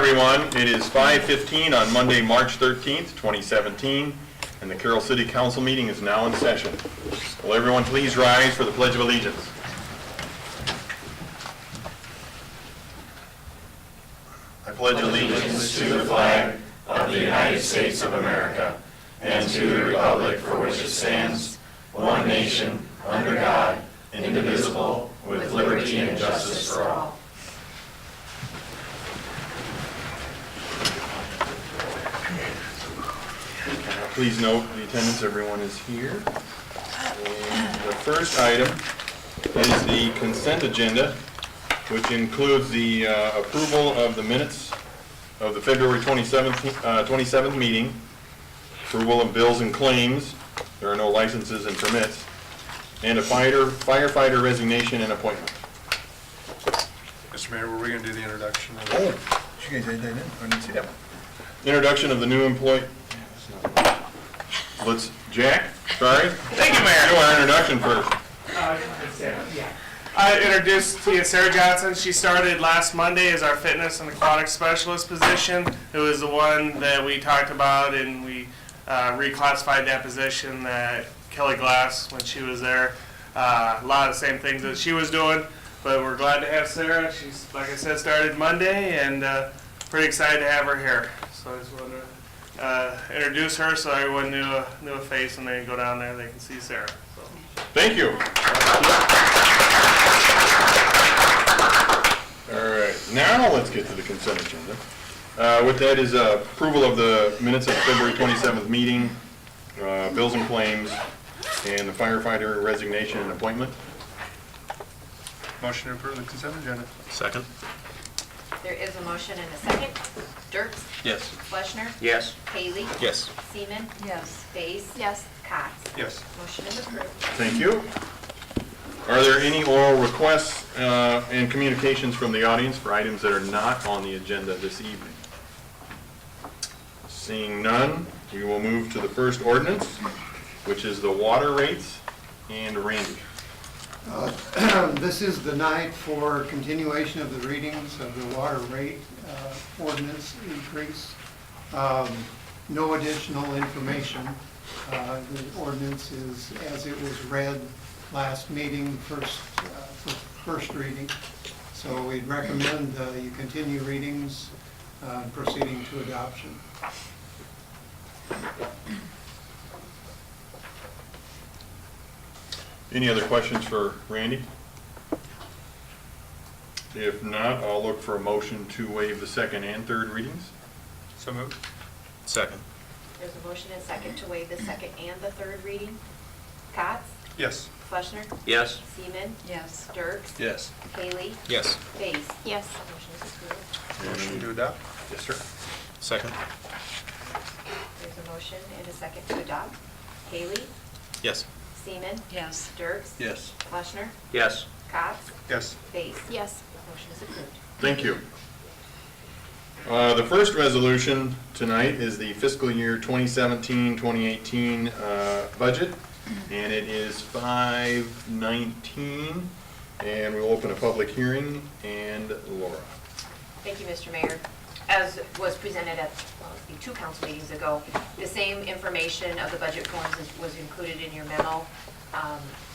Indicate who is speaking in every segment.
Speaker 1: everyone. It is 5:15 on Monday, March 13th, 2017, and the Carroll City Council meeting is now in session. Will everyone please rise for the Pledge of Allegiance? I pledge allegiance to the flag of the United States of America and to the republic for which it stands, one nation, under God, indivisible, with liberty and justice for all. Please note the attendance, everyone is here. And the first item is the consent agenda, which includes the approval of the minutes of the February 27th meeting, approval of bills and claims, there are no licenses and permits, and a firefighter resignation and appointment.
Speaker 2: Mr. Mayor, were we going to do the introduction?
Speaker 3: Oh, did you guys add that in? I didn't see that one.
Speaker 1: Introduction of the new employee. Jack, sorry?
Speaker 4: Thank you, Mayor.
Speaker 1: Do our introduction first.
Speaker 4: I introduced to you Sarah Johnson. She started last Monday as our fitness and aquatic specialist position. It was the one that we talked about, and we reclassified that position that Kelly Glass when she was there. A lot of the same things that she was doing, but we're glad to have Sarah. She's, like I said, started Monday, and pretty excited to have her here. So I just wanted to introduce her so everyone knew a face, and they go down there, they can see Sarah. So.
Speaker 1: Thank you. All right, now let's get to the consent agenda. With that is approval of the minutes of the February 27th meeting, bills and claims, and the firefighter resignation and appointment.
Speaker 2: Motion to approve the consent agenda.
Speaker 1: Second.
Speaker 5: There is a motion and a second. Dirks?
Speaker 1: Yes.
Speaker 5: Fleshner?
Speaker 3: Yes.
Speaker 5: Haley?
Speaker 1: Yes.
Speaker 5: Seaman?
Speaker 6: Yes.
Speaker 5: Base? Yes. Cox?
Speaker 2: Yes.
Speaker 5: Motion is approved.
Speaker 1: Thank you. Are there any oral requests and communications from the audience for items that are not on the agenda this evening? Seeing none, we will move to the first ordinance, which is the water rates. And Randy.
Speaker 7: This is the night for continuation of the readings of the water rate ordinance increase. No additional information. The ordinance is as it was read last meeting, first reading. So we'd recommend you continue readings, proceeding to adoption.
Speaker 1: Any other questions for Randy? If not, I'll look for a motion to waive the second and third readings.
Speaker 2: So moved.
Speaker 1: Second.
Speaker 5: There's a motion and a second to waive the second and the third reading. Cox?
Speaker 2: Yes.
Speaker 5: Fleshner?
Speaker 3: Yes.
Speaker 5: Seaman?
Speaker 6: Yes.
Speaker 5: Dirks?
Speaker 3: Yes.
Speaker 5: Haley?
Speaker 3: Yes.
Speaker 5: Base? Yes. Motion is approved.
Speaker 2: Motion to adopt.
Speaker 1: Yes, sir.
Speaker 3: Second.
Speaker 5: There's a motion and a second to adopt. Haley?
Speaker 3: Yes.
Speaker 5: Seaman?
Speaker 6: Yes.
Speaker 5: Dirks?
Speaker 3: Yes.
Speaker 5: Fleshner?
Speaker 3: Yes.
Speaker 5: Cox?
Speaker 2: Yes.
Speaker 5: Base? Yes. Motion is approved.
Speaker 1: Thank you. The first resolution tonight is the fiscal year 2017-2018 budget, and it is 5:19, and we'll open a public hearing. And Laura.
Speaker 5: Thank you, Mr. Mayor. As was presented at the two council meetings ago, the same information of the budget forms was included in your memo.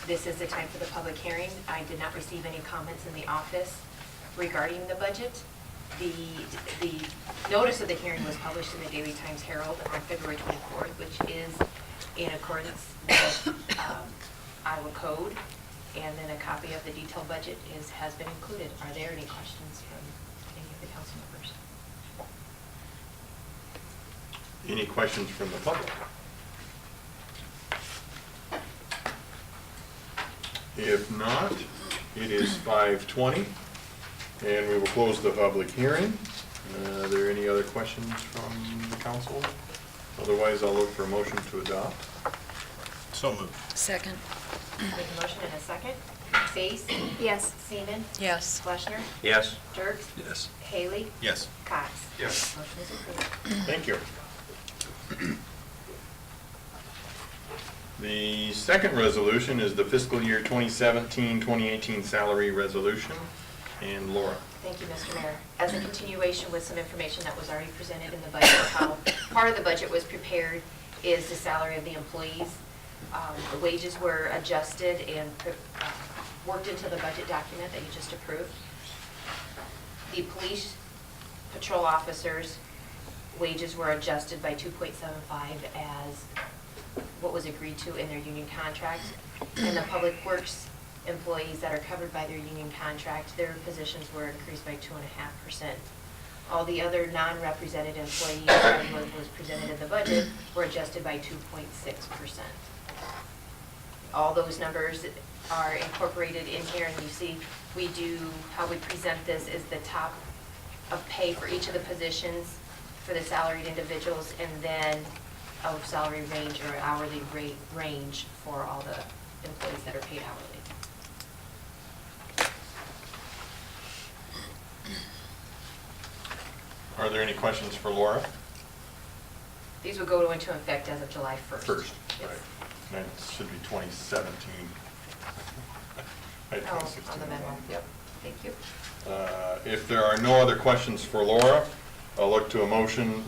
Speaker 5: This is the time for the public hearing. I did not receive any comments in the office regarding the budget. The notice of the hearing was published in the Daily Times Herald on February 24th, which is in accordance with Iowa code, and then a copy of the detailed budget has been included. Are there any questions from any of the council members?
Speaker 1: Any questions from the public? If not, it is 5:20, and we will close the public hearing. Are there any other questions from the council? Otherwise, I'll look for a motion to adopt.
Speaker 3: So moved.
Speaker 6: Second.
Speaker 5: There's a motion and a second. Base? Yes. Seaman?
Speaker 6: Yes.
Speaker 5: Fleshner?
Speaker 3: Yes.
Speaker 5: Dirks?
Speaker 3: Yes.
Speaker 5: Haley?
Speaker 3: Yes.
Speaker 5: Cox?
Speaker 2: Yes.
Speaker 5: Motion is approved.
Speaker 1: Thank you. The second resolution is the fiscal year 2017-2018 salary resolution. And Laura.
Speaker 5: Thank you, Mr. Mayor. As a continuation with some information that was already presented in the budget, how part of the budget was prepared is the salary of the employees. The wages were adjusted and worked into the budget document that you just approved. The police patrol officers' wages were adjusted by 2.75 as what was agreed to in their union contract. And the public works employees that are covered by their union contract, their positions were increased by 2.5%. All the other non-represented employees that was presented in the budget were adjusted by 2.6%. All those numbers are incorporated in here, and you see how we present this is the top of pay for each of the positions for the salaried individuals, and then a salary range or hourly rate range for all the employees that are paid hourly.
Speaker 1: Are there any questions for Laura?
Speaker 5: These would go into effect as of July 1st.
Speaker 1: First,
Speaker 5: Yes.
Speaker 1: right. That should be 2017. Right,
Speaker 5: Oh,
Speaker 1: 2016.
Speaker 5: on the memo. Yep. Thank you.
Speaker 1: If there are no other questions for Laura, I'll look for a motion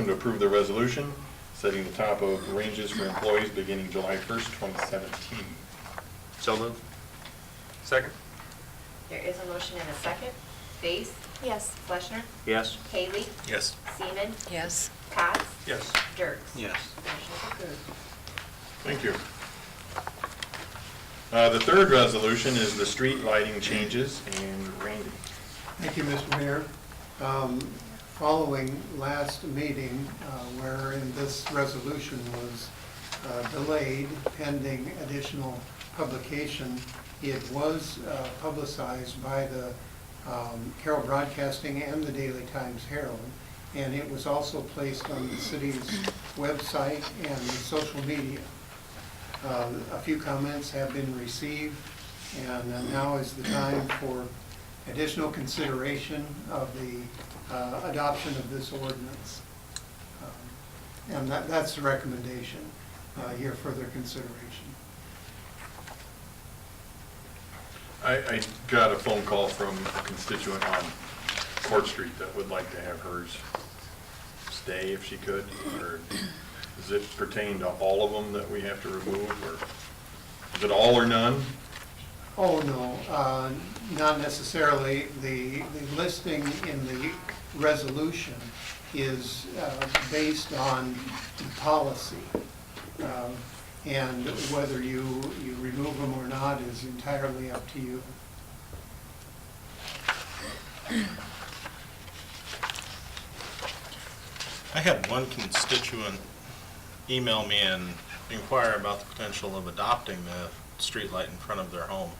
Speaker 1: to approve the resolution, setting the top of ranges for employees beginning July 1st, 2017.
Speaker 3: So moved.
Speaker 2: Second?
Speaker 5: There is a motion and a second. Base?
Speaker 6: Yes.
Speaker 5: Fleshner?
Speaker 3: Yes.
Speaker 5: Haley?
Speaker 3: Yes.
Speaker 5: Seaman?
Speaker 6: Yes.
Speaker 5: Cots?
Speaker 2: Yes.
Speaker 5: Dirks?
Speaker 3: Yes.
Speaker 5: Motion is approved.
Speaker 1: Thank you. The third resolution is the street lighting changes, and Randy.
Speaker 7: Thank you, Mr. Mayor. Following last meeting, wherein this resolution was delayed pending additional publication, it was publicized by the Carroll Broadcasting and the Daily Times Herald, and it was also placed on the city's website and social media. A few comments have been received, and now is the time for additional consideration of the adoption of this ordinance. And that's the recommendation, your further consideration.
Speaker 1: I got a phone call from a constituent on Court Street that would like to have hers stay if she could, or does it pertain to all of them that we have to remove, or is it all or none?
Speaker 7: Oh, no, not necessarily. The listing in the resolution is based on the policy. And whether you remove them or not is entirely up to you.
Speaker 3: I had one constituent email me and inquire about the potential of adopting the street light in front of their home.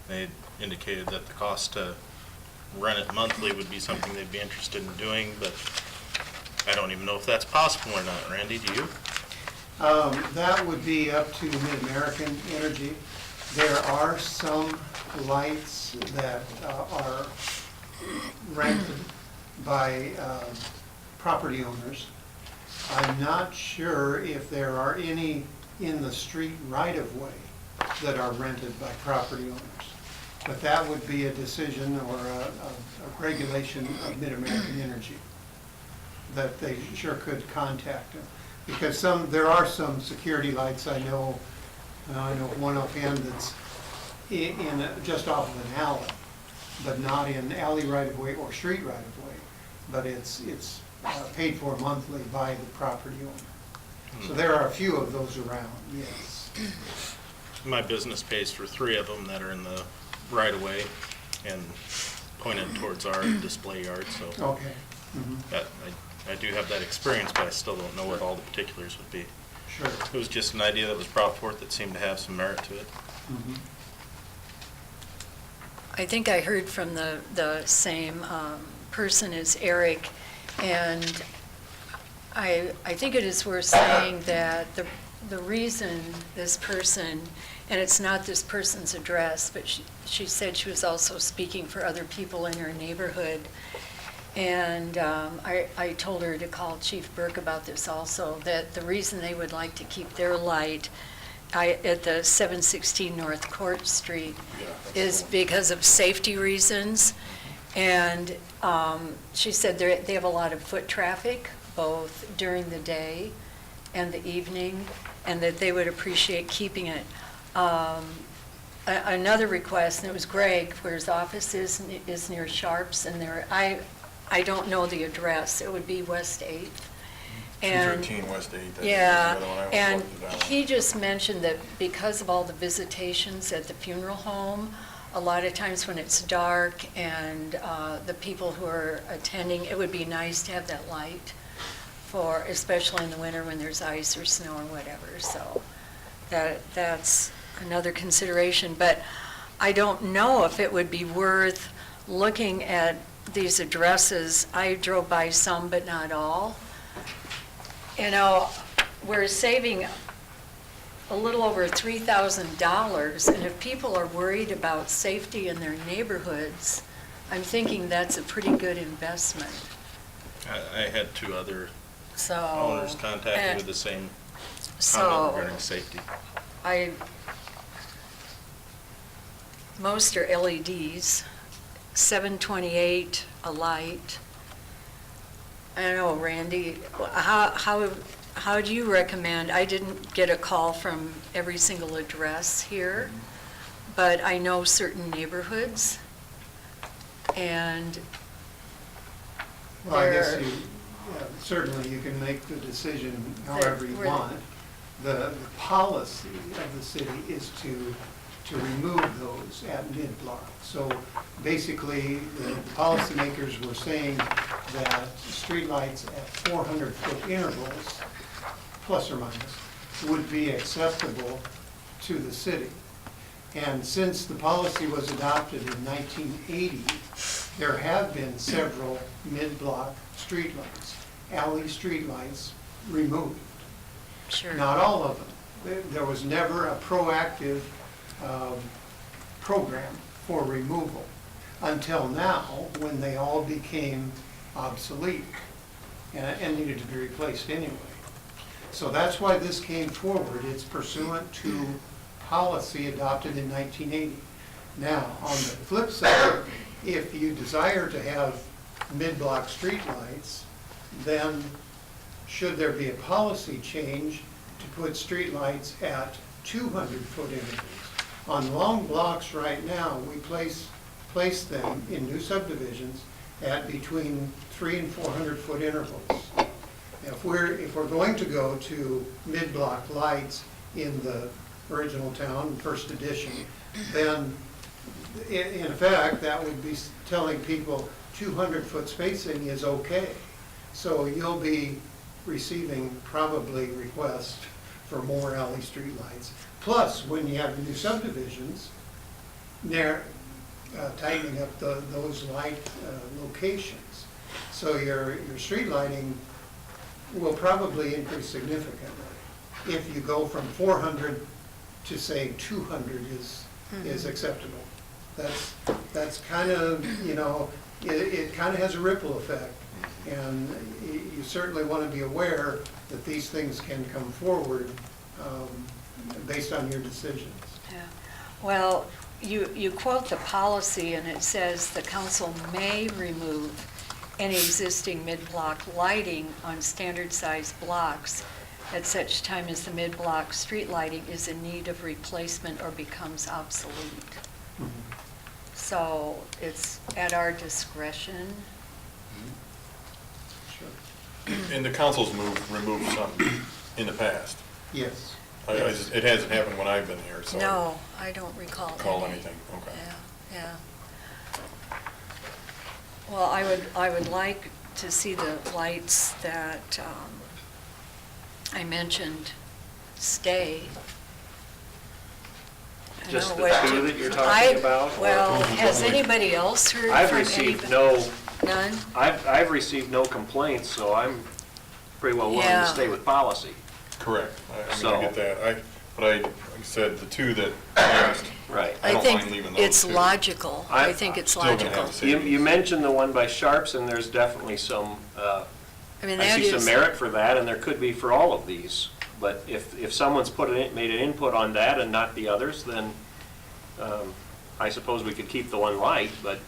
Speaker 3: They indicated that the cost to rent it monthly would be something they'd be interested in doing, but I don't even know if that's possible or not. Randy, do you?
Speaker 7: That would be up to Mid-American Energy. There are some lights that are rented by property owners. I'm not sure if there are any in the street right-of-way that are rented by property owners. But that would be a decision or a regulation of Mid-American Energy that they sure could contact them. Because there are some security lights I know one offhand that's just off of an alley, but not in alley right-of-way or street right-of-way, but it's paid for monthly by the property owner. So there are a few of those around, yes.
Speaker 3: My business pays for 3 of them that are in the right-of-way and pointed towards our display yard, so
Speaker 7: Okay. Mhm.
Speaker 3: that, I do have that experience, but I still don't know what all the particulars would be.
Speaker 7: Sure.
Speaker 3: It was just an idea that was brought forth that seemed to have some merit to it.
Speaker 7: Mhm.
Speaker 6: I think I heard from the same person as Eric, and I think it is worth saying that the reason this person, and it's not this person's address, but she said she was also speaking for other people in her neighborhood. And I told her to call Chief Burke about this also, that the reason they would like to keep their light at the 716 North Court Street is because of safety reasons. And she said they have a lot of foot traffic, both during the day and the evening, and that they would appreciate keeping it. Another request, and it was Greg, where his office is near Sharps, and there, I don't know the address, it would be West 8th. And
Speaker 1: 213 West 8th. that's
Speaker 6: yeah,
Speaker 1: the other one I
Speaker 6: and
Speaker 1: looked at that one.
Speaker 6: he just mentioned that because of all the visitations at the funeral home, a lot of times when it's dark and the people who are attending, it would be nice to have that light for, especially in the winter when there's ice or snow or whatever. So that's another consideration. But I don't know if it would be worth looking at these addresses. I drove by some, but not all. You know, we're saving a little over $3,000, and if people are worried about safety in their neighborhoods, I'm thinking that's a pretty good investment.
Speaker 3: I had two other
Speaker 6: So.
Speaker 3: owners contact me with the same comment
Speaker 6: So,
Speaker 3: regarding safety.
Speaker 6: most are LEDs, 728 a light. I don't know, Randy, how do you recommend? I didn't get a call from every single address here, but I know certain neighborhoods, and
Speaker 7: Well, I guess
Speaker 6: they're-
Speaker 7: certainly you can make the decision however you
Speaker 6: Where-
Speaker 7: want. The policy of the city is to remove those at mid-block. So basically, the policymakers were saying that streetlights at 400-foot intervals, plus or minus, would be acceptable to the city. And since the policy was adopted in 1980, there have been several mid-block streetlights, alley streetlights removed.
Speaker 6: sure.
Speaker 7: Not all of them. There was never a proactive program for removal until now, when they all became obsolete and needed to be replaced anyway. So that's why this came forward. It's pursuant to policy adopted in 1980. Now, on the flip side, if you desire to have mid-block streetlights, then should there be a policy change to put streetlights at 200-foot intervals? On long blocks right now, we place them in new subdivisions at between 300 and 400-foot intervals. If we're going to go to mid-block lights in the original town, first edition, then in effect, that would be telling people 200-foot spacing is okay. So you'll be receiving probably requests for more alley streetlights. Plus, when you have new subdivisions, they're tightening up those light locations. So your street lighting will probably increase significantly. If you go from 400 to say 200 is acceptable. That's kind of, it kind of has a ripple effect. And you certainly want to be aware that these things can come forward based on your decisions.
Speaker 6: Yeah. Well, you quote the policy, and it says the council may remove any existing mid-block lighting on standard-sized blocks at such time as the mid-block street lighting is in need of replacement or becomes obsolete. So it's at our discretion.
Speaker 7: Sure.
Speaker 1: And the council's removed some in the past.
Speaker 7: Yes.
Speaker 1: It hasn't happened when I've been here, so.
Speaker 6: No, I don't recall
Speaker 1: Call
Speaker 6: any.
Speaker 1: anything, okay.
Speaker 6: Yeah, yeah. Well, I would like to see the lights that I mentioned stay. I
Speaker 8: Just
Speaker 6: don't
Speaker 8: the
Speaker 6: know what
Speaker 8: two
Speaker 6: to-
Speaker 8: that you're talking
Speaker 6: I-
Speaker 8: about, or-
Speaker 6: Well, has anybody else heard
Speaker 8: I've
Speaker 6: from
Speaker 8: received
Speaker 6: anybody?
Speaker 8: no,
Speaker 6: None?
Speaker 8: I've received no complaints, so I'm pretty well willing
Speaker 6: Yeah.
Speaker 8: to stay with policy.
Speaker 1: Correct. I mean,
Speaker 8: So-
Speaker 1: I get that. Like I said, the two that I asked,
Speaker 8: Right.
Speaker 1: I don't mind
Speaker 6: think
Speaker 1: leaving those
Speaker 6: it's
Speaker 1: two.
Speaker 6: logical. I think it's
Speaker 1: Still gonna have
Speaker 6: logical.
Speaker 1: the same.
Speaker 8: You mentioned the one by Sharps, and there's definitely some,
Speaker 6: I mean,
Speaker 8: I
Speaker 6: that
Speaker 8: see some
Speaker 6: is,
Speaker 8: merit for that, and there could be for all of these. But if someone's made an input on that and not the others, then I suppose we could keep the one light, but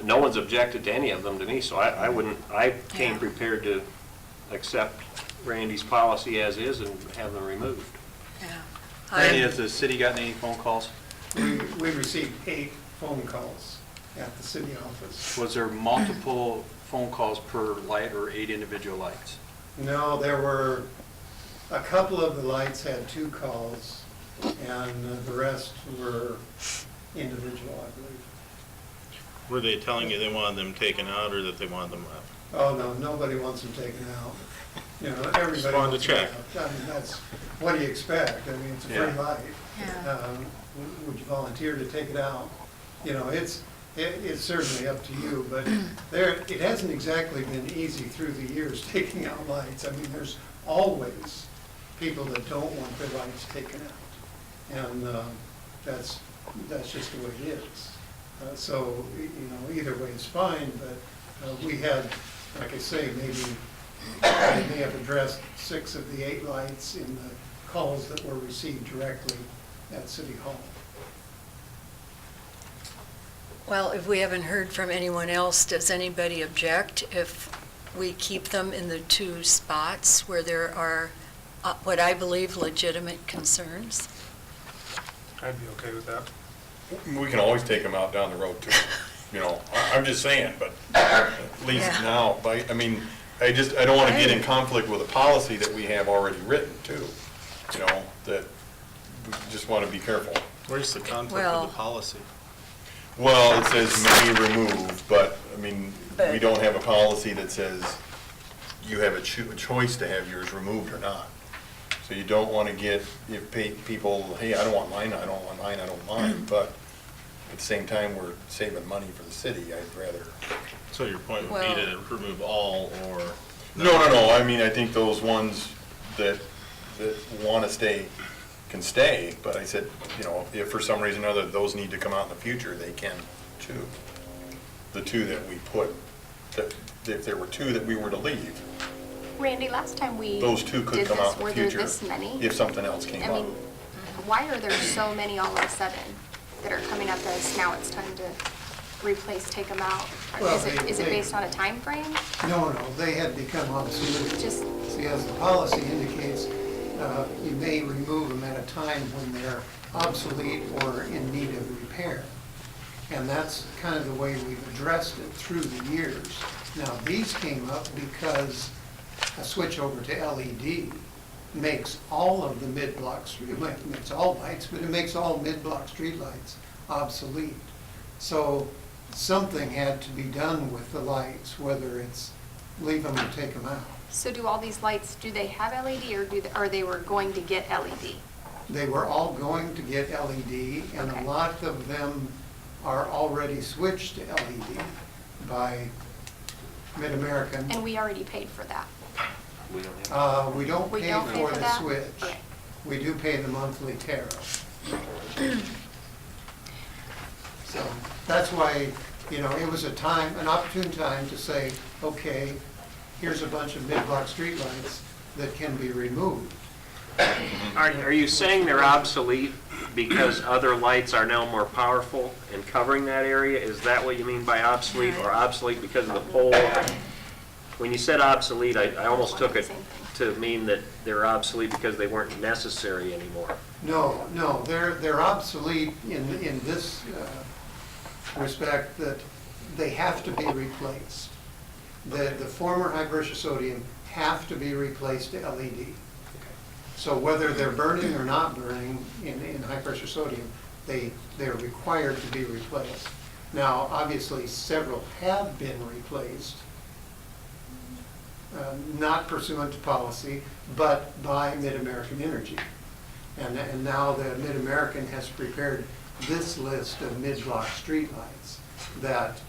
Speaker 8: no one's objected to any of them to me, so I came
Speaker 6: Yeah.
Speaker 8: prepared to accept Randy's policy as is and have them removed.
Speaker 6: Yeah.
Speaker 9: Randy,
Speaker 6: I-
Speaker 9: has the city gotten any phone calls?
Speaker 7: We received 8 phone calls at the city office.
Speaker 9: Was there multiple phone calls per light or 8 individual lights?
Speaker 7: No, there were, a couple of the lights had 2 calls, and the rest were individual, I believe.
Speaker 3: Were they telling you they wanted them taken out or that they wanted them left?
Speaker 7: Oh, no, nobody wants them taken out. You know, everybody
Speaker 3: Just wanted
Speaker 7: wants
Speaker 3: to
Speaker 7: them
Speaker 3: check.
Speaker 7: out. I mean, that's, what do you expect? I mean, it's a free
Speaker 9: Yeah.
Speaker 7: light.
Speaker 6: Yeah.
Speaker 7: Would you volunteer to take it out? You know, it's certainly up to you, but it hasn't exactly been easy through the years taking out lights. I mean, there's always people that don't want their lights taken out. And that's just the way it is. So, you know, either way is fine, but we had, like I say, maybe they may have addressed 6 of the 8 lights in the calls that were received directly at City Hall.
Speaker 6: Well, if we haven't heard from anyone else, does anybody object if we keep them in the 2 spots where there are what I believe legitimate concerns?
Speaker 2: I'd be okay with that.
Speaker 1: We can always take them out down the road too, you know, I'm just saying, but at least
Speaker 6: Yeah.
Speaker 1: now, I mean, I don't want to get in conflict with a policy that we have already written too, you know, that we just want to be careful.
Speaker 3: Where's the conflict
Speaker 6: Well-
Speaker 3: with the policy?
Speaker 1: Well, it says may remove, but, I mean, we
Speaker 6: But-
Speaker 1: don't have a policy that says you have a choice to have yours removed or not. So you don't want to give people, hey, I don't want mine, I don't want mine, I don't mind, but at the same time, we're saving money for the city, I'd rather.
Speaker 3: So your point would be
Speaker 6: Well-
Speaker 3: to remove all or?
Speaker 1: No, I mean, I think those ones that want to stay can stay, but I said, you know, if for some reason or other those need to come out in the future, they can too. The 2 that we put, if there were 2 that we were to leave,
Speaker 10: Randy, last time we
Speaker 1: those 2 could
Speaker 10: did
Speaker 1: come out
Speaker 10: this,
Speaker 1: in
Speaker 10: were
Speaker 1: the
Speaker 10: there
Speaker 1: future
Speaker 10: this many?
Speaker 1: if something else came
Speaker 10: I
Speaker 1: up.
Speaker 10: mean, why are there so many all of a sudden that are coming up as now it's time to replace, take them out?
Speaker 7: Well,
Speaker 10: Is it based on a time frame?
Speaker 7: No, they had become obsolete.
Speaker 10: Just,
Speaker 7: See, as the policy indicates, you may remove them at a time when they're obsolete or in need of repair. And that's kind of the way we've addressed it through the years. Now, these came up because a switch over to LED makes all of the mid-block street, it makes all lights, but it makes all mid-block streetlights obsolete. So something had to be done with the lights, whether it's leave them or take them out.
Speaker 10: so do all these lights, do they have LED or they were going to get LED?
Speaker 7: They were all going to get LED, and a
Speaker 10: Okay.
Speaker 7: lot of them are already switched to LED by Mid-American.
Speaker 10: And we already paid for that?
Speaker 8: We don't have.
Speaker 7: We don't
Speaker 10: We
Speaker 7: pay
Speaker 10: don't pay
Speaker 7: for
Speaker 10: for
Speaker 7: the
Speaker 10: that?
Speaker 7: switch.
Speaker 10: Okay.
Speaker 7: We do pay the monthly tariff. So that's why, you know, it was an opportune time to say, okay, here's a bunch of mid-block streetlights that can be removed.
Speaker 8: Are you saying they're obsolete because other lights are now more powerful and covering that area? Is that what you mean by obsolete, or obsolete because of the pole? When you said obsolete, I almost took it to mean that they're obsolete because they weren't necessary anymore.
Speaker 7: No, they're obsolete in this respect, that they have to be replaced. The former high-pressure sodium have to be replaced to LED. So whether they're burning or not burning in high-pressure sodium, they're required to be replaced. Now, obviously, several have been replaced, not pursuant to policy, but by Mid-American Energy. And now the Mid-American has prepared this list of mid-block streetlights that,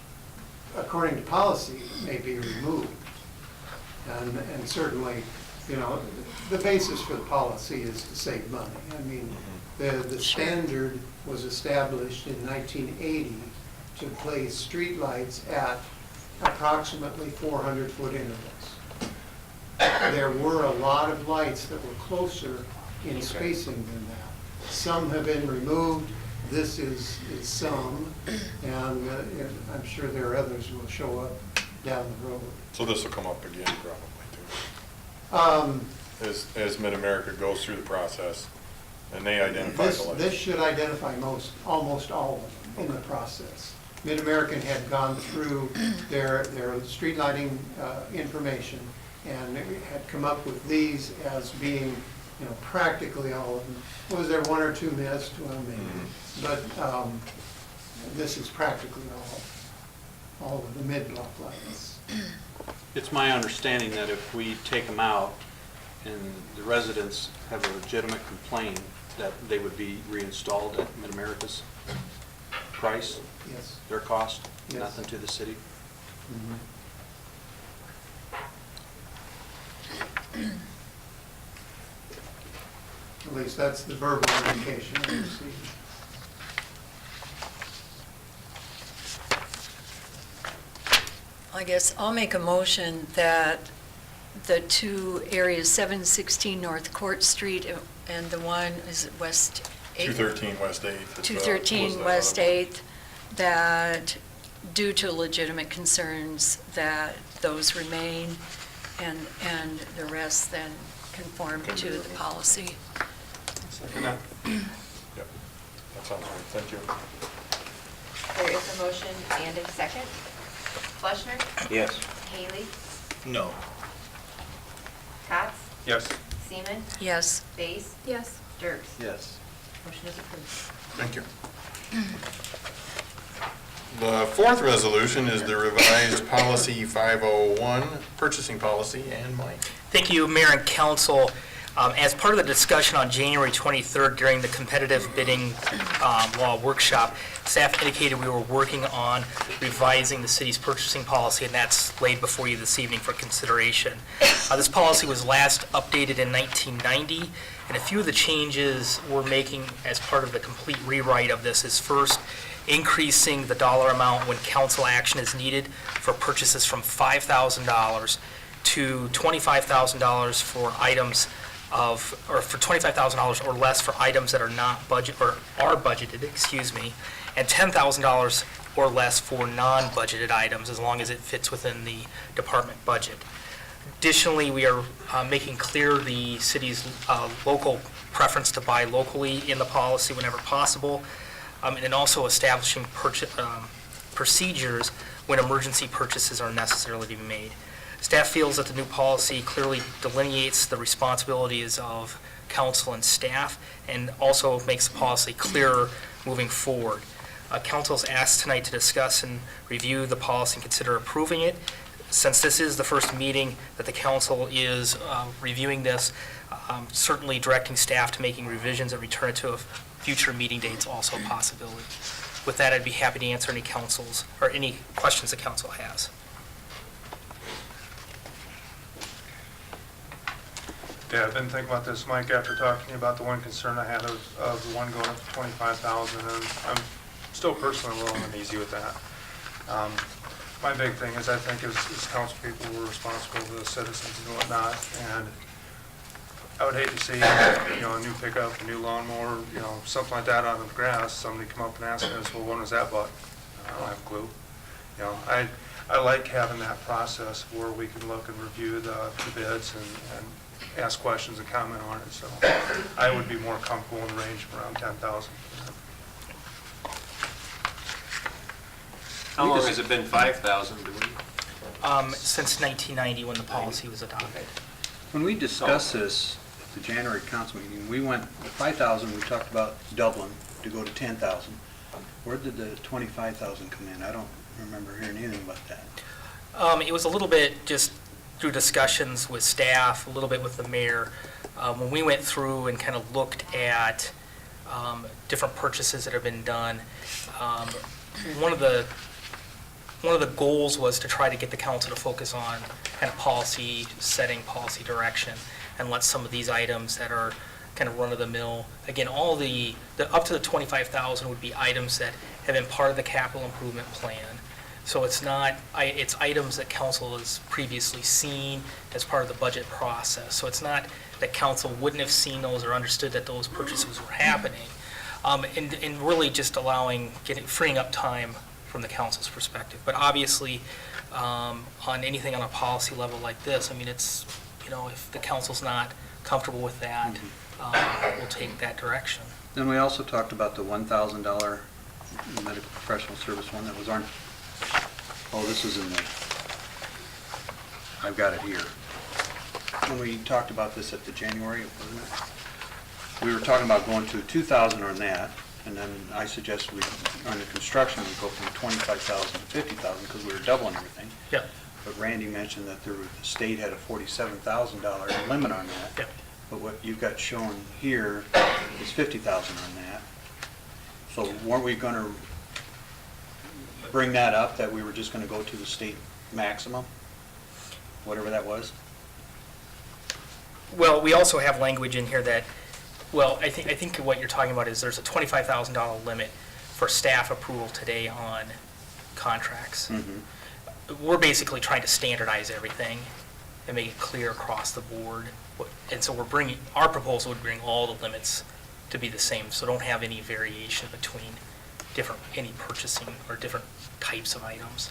Speaker 7: according to policy, may be removed. And certainly, you know, the basis for the policy is to save money. I mean, the standard was established in 1980 to place streetlights at approximately 400-foot intervals. There were a lot of lights that were closer in spacing than that. Some have been removed, This is some, and I'm sure there are others will show up down the road.
Speaker 1: So this will come up again probably
Speaker 7: Um,
Speaker 1: too, as Mid-America goes through the process and they identify the lights.
Speaker 7: This should identify almost all of them in the process. Mid-American had gone through their street lighting information and had come up with these as being, practically all of them. Was there one or two missed? Well, maybe. But this is practically all of the mid-block lights.
Speaker 9: It's my understanding that if we take them out and the residents have a legitimate complaint, that they would be reinstalled at Mid-America's price,
Speaker 7: Yes.
Speaker 9: their cost,
Speaker 7: Yes.
Speaker 9: nothing to the city.
Speaker 7: At least that's the verbal indication I received.
Speaker 6: I guess I'll make a motion that the two areas, 716 North Court Street and the one, is it West 8th?
Speaker 1: 213 West 8th.
Speaker 6: 213 West 8th, that due to legitimate concerns, that those remain, and the rest then conform to the policy.
Speaker 2: Second that.
Speaker 1: Yep, that sounds right, thank you.
Speaker 5: There is a motion and a second. Fleischner?
Speaker 8: Yes.
Speaker 5: Haley?
Speaker 3: No.
Speaker 5: Cots?
Speaker 2: Yes.
Speaker 5: Seaman?
Speaker 6: Yes.
Speaker 5: Base?
Speaker 10: Yes.
Speaker 5: Dirks?
Speaker 9: Yes.
Speaker 5: Motion is approved.
Speaker 1: Thank you. The fourth resolution is the revised policy 501, purchasing policy, and Mike.
Speaker 11: Thank you, Mayor and Council. As part of the discussion on January 23rd during the competitive bidding law workshop, staff indicated we were working on revising the city's purchasing policy, and that's laid before you this evening for consideration. This policy was last updated in 1990, and a few of the changes we're making as part of the complete rewrite of this is first, increasing the dollar amount when council action is needed for purchases from $5,000 to $25,000 for items for $25,000 or less for items that are not budgeted, and $10,000 or less for non-budgeted items, as long as it fits within the department budget. Additionally, we are making clear the city's local preference to buy locally in the policy whenever possible, and then also establishing procedures when emergency purchases are necessarily to be made. Staff feels that the new policy clearly delineates the responsibilities of council and staff, and also makes the policy clearer moving forward. Council is asked tonight to discuss and review the policy and consider approving it. Since this is the first meeting that the council is reviewing this, certainly directing staff to making revisions and return it to a future meeting date is also a possibility. With that, I'd be happy to answer any any questions the council has.
Speaker 2: Yeah, I've been thinking about this, Mike, after talking about the one concern I had of the one going up to 25,000, and I'm still personally a little uneasy with that. My big thing is, I think as council people, we're responsible to the citizens and whatnot, and I would hate to see, a new pickup, a new lawnmower, something like that on the grass, somebody come up and ask us, well, when was that bought? I don't have a clue. I like having that process where we can look and review the bids and ask questions and comment on it, so I would be more comfortable in the range of around 10,000.
Speaker 8: How long has it been 5,000, do we?
Speaker 11: Since 1990, when the policy was adopted.
Speaker 9: When we discussed this at the January council meeting, we went, the 5,000, we talked about doubling to go to 10,000. Where did the 25,000 come in? I don't remember hearing anything about that.
Speaker 11: It was a little bit just through discussions with staff, a little bit with the mayor. When we went through and kind of looked at different purchases that have been done, one of the goals was to try to get the council to focus on kind of policy setting, policy direction, and let some of these items that are kind of run-of-the-mill, again, all the up to the 25,000 would be items that have been part of the capital improvement plan. So it's not, it's items that council has previously seen as part of the budget process. So it's not that council wouldn't have seen those or understood that those purchases were happening. And really just freeing up time from the council's perspective. But obviously, on anything on a policy level like this, I mean, it's, if the council's not comfortable with that, we'll take that direction.
Speaker 9: Then we also talked about the $1,000 medical professional service one that was on, this is in the, I've got it here. When we talked about this at the January, wasn't it? We were talking about going to 2,000 on that, and then I suggested on the construction, we go from 25,000 to 50,000 because we were doubling everything.
Speaker 11: Yeah.
Speaker 9: But Randy mentioned that the state had a $47,000 limit on that.
Speaker 11: Yeah.
Speaker 9: But what you've got shown here is 50,000 on that. So weren't we going to bring that up, that we were just going to go to the state maximum, whatever that was?
Speaker 11: Well, we also have language in here that, I think what you're talking about is there's a $25,000 limit for staff approval today on contracts.
Speaker 9: Mm-hmm.
Speaker 11: We're basically trying to standardize everything and make it clear across the board. And so our proposal would bring all the limits to be the same, so don't have any variation between any purchasing or different types of items.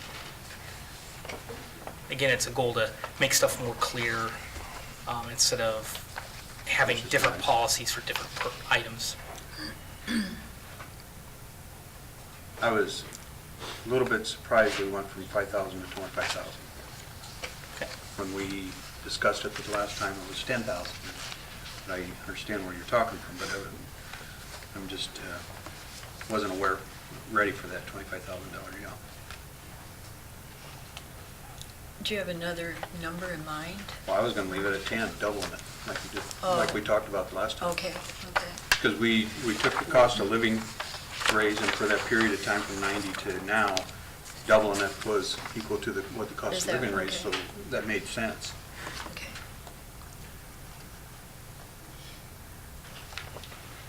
Speaker 11: Again, it's a goal to make stuff more clear, instead of having different policies for different items.
Speaker 9: I was a little bit surprised we went from 5,000 to 25,000.
Speaker 11: Okay.
Speaker 9: When we discussed it the last time, it was 10,000. But I understand where you're talking from, but I'm just, wasn't ready for that $25,000 jump.
Speaker 6: Do you have another number in mind?
Speaker 9: Well, I was going to leave it at 10, doubling it,
Speaker 6: Oh.
Speaker 9: like we talked about the last time.
Speaker 6: Okay.
Speaker 9: Because we took the cost of living raise, and for that period of time from 90 to now, doubling it was equal to what the cost
Speaker 6: Is
Speaker 9: of
Speaker 6: that
Speaker 9: living raise, so
Speaker 6: okay?
Speaker 9: that made sense.
Speaker 6: Okay.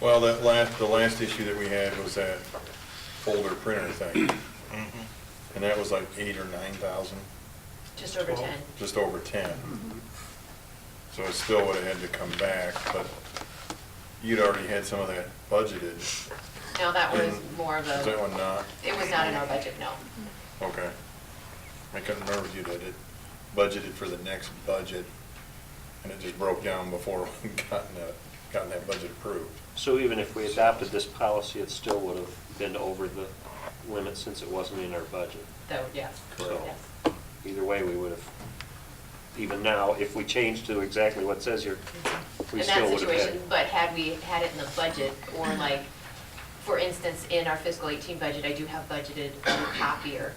Speaker 1: Well, the last issue that we had was that folder printer thing. And that was like 8,000 or 9,000,
Speaker 5: Just over 10.
Speaker 1: just over 10. So it still would have had to come back, but you'd already had some of that budgeted.
Speaker 5: No, that was more of
Speaker 1: Is that one not?
Speaker 5: it was not in our budget, no.
Speaker 1: Okay. I couldn't remember if you did it budgeted for the next budget, and it just broke down before we gotten that budget approved.
Speaker 8: So even if we adopted this policy, it still would have been over the limit since it wasn't in our budget.
Speaker 5: Yes.
Speaker 1: Correct.
Speaker 5: Yes.
Speaker 8: Either way, we would have, even now, if we changed to exactly what it says here, we
Speaker 5: In
Speaker 8: still
Speaker 5: that
Speaker 8: would have had
Speaker 5: situation,
Speaker 8: it.
Speaker 5: but had we had it in the budget, or like, for instance, in our fiscal 18 budget, I do have budgeted a copier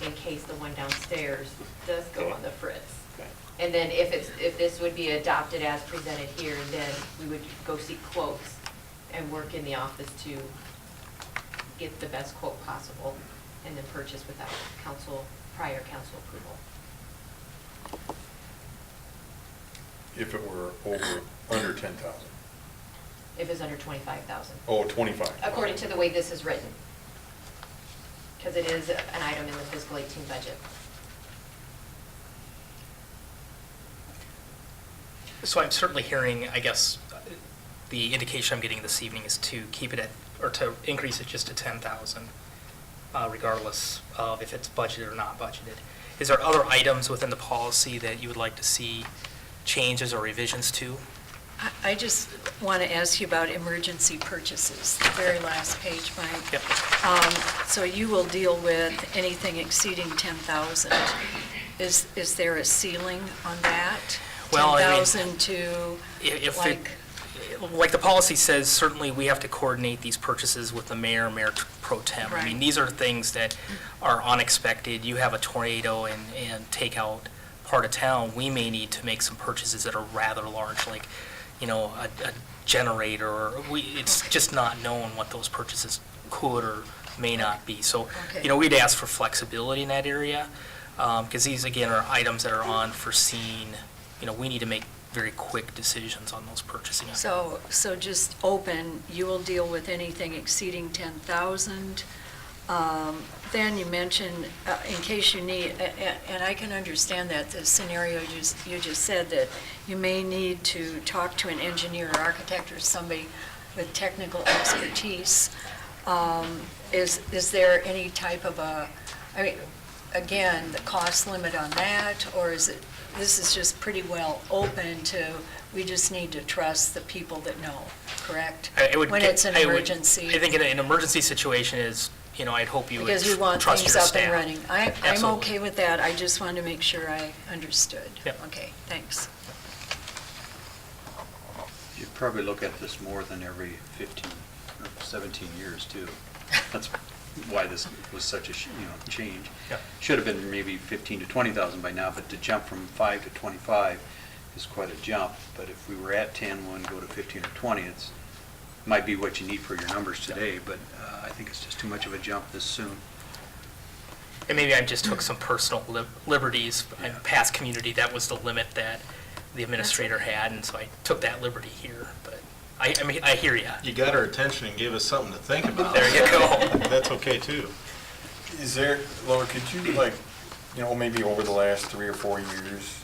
Speaker 5: in case the one downstairs does go on the fritz.
Speaker 8: Okay.
Speaker 5: And then if this would be adopted as presented here, then we would go seek quotes and work in the office to get the best quote possible, and then purchase without prior council approval.
Speaker 1: If it were under 10,000.
Speaker 5: If it's under 25,000,
Speaker 1: Oh, 25.
Speaker 5: according to the way this is written. Because it is an item in the fiscal 18 budget.
Speaker 11: So I'm certainly hearing, I guess, the indication I'm getting this evening is to keep it at, or to increase it just to 10,000, regardless of if it's budgeted or not budgeted. Is there other items within the policy that you would like to see changes or revisions to?
Speaker 6: I just want to ask you about emergency purchases, the very last page, Mike.
Speaker 11: Yep.
Speaker 6: So you will deal with anything exceeding 10,000. Is there a ceiling on that?
Speaker 11: Well, I mean,
Speaker 6: 10,000 to,
Speaker 11: like the policy says, certainly we have to coordinate these purchases with the mayor pro tem. I mean,
Speaker 6: Right.
Speaker 11: these are things that are unexpected. You have a tornado and take out part of town. We may need to make some purchases that are rather large, like, a generator, or it's just not known what those purchases could or may not be. So,
Speaker 6: Okay.
Speaker 11: we'd ask for flexibility in that area, because these, again, are items that are unforeseen. We need to make very quick decisions on those purchasing items.
Speaker 6: so just open, you will deal with anything exceeding 10,000. Then you mentioned, in case you need, and I can understand that, the scenario you just said, that you may need to talk to an engineer or architect or somebody with technical expertise. Is there any type of I mean, again, the cost limit on that, or is it, this is just pretty well open to, we just need to trust the people that know, correct? When it's an emergency.
Speaker 11: I think in an emergency situation is, I'd hope you would
Speaker 6: Because you want
Speaker 11: trust
Speaker 6: things
Speaker 11: your
Speaker 6: up
Speaker 11: staff.
Speaker 6: and running. I'm
Speaker 11: Absolutely.
Speaker 6: okay with that, I just wanted to make sure I understood.
Speaker 11: Yep.
Speaker 6: Okay, thanks.
Speaker 9: You'd probably look at this more than every 15 or 17 years too. That's why this was such a, change.
Speaker 11: Yep.
Speaker 9: Should have been maybe 15 to 20,000 by now, but to jump from 5 to 25 is quite a jump. But if we were at 10, when go to 15 or 20, it's, might be what you need for your numbers today, but I think it's just too much of a jump this soon.
Speaker 11: And maybe I just took some personal liberties in past community. That was the limit that the administrator had, and so I took that liberty here. But I mean, I hear you.
Speaker 3: You got our attention and gave us something to think about.
Speaker 11: There you go.
Speaker 3: That's okay too.
Speaker 1: Is there, Laura, could you maybe over the last 3 or 4 years,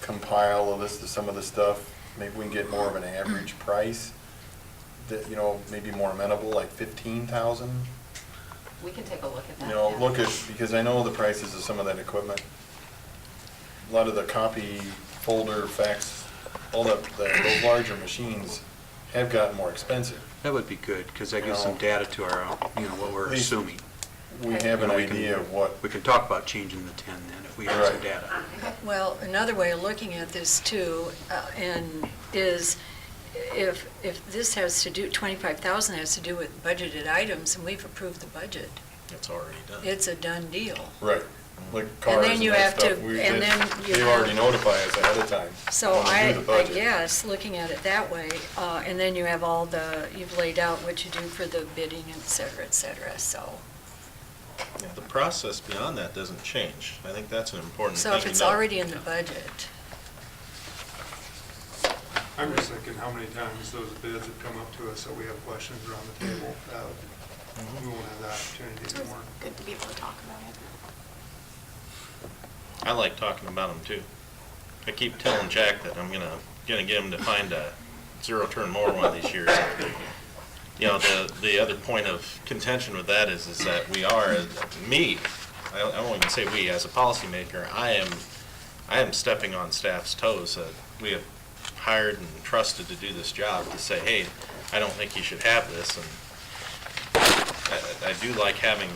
Speaker 1: compile a list of some of the stuff? Maybe we can get more of an average price that, maybe more amenable, like 15,000?
Speaker 5: We can take a look at that.
Speaker 1: Look at, because I know the prices of some of that equipment. A lot of the copy, folder, fax, all those larger machines have gotten more expensive.
Speaker 9: That would be good, because that gives some data to our, what we're
Speaker 1: At least
Speaker 9: assuming.
Speaker 1: We have an
Speaker 9: We can-
Speaker 1: idea of what,
Speaker 9: We can talk about changing the 10 then, if we have some
Speaker 1: Right.
Speaker 9: data.
Speaker 6: Well, another way of looking at this too, and is if this has to do, 25,000 has to do with budgeted items, and we've approved the budget,
Speaker 3: It's already done.
Speaker 6: it's a done deal.
Speaker 1: right, like cars
Speaker 6: then
Speaker 1: and
Speaker 6: you
Speaker 1: that
Speaker 6: have to-
Speaker 1: stuff.
Speaker 6: and then you
Speaker 1: They
Speaker 6: have-
Speaker 1: already notify us ahead of time.
Speaker 6: So
Speaker 1: when we do
Speaker 6: I
Speaker 1: the budget.
Speaker 6: guess, looking at it that way, and then you have all you've laid out what you do for the bidding, et cetera, so.
Speaker 3: Yeah, the process beyond that doesn't change. I think that's an important thing
Speaker 6: So if
Speaker 3: to
Speaker 6: it's
Speaker 3: know.
Speaker 6: already in the budget,
Speaker 2: I'm just thinking how many times those bids have come up to us that we have questions around the table. We won't have that opportunity
Speaker 10: It's
Speaker 2: anymore.
Speaker 10: good to be able to talk about it.
Speaker 3: I like talking about them too. I keep telling Jack that I'm gonna get him to find a zero-turn mower one of these years. The other point of contention with that is that we are, I won't even say we, as a policymaker, I am stepping on staff's toes. We have hired and trusted to do this job to say, hey, I don't think you should have this. And I do like having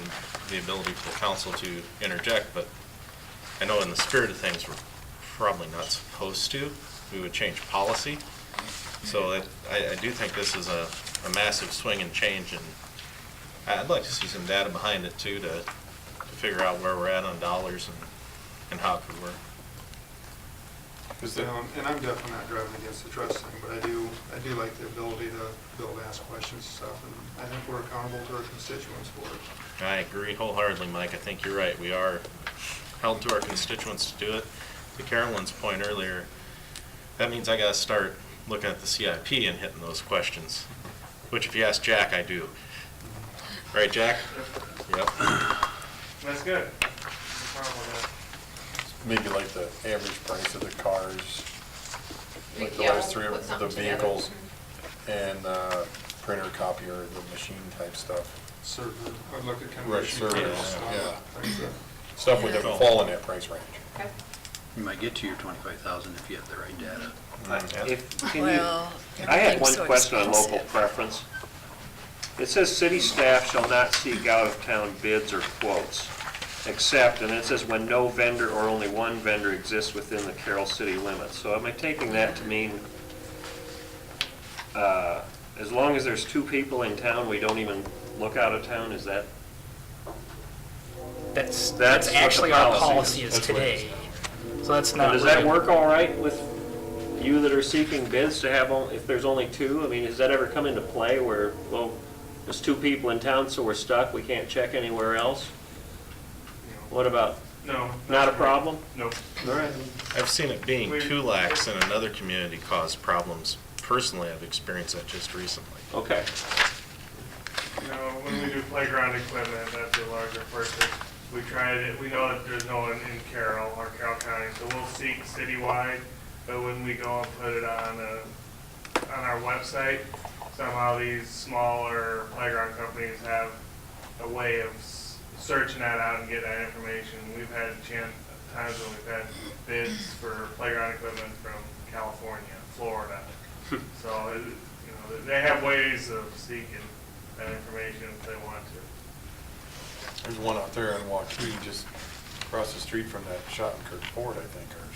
Speaker 3: the ability for the council to interject, but I know in the spirit of things, we're probably not supposed to. We would change policy. So I do think this is a massive swing and change, and I'd like to see some data behind it too, to figure out where we're at on dollars and how it could work.
Speaker 2: And I'm definitely not driving against the trust thing, but I do like the ability to be able to ask questions and stuff, and I think we're accountable to our constituents for it.
Speaker 3: I agree wholeheartedly, Mike. I think you're right. We are held to our constituents to do it. To Carolyn's point earlier, that means I gotta start looking at the CIP and hitting those questions, which if you ask Jack, I do. Right, Jack? Yep.
Speaker 4: That's good. No problem with that.
Speaker 1: Maybe like the average price of the cars, like the
Speaker 5: Yeah,
Speaker 1: last
Speaker 5: we'll
Speaker 1: three
Speaker 5: put
Speaker 1: of the
Speaker 5: something together.
Speaker 1: vehicles, and printer, copier, the machine type stuff.
Speaker 2: Server, I'd look at kind of.
Speaker 1: Right,
Speaker 2: machine
Speaker 1: server,
Speaker 2: price,
Speaker 1: yeah.
Speaker 2: things that-
Speaker 1: Stuff would
Speaker 3: Yeah.
Speaker 1: fall in that price range.
Speaker 5: Okay.
Speaker 9: You might get to your 25,000 if you have the right data.
Speaker 6: well,
Speaker 8: I had
Speaker 6: everything's
Speaker 8: one
Speaker 6: so
Speaker 8: question on local
Speaker 6: expensive.
Speaker 8: preference. It says city staff shall not seek out-of-town bids or quotes, except, and it says when no vendor or only one vendor exists within the Carroll city limits. So am I taking that to mean, as long as there's 2 people in town, we don't even look out of town? Is that?
Speaker 11: That's
Speaker 8: That's what the
Speaker 11: actually our
Speaker 8: policy
Speaker 11: policy is
Speaker 1: That's what it
Speaker 11: today. So that's not.
Speaker 8: Does that
Speaker 11: really-
Speaker 8: work all right with you that are seeking bids to have, if there's only 2? I mean, does that ever come into play where, well, there's 2 people in town, so we're stuck, we can't check anywhere else? What about,
Speaker 4: No.
Speaker 8: not a problem?
Speaker 4: Nope.
Speaker 8: All right.
Speaker 3: I've seen it being too lax in another community cause problems. Personally, I've experienced that just recently.
Speaker 8: Okay.
Speaker 4: When we do playground equipment, that's a larger purchase. We tried it, we know that there's no one in Carroll or Carroll County, so we'll seek citywide, but when we go and put it on our website, somehow these smaller playground companies have a way of searching that out and getting that information. We've had times when we've had bids for playground equipment from California, Florida. So, you know, they have ways of seeking that information if they want to.
Speaker 1: There's one out there in Waukee, just across the street from that Schottenkirk Ford, I think, or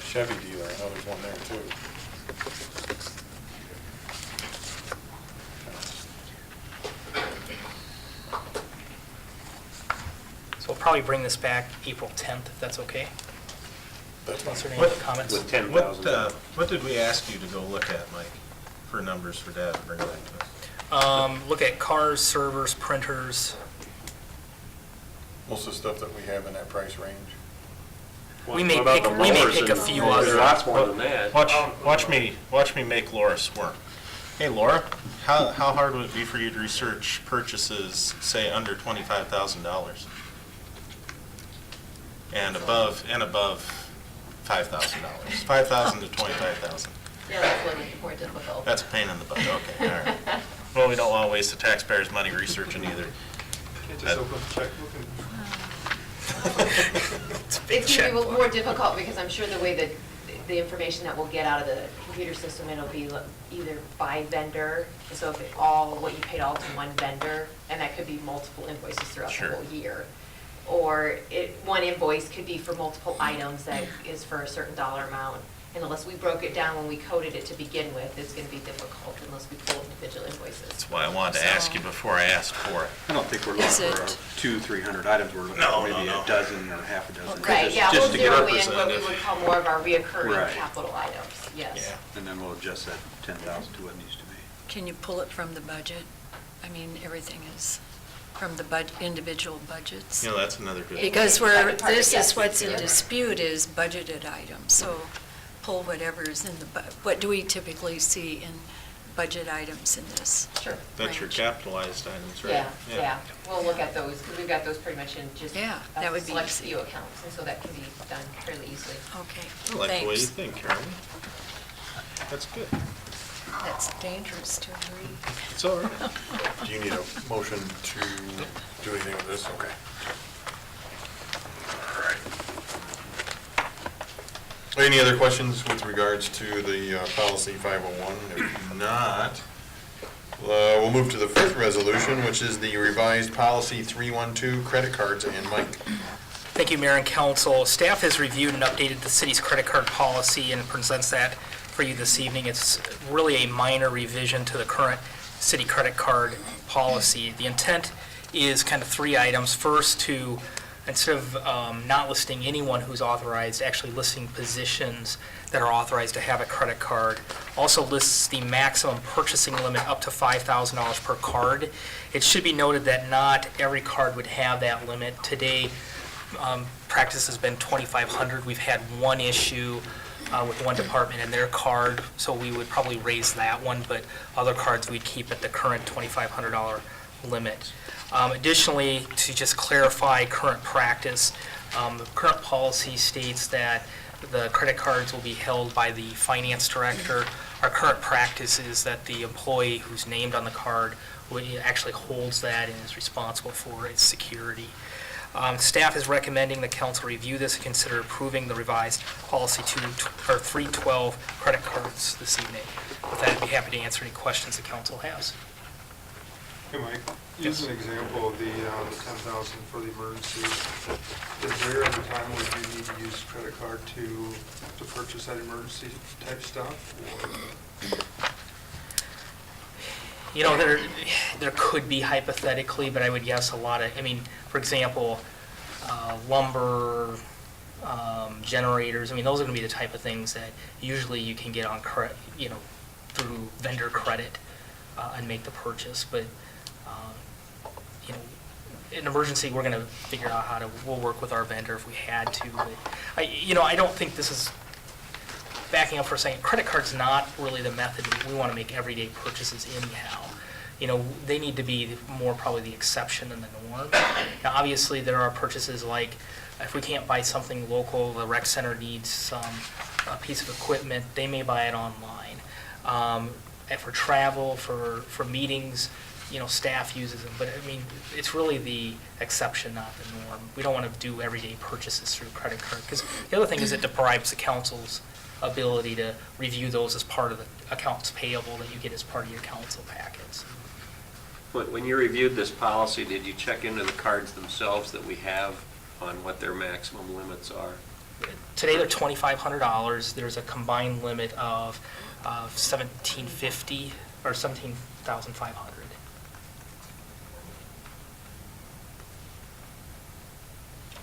Speaker 1: Chevy dealer. I know there's one there too.
Speaker 11: So we'll probably bring this back April 10th, if that's okay.
Speaker 1: That's
Speaker 11: Unless there are
Speaker 1: fine.
Speaker 11: any other comments?
Speaker 8: With $10,000.
Speaker 3: What did we ask you to go look at, Mike, for numbers for Dad to bring back to us?
Speaker 11: Look at cars, servers, printers.
Speaker 1: Most of the stuff that we have in that price range.
Speaker 11: We may
Speaker 8: What about
Speaker 11: pick-
Speaker 8: the
Speaker 11: we may
Speaker 8: mowers
Speaker 11: pick a
Speaker 8: and-
Speaker 11: few
Speaker 8: There's
Speaker 11: other-
Speaker 8: lots more than that.
Speaker 3: Watch me make Laura squirm. Hey, Laura, how hard would it be for you to research purchases, say, under $25,000? And above $5,000, 5,000 to 25,000.
Speaker 5: Yeah, that's a little bit more difficult.
Speaker 3: That's a pain in the butt, okay, all right. Well, we don't want to waste the taxpayers' money researching either.
Speaker 2: Can't just open the checkbook and
Speaker 11: It's a big
Speaker 5: It's going to be
Speaker 11: checkbook.
Speaker 5: more difficult because I'm sure the way that the information that we'll get out of the computer system, it'll be either by vendor, so if it all, what you paid all to one vendor, and that could be multiple invoices throughout the
Speaker 3: Sure.
Speaker 5: whole year. Or one invoice could be for multiple items that is for a certain dollar amount. And unless we broke it down when we coded it to begin with, it's going to be difficult unless we pull individual invoices.
Speaker 3: That's why I wanted to ask you before I asked for it.
Speaker 9: I don't think we're
Speaker 6: Is
Speaker 9: looking for
Speaker 6: it-
Speaker 9: 200-300 items, we're looking
Speaker 3: No,
Speaker 9: for
Speaker 3: no,
Speaker 9: maybe
Speaker 3: no.
Speaker 9: a dozen or half a dozen.
Speaker 5: Right,
Speaker 9: Just-
Speaker 5: yeah,
Speaker 9: just
Speaker 5: we'll
Speaker 9: to get
Speaker 5: zero in what we
Speaker 3: representative.
Speaker 5: would call more of our reoccurring
Speaker 9: Right.
Speaker 5: capital items, yes.
Speaker 3: Yeah.
Speaker 9: And then we'll adjust that 10,000 to what it needs to be.
Speaker 6: Can you pull it from the budget? I mean, everything is from the individual budgets.
Speaker 3: You know, that's another good.
Speaker 6: Because this
Speaker 5: Yes,
Speaker 6: is what's in
Speaker 5: yes.
Speaker 6: dispute is budgeted items, so pull whatever's in the, what do we typically see in budget items in this?
Speaker 5: Sure.
Speaker 3: That's your
Speaker 6: range?
Speaker 3: capitalized items, right?
Speaker 5: Yeah, we'll look at those, because we've got those pretty much in just
Speaker 6: Yeah,
Speaker 5: a
Speaker 6: that would be
Speaker 5: select
Speaker 6: easy.
Speaker 5: few accounts, and so that can be done fairly easily.
Speaker 6: Okay,
Speaker 3: I like the way you
Speaker 6: thanks.
Speaker 3: think, Carolyn. That's good.
Speaker 6: That's dangerous to agree.
Speaker 3: It's all right.
Speaker 1: Do you need a motion to do anything with this? Okay. All right. Any other questions with regards to the policy 501? If not, we'll move to the fifth resolution, which is the revised policy 312, credit cards, and Mike.
Speaker 11: Thank you, Mayor and Council. Staff has reviewed and updated the city's credit card policy and presents that for you this evening. It's really a minor revision to the current city credit card policy. The intent is kind of three items. First, to, instead of not listing anyone who's authorized, actually listing positions that are authorized to have a credit card. Also lists the maximum purchasing limit up to $5,000 per card. It should be noted that not every card would have that limit. Today, practice has been $2,500. We've had one issue with one department and their card, so we would probably raise that one, but other cards we'd keep at the current $2,500 limit. Additionally, to just clarify current practice, the current policy states that the credit cards will be held by the finance director. Our current practice is that the employee who's named on the card actually holds that and is responsible for its security. Staff is recommending the council review this and consider approving the revised policy 312 credit cards this evening. With that, I'd be happy to answer any questions the council has.
Speaker 2: Hey, Mike, use an example of the 10,000 for the emergency. Is there ever a time where you need to use credit card to purchase that emergency type stuff? Or
Speaker 11: You know, there could be hypothetically, but I would guess a lot of, I mean, for example, lumber, generators, I mean, those are going to be the type of things that usually you can get on credit, you know, through vendor credit and make the purchase. But, you know, in emergency, we're going to figure out how to, we'll work with our vendor if we had to. But, I don't think this is, backing up for a second, credit card's not really the method we want to make everyday purchases anyhow. You know, they need to be more probably the exception than the norm. Now, obviously, there are purchases like, if we can't buy something local, the rec center needs a piece of equipment, they may buy it online. for travel, for meetings, staff uses them. But I mean, it's really the exception, not the norm. We don't want to do everyday purchases through credit card, because the other thing is it deprives the council's ability to review those as part of the accounts payable that you get as part of your council packets.
Speaker 8: When you reviewed this policy, did you check into the cards themselves that we have on what their maximum limits are?
Speaker 11: Today they're $2,500. There's a combined limit of $1,750 or $17,500.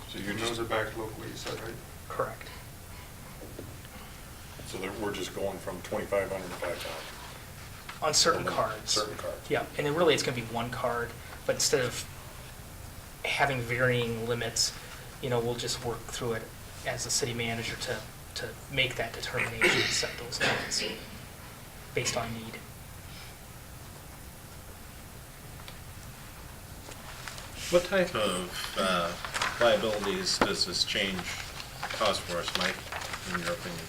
Speaker 1: So you're
Speaker 2: Those
Speaker 1: just,
Speaker 2: are back locally, you said, right?
Speaker 11: Correct.
Speaker 1: so that we're just going from 2,500 to 5,000?
Speaker 11: On certain cards.
Speaker 1: Certain cards.
Speaker 11: Yeah, and then really it's going to be one card, but instead of having varying limits, we'll just work through it as the city manager to make that determination and set those limits based on need.
Speaker 3: What type of liabilities does this change cause for us, Mike, in your opinion?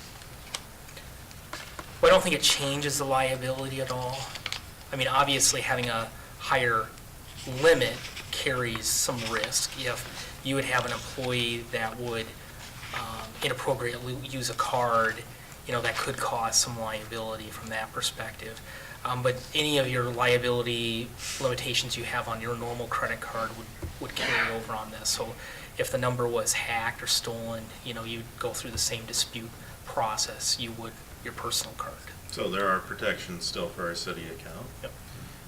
Speaker 11: Well, I don't think it changes the liability at all. I mean, obviously, having a higher limit carries some risk. If you would have an employee that would inappropriately use a card, that could cause some liability from that perspective. But any of your liability limitations you have on your normal credit card would carry over on this. So if the number was hacked or stolen, you'd go through the same dispute process you would your personal card.
Speaker 3: So there are protections still for our city account.
Speaker 11: Yep.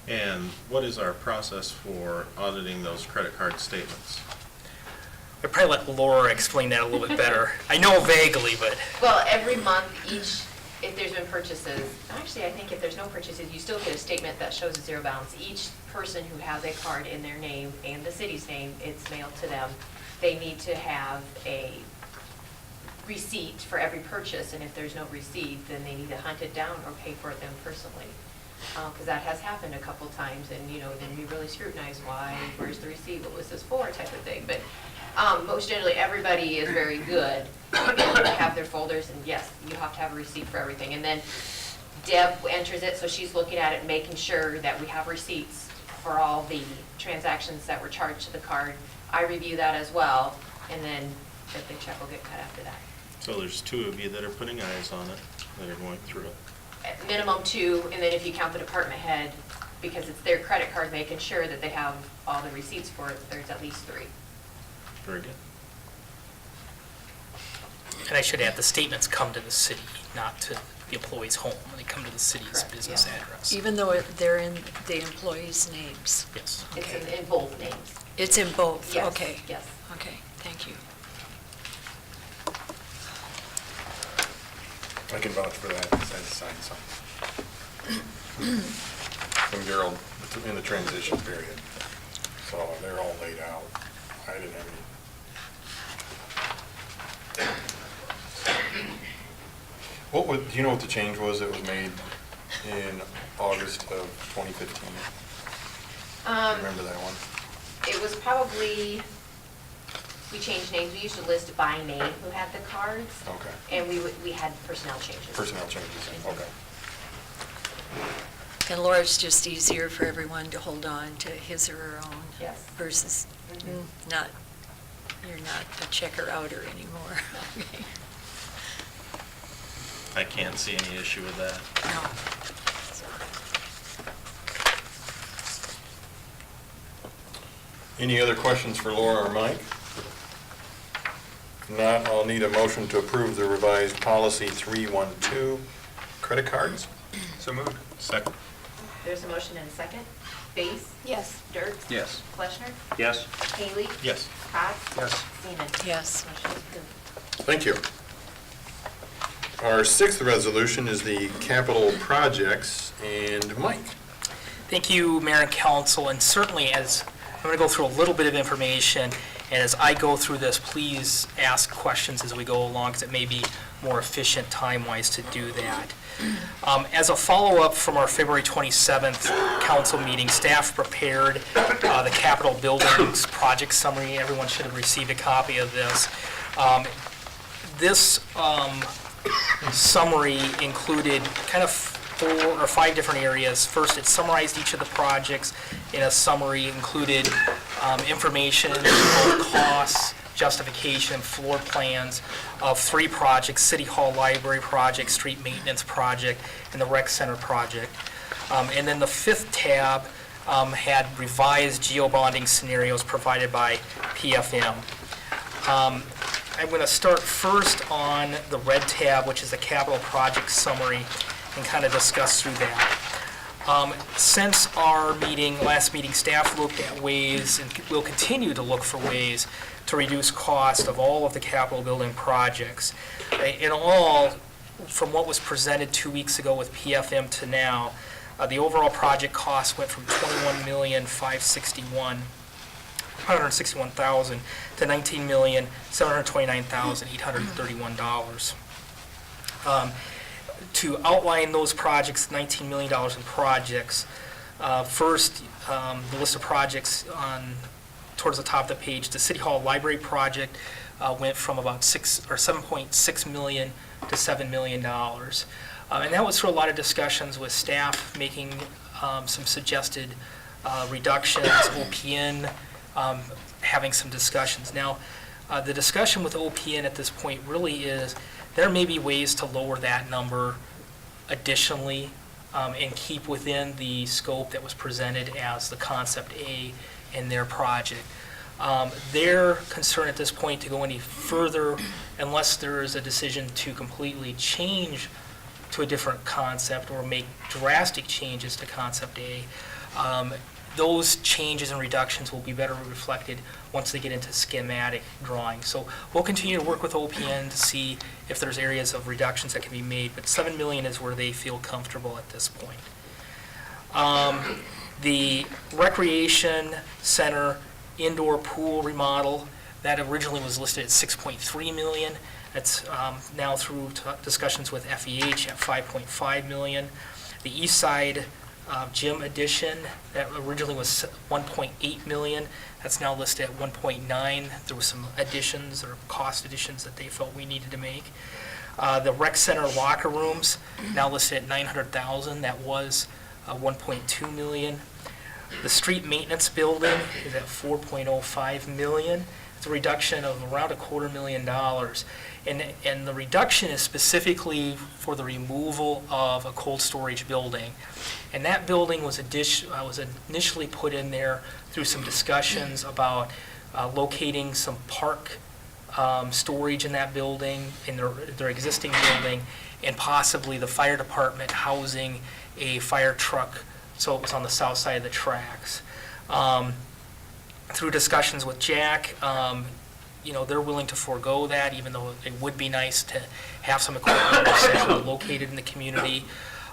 Speaker 3: And what is our process for auditing those credit card statements?
Speaker 11: I'd probably let Laura explain that a little bit better. I know vaguely, but
Speaker 5: Well, every month, if there's been purchases, actually, I think if there's no purchases, you still get a statement that shows a zero balance. Each person who has a card in their name and the city's name, it's mailed to them. They need to have a receipt for every purchase, and if there's no receipt, then they need to hunt it down or pay for it them personally. Because that has happened a couple times, and, then we really scrutinize why, where's the receipt, what was this for, type of thing. But most generally, everybody is very good. They have their folders, and yes, you have to have a receipt for everything. And then Deb enters it, so she's looking at it, making sure that we have receipts for all the transactions that were charged to the card. I review that as well, and then the check will get cut after that.
Speaker 3: So there's two of you that are putting eyes on it, that are going through it.
Speaker 5: At minimum 2, and then if you count the department head, because it's their credit card, making sure that they have all the receipts for it, there's at least 3.
Speaker 3: Very good.
Speaker 11: and I should add, the statements come to the city, not to the employee's home. They come to the city's
Speaker 5: Correct,
Speaker 11: business
Speaker 6: yeah.
Speaker 11: address.
Speaker 6: Even though they're in the employees' names?
Speaker 11: Yes.
Speaker 5: It's
Speaker 6: Okay.
Speaker 5: in both names.
Speaker 6: It's in both?
Speaker 5: Yes,
Speaker 6: Okay.
Speaker 5: yes.
Speaker 6: Okay, thank you.
Speaker 1: I can vouch for that, because I had to sign something. From Gerald, in the transition period. So they're all laid out. I didn't have any. Do you know what the change was that was made in August of 2015? Remember that one?
Speaker 5: It was probably, we changed names. We used to list by name who had the cards,
Speaker 1: Okay.
Speaker 5: and we had personnel changes.
Speaker 1: Personnel changes, okay.
Speaker 6: And Laura, it's just easier for everyone to hold on to his or her own
Speaker 5: Yes.
Speaker 6: versus you're not a checker-outer anymore. Okay.
Speaker 3: I can't see any issue with that.
Speaker 6: No.
Speaker 1: Any other questions for Laura or Mike? If not, I'll need a motion to approve the revised policy 312, credit cards.
Speaker 2: So moved.
Speaker 3: Second.
Speaker 5: There's a motion and a second. Base?
Speaker 10: Yes.
Speaker 5: Dirks?
Speaker 9: Yes.
Speaker 5: Fleshner?
Speaker 8: Yes?
Speaker 5: Haley?
Speaker 3: Yes.
Speaker 5: Cox?
Speaker 2: Yes.
Speaker 5: Seaman?
Speaker 6: Yes.
Speaker 5: Motion is approved.
Speaker 1: Thank you. Our sixth resolution is the capital projects, and Mike.
Speaker 11: Thank you, Mayor and Council, and certainly as, I'm going to go through a little bit of information, and as I go through this, please ask questions as we go along, because it may be more efficient time-wise to do that. As a follow-up from our February 27th council meeting, staff prepared the capital buildings project summary. Everyone should have received a copy of this. This summary included kind of 5 different areas. First, it summarized each of the projects in a summary, included information on costs, justification, floor plans of 3 projects: City Hall Library project, street maintenance project, and the rec center project. And then the 5th tab had revised geobonding scenarios provided by PFM. I'm going to start first on the red tab, which is the capital project summary, and kind of discuss through that. Since our last meeting, staff looked at ways, and will continue to look for ways, to reduce cost of all of the capital building projects. In all, from what was presented 2 weeks ago with PFM to now, the overall project cost went from $21,561,000 to $19,729,831. To outline those projects, $19 million in projects, first, the list of projects towards the top of the page, the City Hall Library project went from about $7.6 million to $7 million. And that was through a lot of discussions with staff making some suggested reductions, OPN having some discussions. Now, the discussion with OPN at this point really is there may be ways to lower that number additionally and keep within the scope that was presented as the Concept A in their project. Their concern at this point to go any further, unless there is a decision to completely change to a different concept or make drastic changes to Concept A, those changes and reductions will be better reflected once they get into schematic drawing. So we'll continue to work with OPN to see if there's areas of reductions that can be made, but $7 million is where they feel comfortable at this point. The Recreation Center indoor pool remodel, that originally was listed at $6.3 million. That's now through discussions with FEH at $5.5 million. The East Side gym addition, that originally was $1.8 million. That's now listed at $1.9. There was some additions or cost additions that they felt we needed to make. The rec center locker rooms, now listed at $900,000. That was $1.2 million. The street maintenance building is at $4.05 million. It's a reduction of around $250,000. And the reduction is specifically for the removal of a cold storage building. And that building was initially put in there through some discussions about locating some park storage in that building, in their existing building, and possibly the fire department housing a fire truck, so it was on the south side of the tracks. Through discussions with Jack, they're willing to forego that, even though it would be nice to have some equipment essentially located in the community.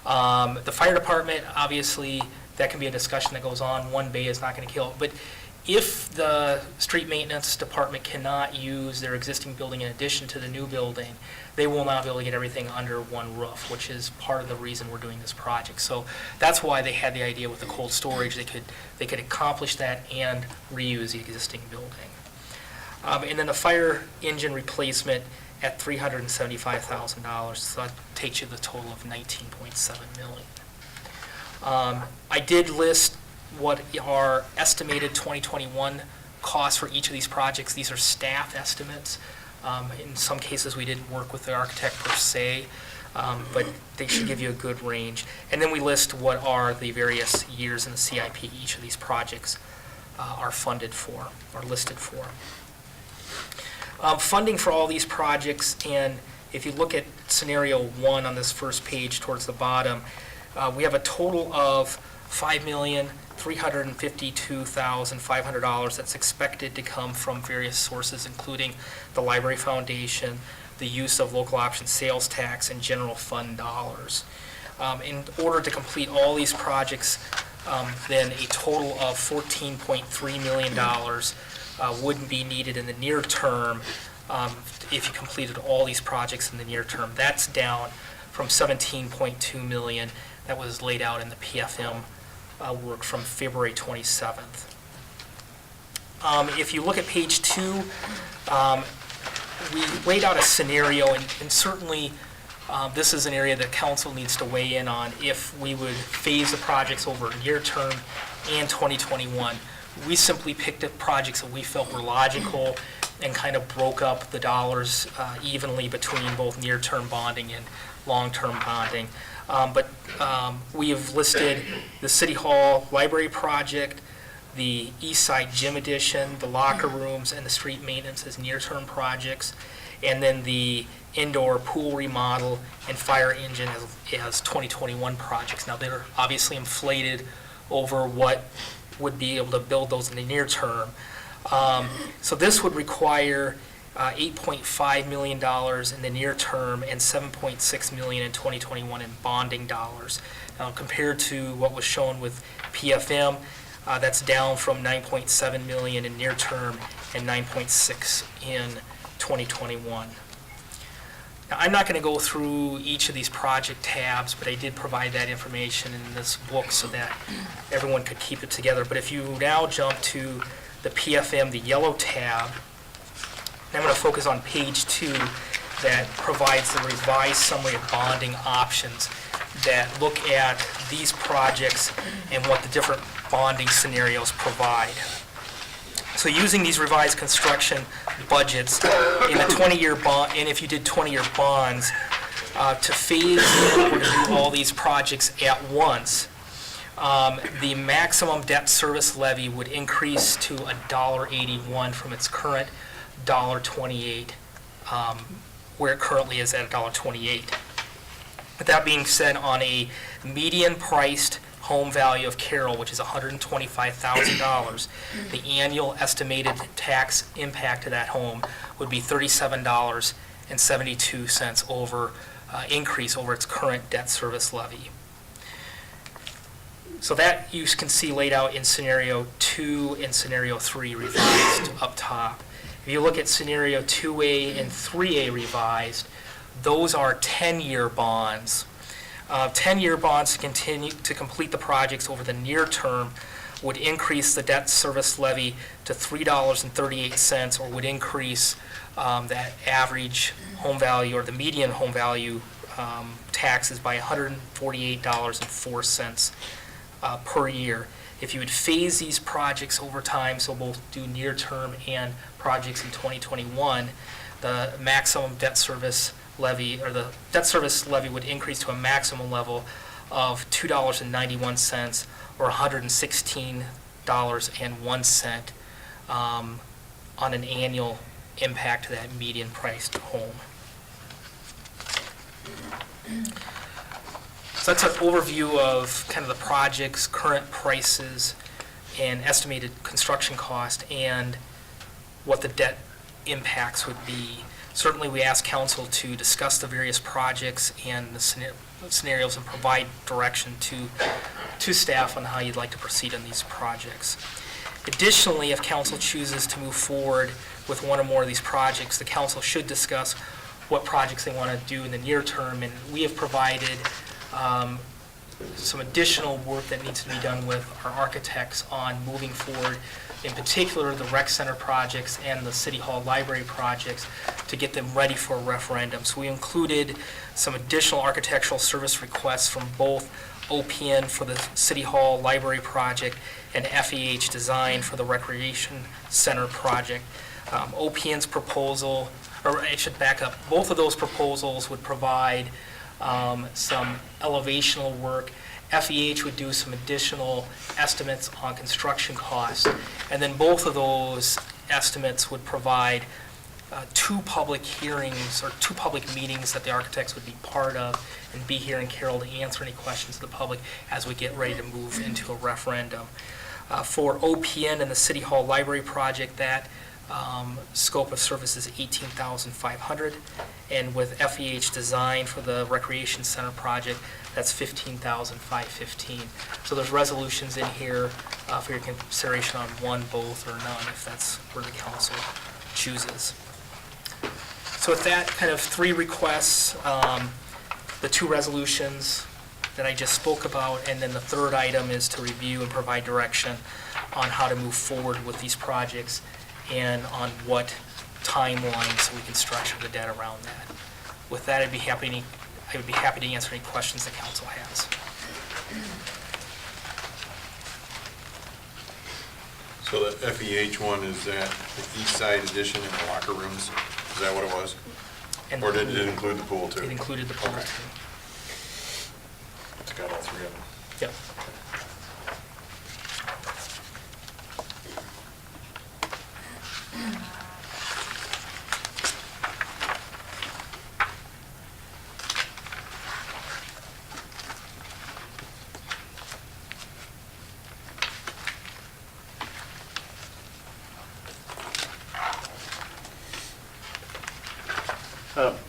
Speaker 11: The fire department, obviously, that can be a discussion that goes on. One bay is not going to kill it. But if the street maintenance department cannot use their existing building in addition to the new building, they will not be able to get everything under one roof, which is part of the reason we're doing this project. So that's why they had the idea with the cold storage. They could accomplish that and reuse the existing building. And then the fire engine replacement at $375,000. So that takes you to the total of $19.7 million. I did list what are estimated 2021 costs for each of these projects. These are staff estimates. In some cases, we didn't work with the architect per se, but they should give you a good range. And then we list what are the various years in the CIP each of these projects are funded for, or listed for. Funding for all these projects, and if you look at scenario 1 on this first page towards the bottom, we have a total of $5,352,500 that's expected to come from various sources, including the Library Foundation, the use of local option sales tax, and general fund dollars. In order to complete all these projects, then a total of $14.3 million wouldn't be needed in the near term if you completed all these projects in the near term. That's down from $17.2 million that was laid out in the PFM work from February 27th. If you look at page 2, we laid out a scenario, and certainly This is an area that council needs to weigh in on if we would phase the projects over near term and 2021. We simply picked up projects that we felt were logical and kind of broke up the dollars evenly between both near-term bonding and long-term bonding. But we have listed the City Hall Library project, the East Side Gym addition, the locker rooms, and the street maintenance as near-term projects, and then the indoor pool remodel and fire engine as 2021 projects. Now, they're obviously inflated over what would be able to build those in the near term. So this would require $8.5 million in the near term and $7.6 million in 2021 in bonding dollars. Now, compared to what was shown with PFM, that's down from $9.7 million in near term and $9.6 in 2021. Now, I'm not going to go through each of these project tabs, but I did provide that information in this book so that everyone could keep it together. But if you now jump to the PFM, the yellow tab, and I'm going to focus on page 2 that provides the revised summary of bonding options that look at these projects and what the different bonding scenarios provide. So using these revised construction budgets in the 20-year bond, and if you did 20-year bonds, to phase in or to do all these projects at once, the maximum debt service levy would increase to $1.81 from its current $1.28, where it currently is at $1.28. With that being said, on a median priced home value of Carroll, which is $125,000, the annual estimated tax impact to that home would be $37.72 over increase over its current debt service levy. So that you can see laid out in scenario 2 and scenario 3 revised up top. If you look at scenario 2A and 3A revised, those are 10-year bonds. 10-year bonds to complete the projects over the near term would increase the debt service levy to $3.38, or would increase that average home value or the median home value taxes by $148.04 per year. If you would phase these projects over time, so both do near term and projects in 2021, the maximum debt service levy, or the debt service levy, would increase to a maximum level of $2.91 or $116.01 on an annual impact to that median priced home. So that's an overview of kind of the project's current prices and estimated construction cost and what the debt impacts would be. Certainly, we ask council to discuss the various projects and the scenarios and provide direction to staff on how you'd like to proceed on these projects. Additionally, if council chooses to move forward with one or more of these projects, the council should discuss what projects they want to do in the near term, and we have provided some additional work that needs to be done with our architects on moving forward, in particular the rec center projects and the City Hall Library projects, to get them ready for a referendum. So we included some additional architectural service requests from both OPN for the City Hall Library project and FEH Design for the Recreation Center project. OPN's proposal, or I should back up, both of those proposals would provide some elevational work. FEH would do some additional estimates on construction costs, and then both of those estimates would provide 2 public hearings or 2 public meetings that the architects would be part of and be here in Carroll to answer any questions of the public as we get ready to move into a referendum. For OPN and the City Hall Library project, that scope of service is $18,500, and with FEH Design for the Recreation Center project, that's $15,515. So there's resolutions in here for your consideration on one, both, or none, if that's where the council chooses. So with that kind of 3 requests, the 2 resolutions that I just spoke about, and then the third item is to review and provide direction on how to move forward with these projects and on what timeline so we can structure the debt around that. With that, I'd be happy to I would be happy to answer any questions the council has.
Speaker 1: So the FEH one is that the east side addition and the locker rooms, is that what it was?
Speaker 11: And
Speaker 1: Or did it include the pool too?
Speaker 11: It included the pool
Speaker 1: Okay.
Speaker 11: too.
Speaker 1: It's got all three of them.
Speaker 11: Yep.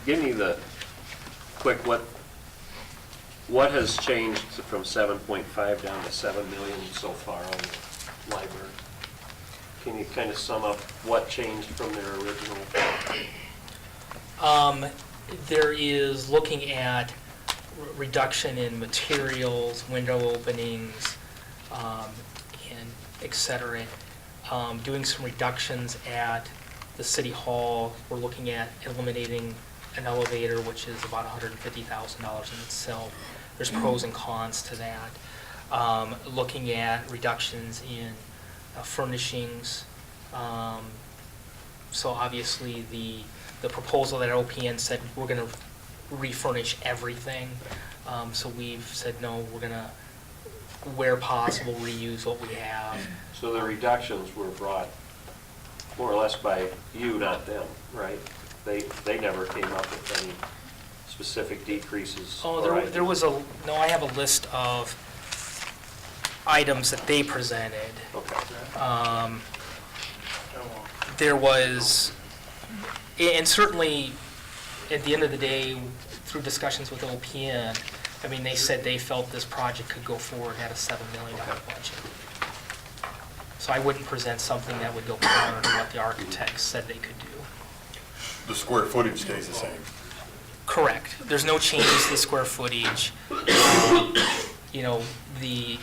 Speaker 8: Give me the quick, what has changed from 7.5 down to 7 million so far on the library? Can you kind of sum up what changed from their original?
Speaker 11: There is looking at reduction in materials, window openings, and et cetera. Doing some reductions at the city hall. We're looking at eliminating an elevator, which is about $150,000 in itself. There's pros and cons to that. Looking at reductions in furnishings. So obviously, the proposal that OPN said we're going to refurnish everything. So we've said, no, we're going to, where possible, reuse what we have.
Speaker 8: So the reductions were brought more or less by you, not them, right? They never came up with any specific decreases.
Speaker 11: Oh,
Speaker 8: or
Speaker 11: there
Speaker 8: ideas.
Speaker 11: was no, I have a list of items that they presented.
Speaker 8: Okay.
Speaker 11: There was, and certainly, at the end of the day, through discussions with OPN, I mean, they said they felt this project could go forward at a $7 million budget. So I wouldn't present something that would go counter to what the architects said they could do.
Speaker 1: The square footage stays the same.
Speaker 11: Correct. There's no changes to the square footage. You know, the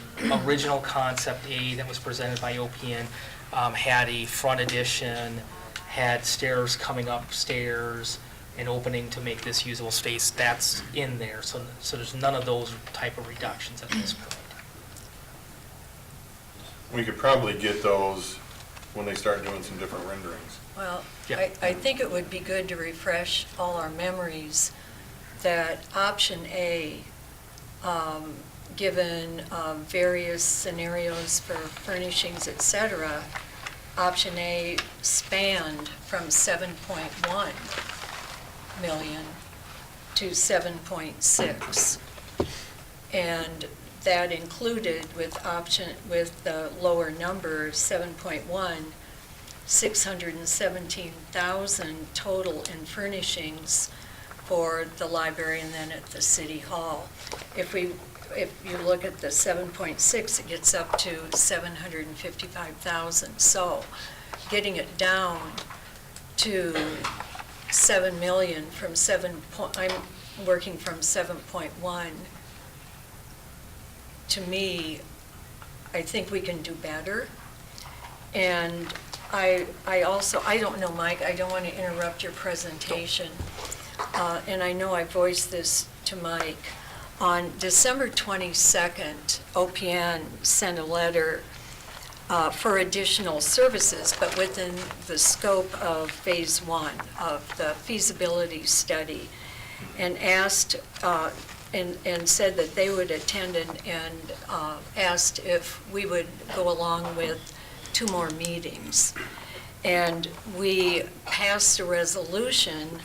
Speaker 11: original concept A that was presented by OPN had a front addition, had stairs coming upstairs, an opening to make this usable space. That's in there. So there's none of those type of reductions at this point.
Speaker 1: We could probably get those when they start doing some different renderings.
Speaker 6: Well,
Speaker 11: Yeah.
Speaker 6: I think it would be good to refresh all our memories that option A, given various scenarios for furnishings, et cetera, option A spanned from 7.1 million to 7.6. And that included with the lower number, 7.1, 617,000 total in furnishings for the library and then at the city hall. If you look at the 7.6, it gets up to 755,000. So getting it down to 7 million from I'm working from 7.1. To me, I think we can do better. And I don't know, Mike, I don't want to interrupt your presentation. And I know I voiced this to Mike. On December 22nd, OPN sent a letter for additional services, but within the scope of phase 1 of the feasibility study, and asked and said that they would attend and asked if we would go along with 2 more meetings. And we passed a resolution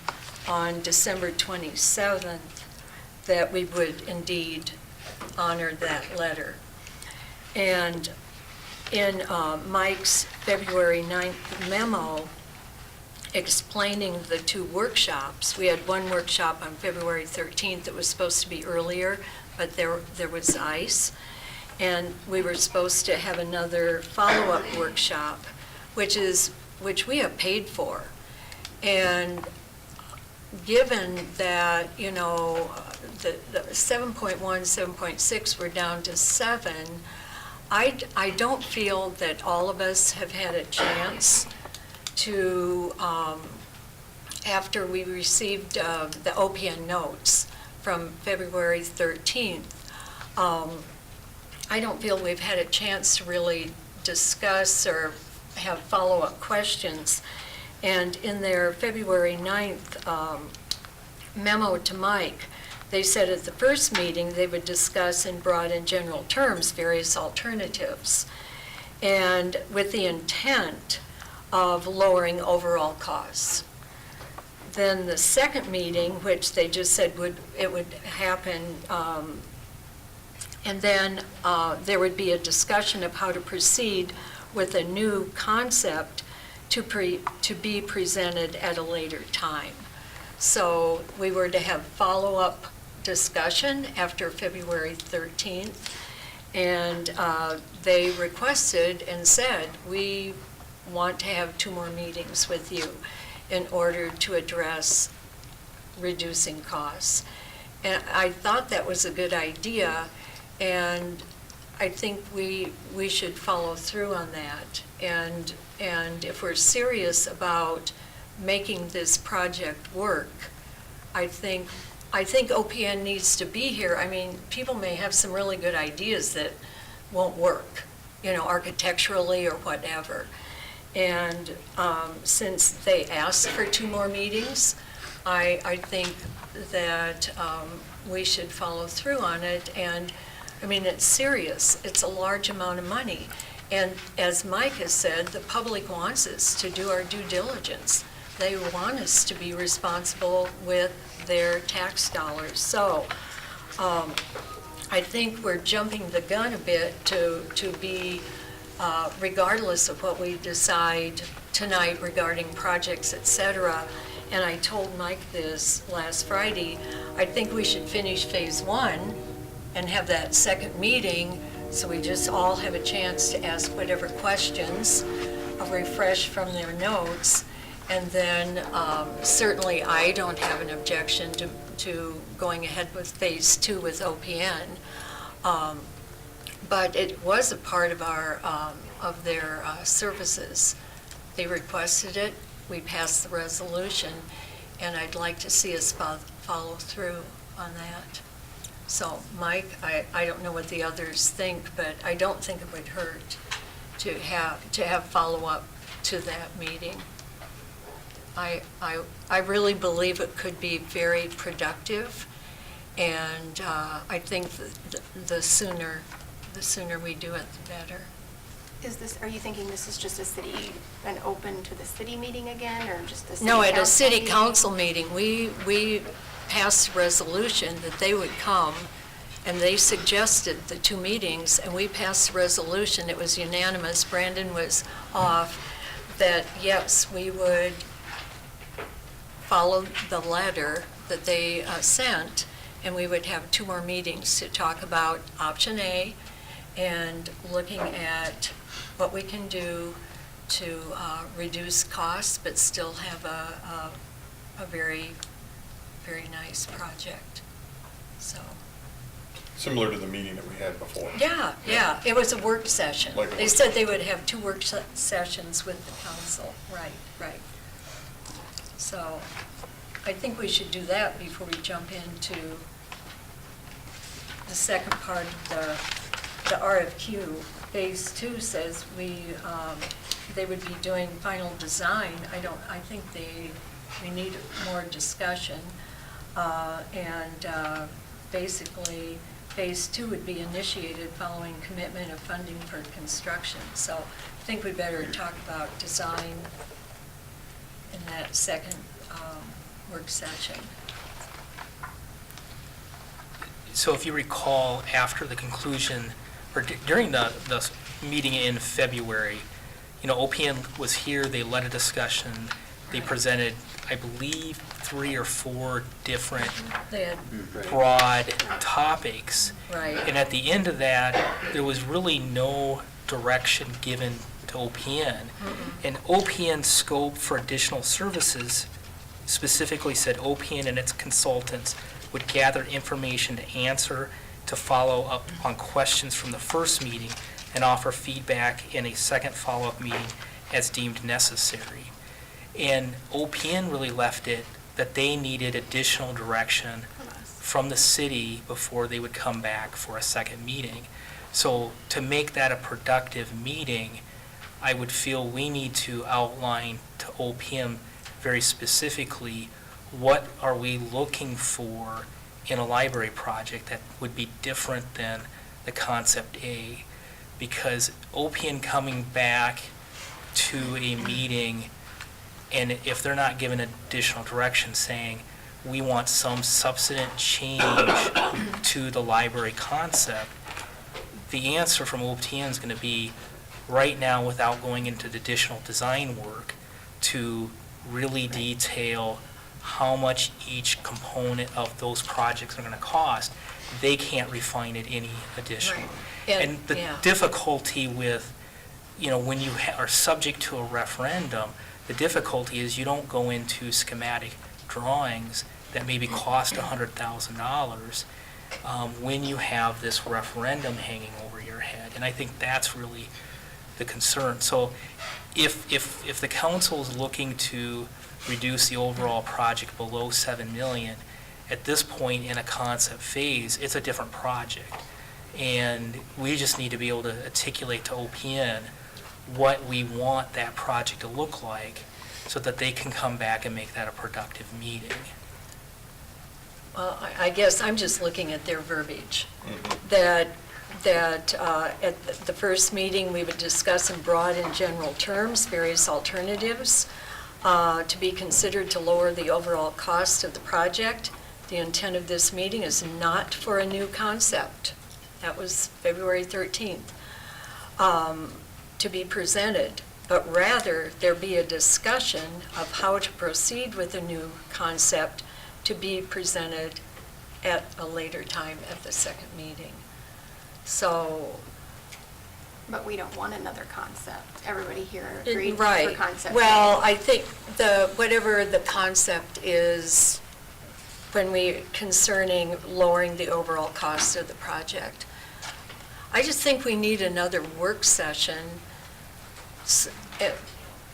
Speaker 6: on December 27th that we would indeed honor that letter. And in Mike's February 9th memo explaining the 2 workshops, we had one workshop on February 13th that was supposed to be earlier, but there was ice. And we were supposed to have another follow-up workshop, which we have paid for. And given that, you know, the 7.1, 7.6, we're down to 7, I don't feel that all of us have had a chance to, after we received the OPN notes from February 13th. I don't feel we've had a chance to really discuss or have follow-up questions. And in their February 9th memo to Mike, they said at the first meeting they would discuss in broad and general terms various alternatives, and with the intent of lowering overall costs. Then the second meeting, which they just said it would happen, and then there would be a discussion of how to proceed with a new concept to be presented at a later time. So we were to have follow-up discussion after February 13th, and they requested and said, we want to have 2 more meetings with you in order to address reducing costs. And I thought that was a good idea, and I think we should follow through on that. And if we're serious about making this project work, I think OPN needs to be here. I mean, people may have some really good ideas that won't work, architecturally or whatever. And since they asked for 2 more meetings, I think that we should follow through on it. And I mean, it's serious. It's a large amount of money. And as Mike has said, the public wants us to do our due diligence. They want us to be responsible with their tax dollars. So I think we're jumping the gun a bit to be, regardless of what we decide tonight regarding projects, et cetera. And I told Mike this last Friday, I think we should finish phase 1 and have that second meeting so we just all have a chance to ask whatever questions, refresh from their notes. And then certainly I don't have an objection to going ahead with phase 2 with OPN. But it was a part of of their services. They requested it, we passed the resolution, and I'd like to see us follow through on that. So Mike, I don't know what the others think, but I don't think it would hurt to have follow-up to that meeting. I really believe it could be very productive, and I think the sooner we do it, the better.
Speaker 10: Are you thinking this is just an open to the city meeting again, or just the city
Speaker 6: No,
Speaker 10: council
Speaker 6: at a city
Speaker 10: meeting?
Speaker 6: council meeting, we passed a resolution that they would come, and they suggested the 2 meetings, and we passed a resolution. It was unanimous. Brandon was off, that yes, we would follow the letter that they sent, and we would have 2 more meetings to talk about option A and looking at what we can do to reduce costs but still have a very, very nice project. So.
Speaker 1: Similar to the meeting that we had before.
Speaker 6: Yeah, it was a work session.
Speaker 1: Like a
Speaker 6: They
Speaker 1: work
Speaker 6: said they would have 2 work sessions with the council. Right. So I think we should do that before we jump into the second part of the RFQ. Phase 2 says they would be doing final design. I think we need more discussion. And basically, phase 2 would be initiated following commitment of funding for construction. So I think we better talk about design in that second work session.
Speaker 11: So if you recall, after the conclusion, or during the meeting in February, OPN was here, they led a discussion, they presented, I believe, 3 or 4 different
Speaker 6: They had,
Speaker 11: broad topics.
Speaker 6: right.
Speaker 11: And at the end of that, there was really no direction given to OPN. And OPN's scope for additional services specifically said OPN and its consultants would gather information to follow up on questions from the first meeting and offer feedback in a second follow-up meeting as deemed necessary. And OPN really left it that they needed additional direction from the city before they would come back for a second meeting. So to make that a productive meeting, I would feel we need to outline to OPM very specifically, what are we looking for in a library project that would be different than the concept A? Because OPM coming back to a meeting, and if they're not given additional direction saying, we want some substantive change to the library concept, the answer from OPM is going to be, right now, without going into the additional design work, to really detail how much each component of those projects are going to cost, they can't refine it any additional.
Speaker 6: Right.
Speaker 11: And the
Speaker 6: yeah.
Speaker 11: difficulty with, when you are subject to a referendum, the difficulty is you don't go into schematic drawings that maybe cost $100,000 when you have this referendum hanging over your head. And I think that's really the concern. So if the council is looking to reduce the overall project below 7 million, at this point in a concept phase, it's a different project. And we just need to be able to articulate to OPN what we want that project to look like so that they can come back and make that a productive meeting.
Speaker 6: Well, I guess I'm just looking at their verbiage. That at the first meeting, we would discuss in broad and general terms various alternatives to be considered to lower the overall cost of the project. The intent of this meeting is not for a new concept. That was February 13th, to be presented, but rather there be a discussion of how to proceed with a new concept to be presented at a later time at the second meeting. So,
Speaker 10: But we don't want another concept. Everybody here agreed
Speaker 6: right.
Speaker 10: for concept.
Speaker 6: Well, I think whatever the concept is concerning lowering the overall cost of the project. I just think we need another work session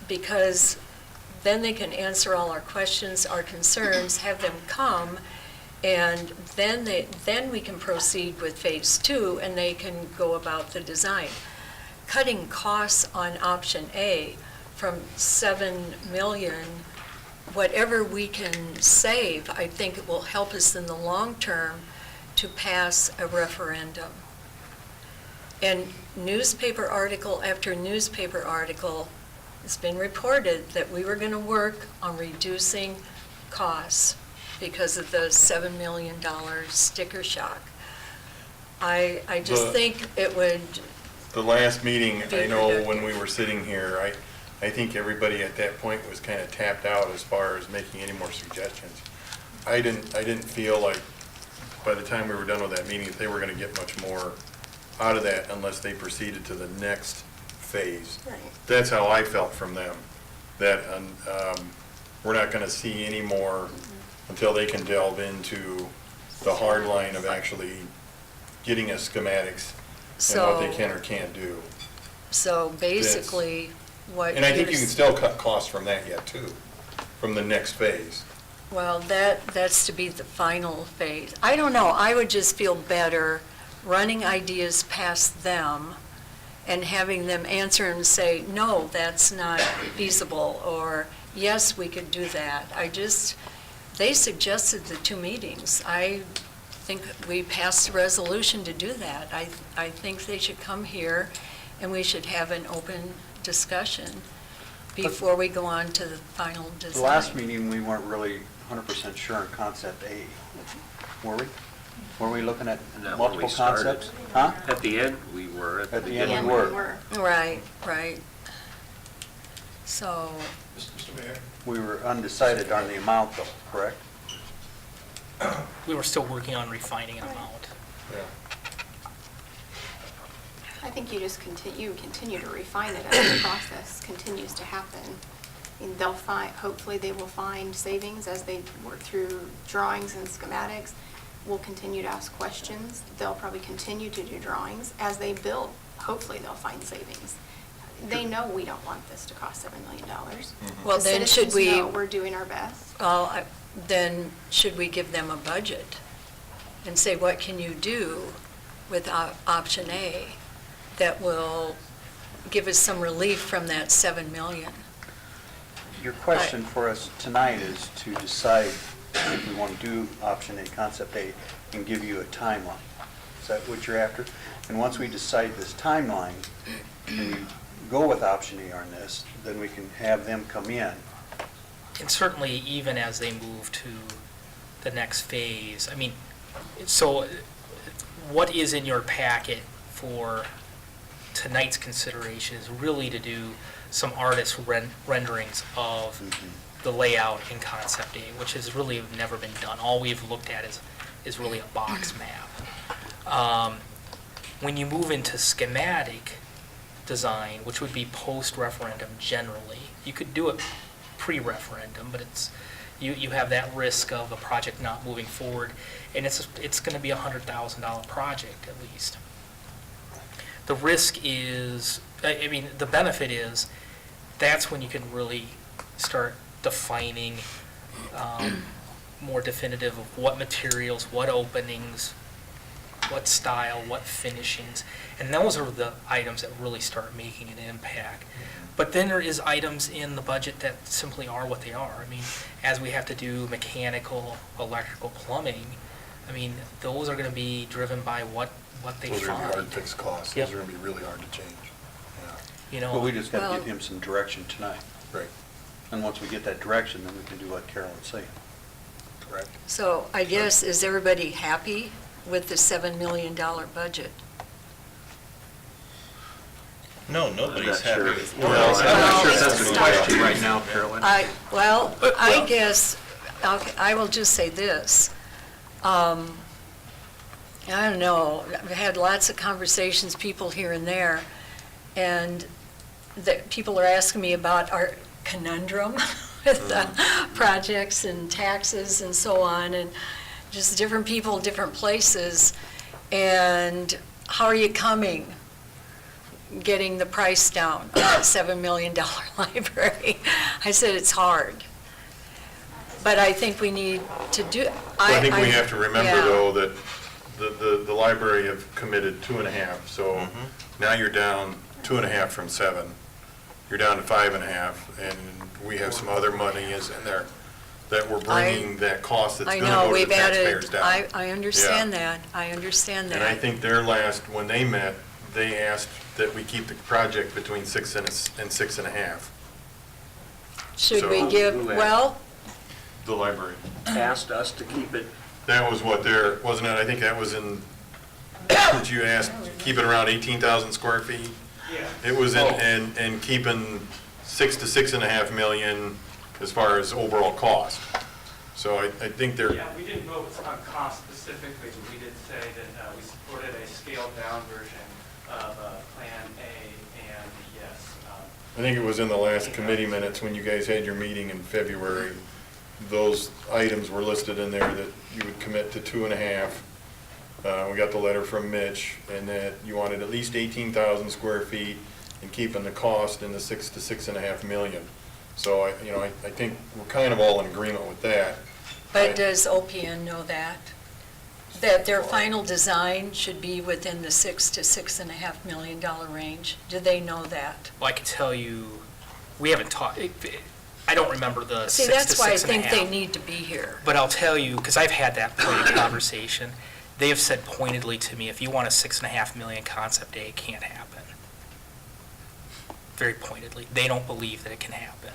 Speaker 6: because then they can answer all our questions, our concerns, have them come, and then we can proceed with phase 2 and they can go about the design. Cutting costs on option A from 7 million, whatever we can save, I think it will help us in the long term to pass a referendum. And newspaper article after newspaper article, it's been reported that we were going to work on reducing costs because of the $7 million sticker shock. I just think it would.
Speaker 1: The last meeting, I know
Speaker 6: productive.
Speaker 1: when we were sitting here, I think everybody at that point was kind of tapped out as far as making any more suggestions. I didn't feel like by the time we were done with that meeting, that they were going to get much more out of that unless they proceeded to the next phase.
Speaker 10: Right.
Speaker 1: That's how I felt from them, that we're not going to see any more until they can delve into the hard line of actually getting us schematics and what they can or can't do.
Speaker 6: So basically, what
Speaker 1: And I think you
Speaker 6: you're
Speaker 1: can still cut costs from that yet too, from the next phase.
Speaker 6: Well, that's to be the final phase. I don't know, I would just feel better running ideas past them and having them answer and say, no, that's not feasible, or yes, we could do that. They suggested the 2 meetings. I think we passed a resolution to do that. I think they should come here and we should have an open discussion before we go on to the final design.
Speaker 9: The last meeting, we weren't really 100% sure on concept A, were we? Were we looking at
Speaker 8: Not when
Speaker 9: multiple
Speaker 8: we started.
Speaker 9: concepts? Huh?
Speaker 8: At the end, we were.
Speaker 9: At the
Speaker 8: beginning.
Speaker 9: end,
Speaker 10: Yeah,
Speaker 9: we
Speaker 10: we
Speaker 9: were.
Speaker 10: were.
Speaker 6: Right. So,
Speaker 1: Mr. Mayor?
Speaker 9: We were undecided on the amount though, correct?
Speaker 11: We were still working on refining an amount.
Speaker 1: Yeah.
Speaker 10: I think you just continue to refine it as the process continues to happen. And they'll hopefully they will find savings as they work through drawings and schematics. We'll continue to ask questions. They'll probably continue to do drawings. As they build, hopefully they'll find savings. They know we don't want this to cost $7 million.
Speaker 6: well,
Speaker 10: The
Speaker 6: then should
Speaker 10: citizens
Speaker 6: we,
Speaker 10: know we're doing our best.
Speaker 6: then should we give them a budget? and say, what can you do with option A that will give us some relief from that 7 million?
Speaker 9: Your question for us tonight is to decide if we want to do option A, concept A, and give you a timeline. Is that what you're after? And once we decide this timeline, and we go with option A on this, then we can have them come in.
Speaker 11: And certainly, even as they move to the next phase, I mean, so what is in your packet for tonight's consideration is really to do some artist renderings of the layout in concept A, which has really never been done. All we've looked at is really a box map. When you move into schematic design, which would be post-referendum generally, you could do it pre-referendum, but you have that risk of a project not moving forward, and it's going to be a $100,000 project at least. The risk is, I mean, the benefit is, that's when you can really start defining more definitive of what materials, what openings, what style, what finishings, and those are the items that really start making an impact. But then there is items in the budget that simply are what they are. I mean, as we have to do mechanical, electrical, plumbing, I mean, those are going to be driven by what they
Speaker 12: Those are going to be hard
Speaker 11: find.
Speaker 12: fixed costs.
Speaker 11: Yep.
Speaker 12: Those are going to be really hard to change. Yeah,
Speaker 11: You know,
Speaker 9: But we just got to
Speaker 6: Well-
Speaker 9: give him some direction tonight.
Speaker 12: right,
Speaker 9: And once we get that direction, then we can do what Carol was saying.
Speaker 12: correct.
Speaker 6: So I guess, is everybody happy with the $7 million budget?
Speaker 3: No, nobody's happy with
Speaker 9: I'm not sure if that's the
Speaker 6: Well,
Speaker 9: question right now, Carolyn.
Speaker 6: I guess, okay, I will just say this. I don't know, I've had lots of conversations, people here and there, and that people are asking me about our conundrum with the projects and taxes and so on, and just different people, different places, and how are you getting the price down on that $7 million library? I said, it's hard. But I think we need to do.
Speaker 1: I think we have to remember,
Speaker 6: yeah.
Speaker 1: though, that the library have committed 2.5, so now you're down 2.5 from 7. You're down to 5.5, and we have some other money is in there that we're bringing that cost that's
Speaker 6: I
Speaker 1: going to
Speaker 6: know,
Speaker 1: go to
Speaker 6: we've
Speaker 1: the taxpayers
Speaker 6: added,
Speaker 1: down.
Speaker 6: I understand
Speaker 1: Yeah.
Speaker 6: that, I understand
Speaker 1: And I
Speaker 6: that.
Speaker 1: think when they met, they asked that we keep the project between 6 and 6.5,
Speaker 6: Should we
Speaker 1: so-
Speaker 6: give,
Speaker 8: Who asked?
Speaker 6: well,
Speaker 1: the library.
Speaker 8: Asked us to keep it,
Speaker 1: That was what wasn't it? I think that was in, did you ask, keep it around 18,000 square feet?
Speaker 4: Yeah.
Speaker 1: It was in keeping 6 to 6.5 million as far as overall cost. So I think they're,
Speaker 13: Yeah, we didn't vote on cost specifically, but we did say that we supported a scaled-down version of Plan A, and yes.
Speaker 1: I think it was in the last committee minutes when you guys had your meeting in February. Those items were listed in there that you would commit to 2.5. We got the letter from Mitch, and that you wanted at least 18,000 square feet and keeping the cost in the 6 to 6.5 million. So I think we're kind of all in agreement with that.
Speaker 6: but does OPN know that? That their final design should be within the 6 to $6.5 million range? Do they know that?
Speaker 11: well, I can tell you, we haven't talked, I don't remember the 6
Speaker 6: See,
Speaker 11: to 6.5.
Speaker 6: that's why I think they need to be here.
Speaker 11: But I'll tell you, because I've had that point of conversation, they have said pointedly to me, if you want a 6.5 million concept A, it can't happen. Very pointedly. They don't believe that it can happen.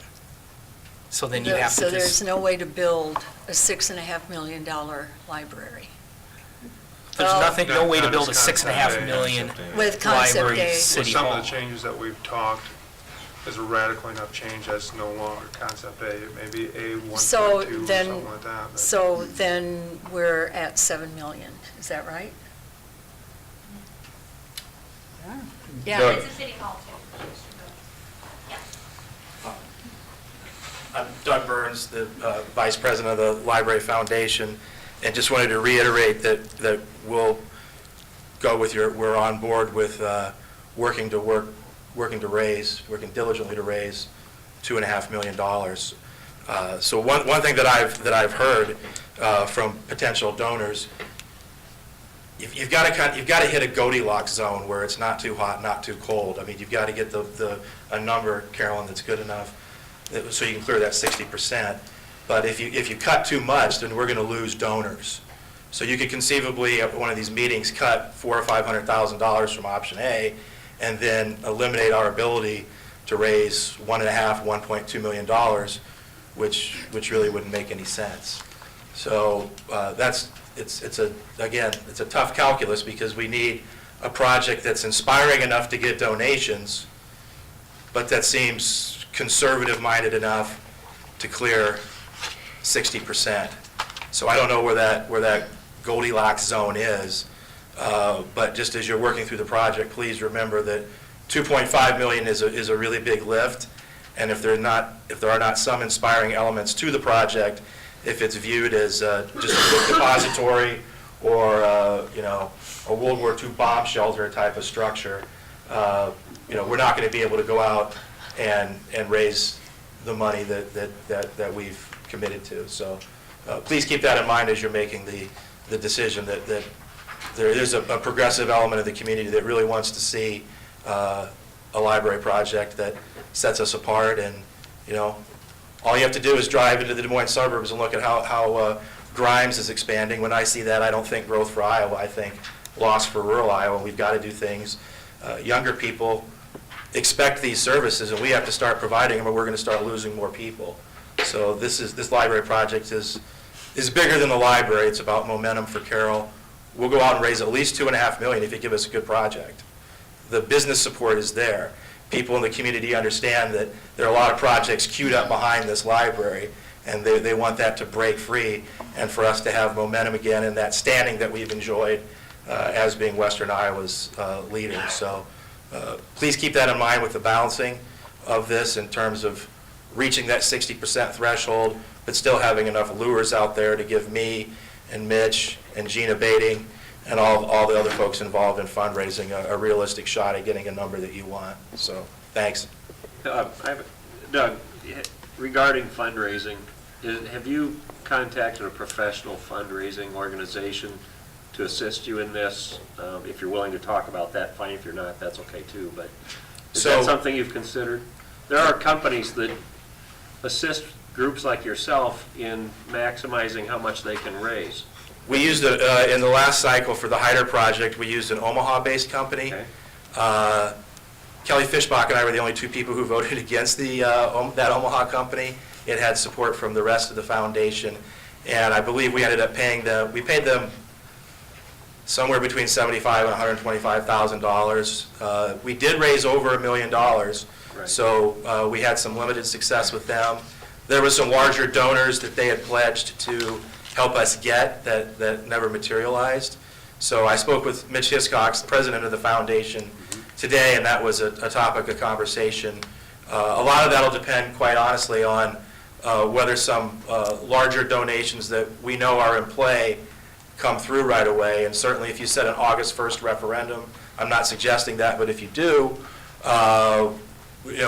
Speaker 11: So then you have to
Speaker 6: So there's
Speaker 11: just,
Speaker 6: no way to build a $6.5 million library
Speaker 11: there's
Speaker 6: well-
Speaker 11: nothing, no way to
Speaker 2: Not
Speaker 11: build a
Speaker 2: as concept
Speaker 11: 6.5
Speaker 2: A.
Speaker 11: million
Speaker 6: with concept
Speaker 11: library
Speaker 6: A.
Speaker 2: with
Speaker 11: city
Speaker 2: some
Speaker 11: hall.
Speaker 2: of the changes that we've talked, is a radical enough change that's no longer concept A, it may be A 1.2
Speaker 6: So
Speaker 2: or
Speaker 6: then,
Speaker 2: something like that. but-
Speaker 6: so then we're at 7 million, is that right? Yeah.
Speaker 1: Doug.
Speaker 5: It's a city hall too. Yeah.
Speaker 14: I'm Doug Burns, the Vice President of the Library Foundation, and just wanted to reiterate that we'll go with we're on board with working diligently to raise $2.5 million. So one thing that I've heard from potential donors you've got to hit a Goldilocks zone where it's not too hot, not too cold. I mean, you've got to get a number, Carolyn, that's good enough so you can clear that 60%. But if you cut too much, then we're going to lose donors. So you could conceivably, at one of these meetings, cut $400,000 or $500,000 from option A, and then eliminate our ability to raise $1.2 million, which really wouldn't make any sense. So it's a tough calculus, because we need a project that's inspiring enough to get donations, but that seems conservative-minded enough to clear 60%. So I don't know where that Goldilocks zone is, but just as you're working through the project, please remember that $2.5 million is a really big lift, and if there are not some inspiring elements to the project, if it's viewed as just a book depository or a World War II bomb shelter type of structure, we're not going to be able to go out and raise the money that we've committed to. So please keep that in mind as you're making the decision that there is a progressive element of the community that really wants to see a library project that sets us apart. And all you have to do is drive into the Des Moines suburbs and look at how Grimes is expanding. When I see that, I don't think growth for Iowa. I think loss for rural Iowa. We've got to do things. Younger people expect these services, and we have to start providing them, or we're going to start losing more people. So this library project is bigger than the library. It's about momentum for Carroll. We'll go out and raise at least $2.5 million if you give us a good project. The business support is there. People in the community understand that there are a lot of projects queued up behind this library, and they want that to break free and for us to have momentum again and that standing that we've enjoyed as being Western Iowa's leader. So please keep that in mind with the balancing of this in terms of reaching that 60% threshold, but still having enough lures out there to give me and Mitch and Gina Bating and all the other folks involved in fundraising a realistic shot at getting a number that you want. So, thanks.
Speaker 8: Doug, regarding fundraising, have you contacted a professional fundraising organization to assist you in this? If you're willing to talk about that, fine. If you're not, that's okay too. But is that something you've considered? There are companies that assist groups like yourself in maximizing how much they can raise.
Speaker 14: We used, in the last cycle for the Hyder project, we used an Omaha-based company.
Speaker 8: Okay.
Speaker 14: Kelly Fishbach and I were the only two people who voted against that Omaha company. It had support from the rest of the foundation. And I believe we ended up paying them, we paid them somewhere between $75,000 and $125,000. We did raise over $1 million,
Speaker 8: Right.
Speaker 14: so we had some limited success with them. There were some larger donors that they had pledged to help us get that never materialized. So I spoke with Mitch Hiscox, the president of the foundation, today, and that was a topic of conversation. A lot of that will depend, quite honestly, on whether some larger donations that we know are in play come through right away. And certainly if you set an August 1st referendum, I'm not suggesting that, but if you do,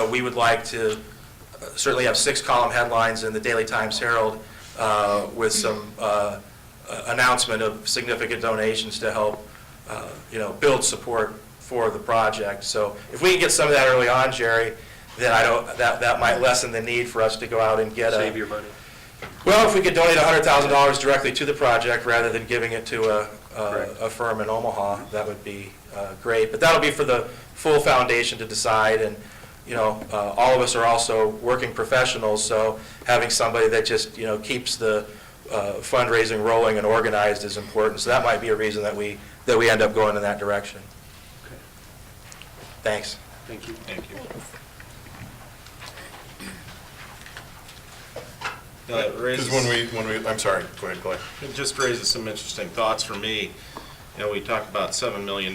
Speaker 14: we would like to certainly have 6-column headlines in the Daily Times Herald with some announcement of significant donations to help, build support for the project. So if we can get some of that early on, Jerry, then that might lessen the need for us to go out and get
Speaker 8: Save your money.
Speaker 14: Well, if we could donate $100,000 directly to the project rather than giving it to a firm in Omaha, that would be great. But that'll be for the full foundation to decide. And all of us are also working professionals, so having somebody that just keeps the fundraising rolling and organized is important. So that might be a reason that we end up going in that direction.
Speaker 8: Okay.
Speaker 14: Thanks.
Speaker 8: Thank you.
Speaker 3: Thank you.
Speaker 1: Because when we, I'm sorry, go ahead, Clay.
Speaker 3: It just raises some interesting thoughts for me. We talked about $7 million.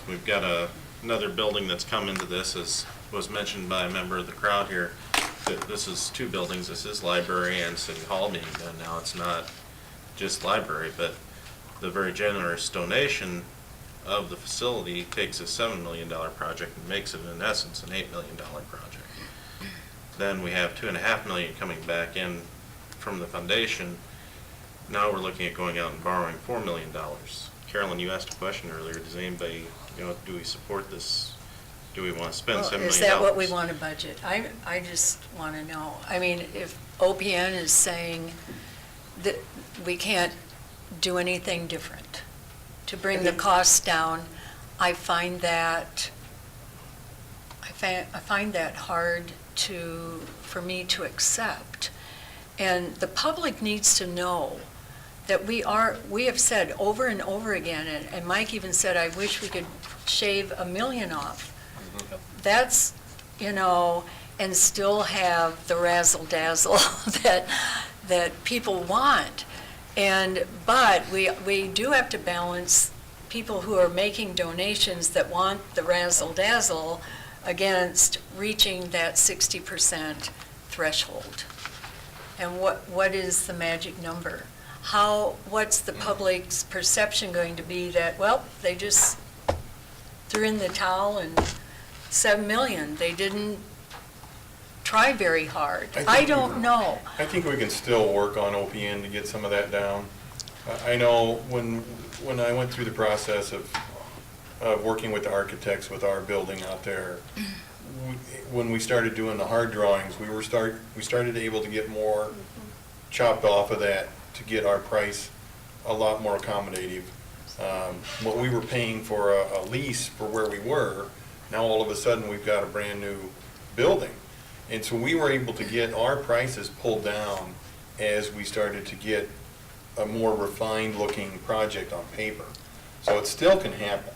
Speaker 3: We've got another building that's come into this, as was mentioned by a member of the crowd here. This is 2 buildings. This is library and city hall being done now. It's not just library, but the very generous donation of the facility takes a $7 million project and makes it, in essence, an $8 million project. Then we have $2.5 million coming back in from the foundation. Now we're looking at going out and borrowing $4 million. Carolyn, you asked a question earlier, does anybody, do we support this? Do we want to spend $7 million?
Speaker 6: Is that what we want to budget? I just want to know. I mean, if OPN is saying that we can't do anything different to bring the costs down, I find that hard for me to accept. And the public needs to know that we have said over and over again, and Mike even said, I wish we could shave $1 million off. That's, and still have the razzle-dazzle that people want. But we do have to balance people who are making donations that want the razzle-dazzle against reaching that 60% threshold. And what is the magic number? What's the public's perception going to be that, well, they just threw in the towel and $7 million, they didn't try very hard? I don't know.
Speaker 1: I think we can still work on OPN to get some of that down. I know when I went through the process of working with the architects with our building out there, when we started doing the hard drawings, we started able to get more chopped off of that to get our price a lot more accommodative. What we were paying for a lease for where we were, now all of a sudden we've got a brand new building. And so we were able to get our prices pulled down as we started to get a more refined looking project on paper. So it still can happen.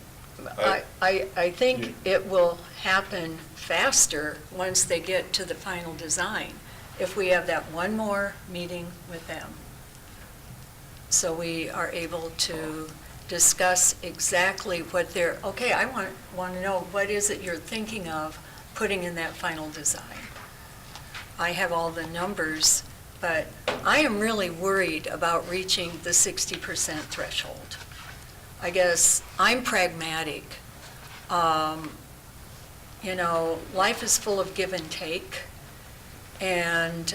Speaker 6: I think it will happen faster once they get to the final design, if we have that one more meeting with them. So we are able to discuss exactly what they're, okay, I want to know, what is it you're thinking of putting in that final design? I have all the numbers, but I am really worried about reaching the 60% threshold. I guess I'm pragmatic. Life is full of give and take, and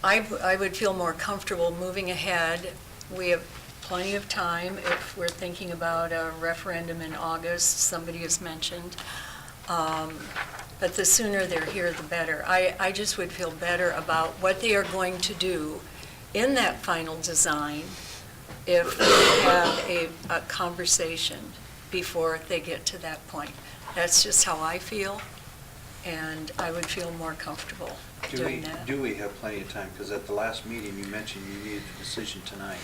Speaker 6: I would feel more comfortable moving ahead. We have plenty of time if we're thinking about a referendum in August, somebody has mentioned. But the sooner they're here, the better. I just would feel better about what they are going to do in that final design if we have a conversation before they get to that point. That's just how I feel, and I would feel more comfortable doing that.
Speaker 9: Do we have plenty of time? Because at the last meeting, you mentioned you needed a decision tonight.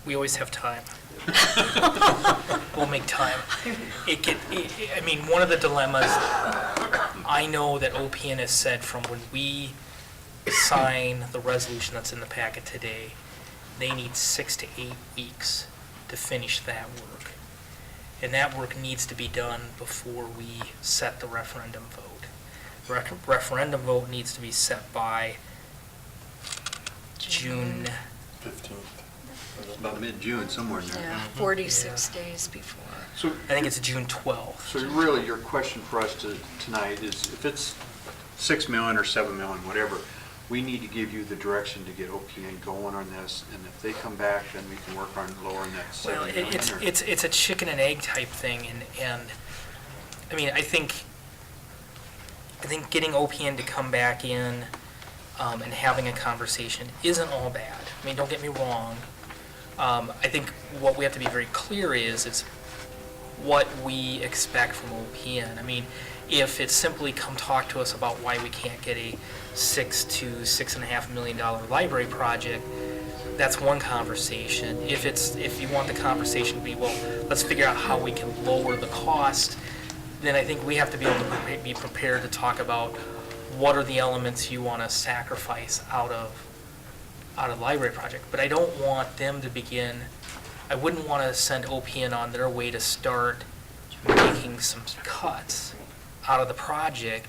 Speaker 11: We always have time. We'll make time. One of the dilemmas, I know that OPN has said from when we sign the resolution that's in the packet today, they need 6 to 8 weeks to finish that work. And that work needs to be done before we set the referendum vote. Referendum vote needs to be set by June
Speaker 1: 15th.
Speaker 9: About mid-June, somewhere in there.
Speaker 6: Yeah, 46 days before.
Speaker 12: So,
Speaker 11: I think it's June 12th.
Speaker 12: so really, your question for us tonight is, if it's
Speaker 9: $6 million or $7 million, whatever, we need to give you the direction to get OPN going on this, and if they come back, then we can work on lowering that $7
Speaker 11: Well,
Speaker 9: million.
Speaker 11: it's a chicken and egg type thing, and I think getting OPN to come back in and having a conversation isn't all bad. Don't get me wrong. I think what we have to be very clear is what we expect from OPN. If it's simply come talk to us about why we can't get a $6 to $6.5 million library project, that's one conversation. If you want the conversation to be, well, let's figure out how we can lower the cost, then I think we have to be able to be prepared to talk about what are the elements you want to sacrifice out of the library project. But I don't want them to begin, I wouldn't want to send OPN on their way to start making some cuts out of the project.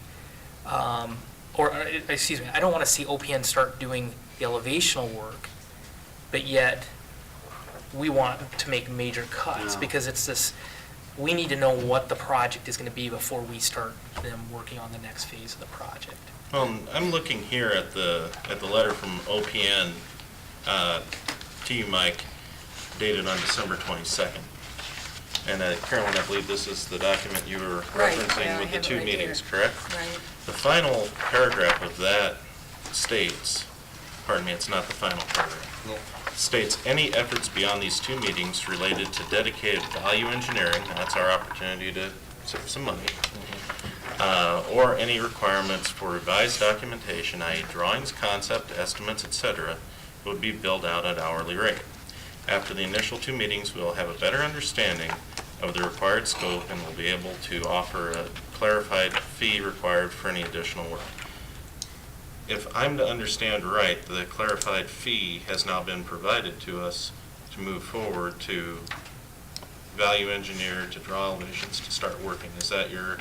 Speaker 11: I don't want to see OPN start doing the elevational work, but yet we want to make major cuts,
Speaker 9: No.
Speaker 11: because it's this, we need to know what the project is going to be before we start them working on the next phase of the project.
Speaker 3: Well, I'm looking here at the letter from OPN to you, Mike, dated on December 22nd. And Carolyn, I believe this is the document you were
Speaker 6: Right,
Speaker 3: referencing
Speaker 6: yeah, I
Speaker 3: with the
Speaker 6: have it
Speaker 3: two
Speaker 6: right
Speaker 3: meetings,
Speaker 6: here.
Speaker 3: correct?
Speaker 6: Right.
Speaker 3: The final paragraph of that states, pardon me, it's not the final paragraph. States, any efforts beyond these two meetings related to dedicated value engineering, that's our opportunity to save some money, or any requirements for revised documentation, i.e. drawings, concept, estimates, etc., would be billed out at hourly rate. After the initial two meetings, we will have a better understanding of the required scope and will be able to offer a clarified fee required for any additional work. If I'm to understand right, the clarified fee has now been provided to us to move forward to value engineer, to draw elevations, to start working. Is that your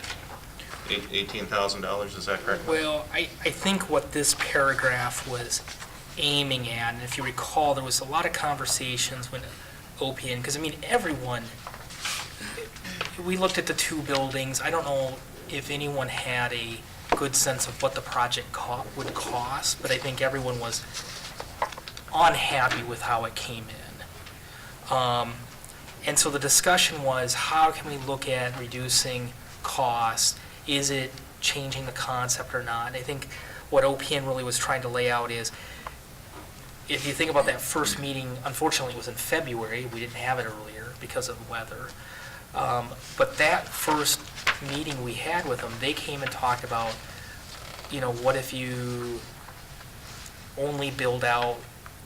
Speaker 3: $18,000, is that correct?
Speaker 11: Well, I think what this paragraph was aiming at, and if you recall, there was a lot of conversations when OPN, because I mean, everyone, we looked at the two buildings. I don't know if anyone had a good sense of what the project would cost, but I think everyone was unhappy with how it came in. And so the discussion was, how can we look at reducing costs? Is it changing the concept or not? And I think what OPN really was trying to lay out is, if you think about that first meeting, unfortunately it was in February, we didn't have it earlier because of the weather. But that first meeting we had with them, they came and talked about, you know, what if you only build out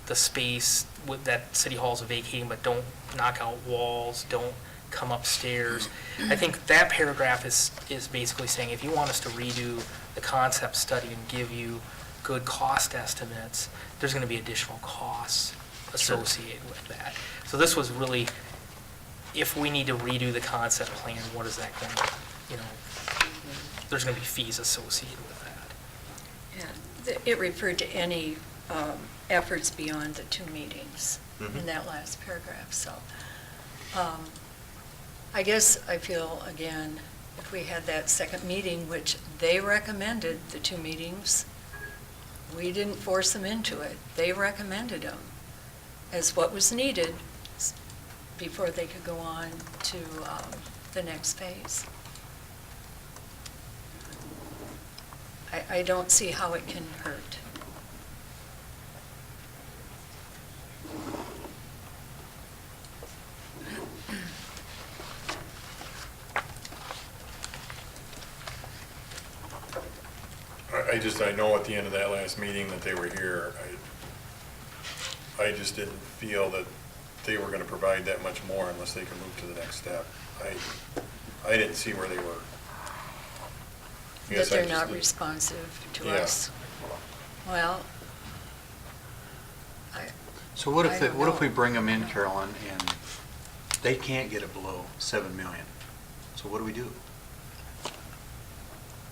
Speaker 11: the space that City Hall's vacating, but don't knock out walls, don't come upstairs. I think that paragraph is basically saying, if you want us to redo the concept study and give you good cost estimates, there's going to be additional costs associated with that. So this was really, if we need to redo the concept plan, what is that going to, you know, there's going to be fees associated with that.
Speaker 6: Yeah, it referred to any efforts beyond the two meetings in that last paragraph, so. I guess I feel, again, if we had that second meeting, which they recommended, the two meetings, we didn't force them into it. They recommended them as what was needed before they could go on to the next phase. I don't see how it can hurt.
Speaker 1: I know at the end of that last meeting that they were here, I just didn't feel that they were gonna provide that much more unless they could move to the next step. I didn't see where they were. I
Speaker 6: That
Speaker 1: guess I
Speaker 6: they're
Speaker 1: just
Speaker 6: not
Speaker 1: didn't-
Speaker 6: responsive to
Speaker 1: Yeah.
Speaker 6: us. Well,
Speaker 9: So what
Speaker 6: I
Speaker 9: if,
Speaker 6: don't
Speaker 9: what if
Speaker 6: know.
Speaker 9: we bring them in, Carolyn, and they can't get it below 7 million? So what do we do?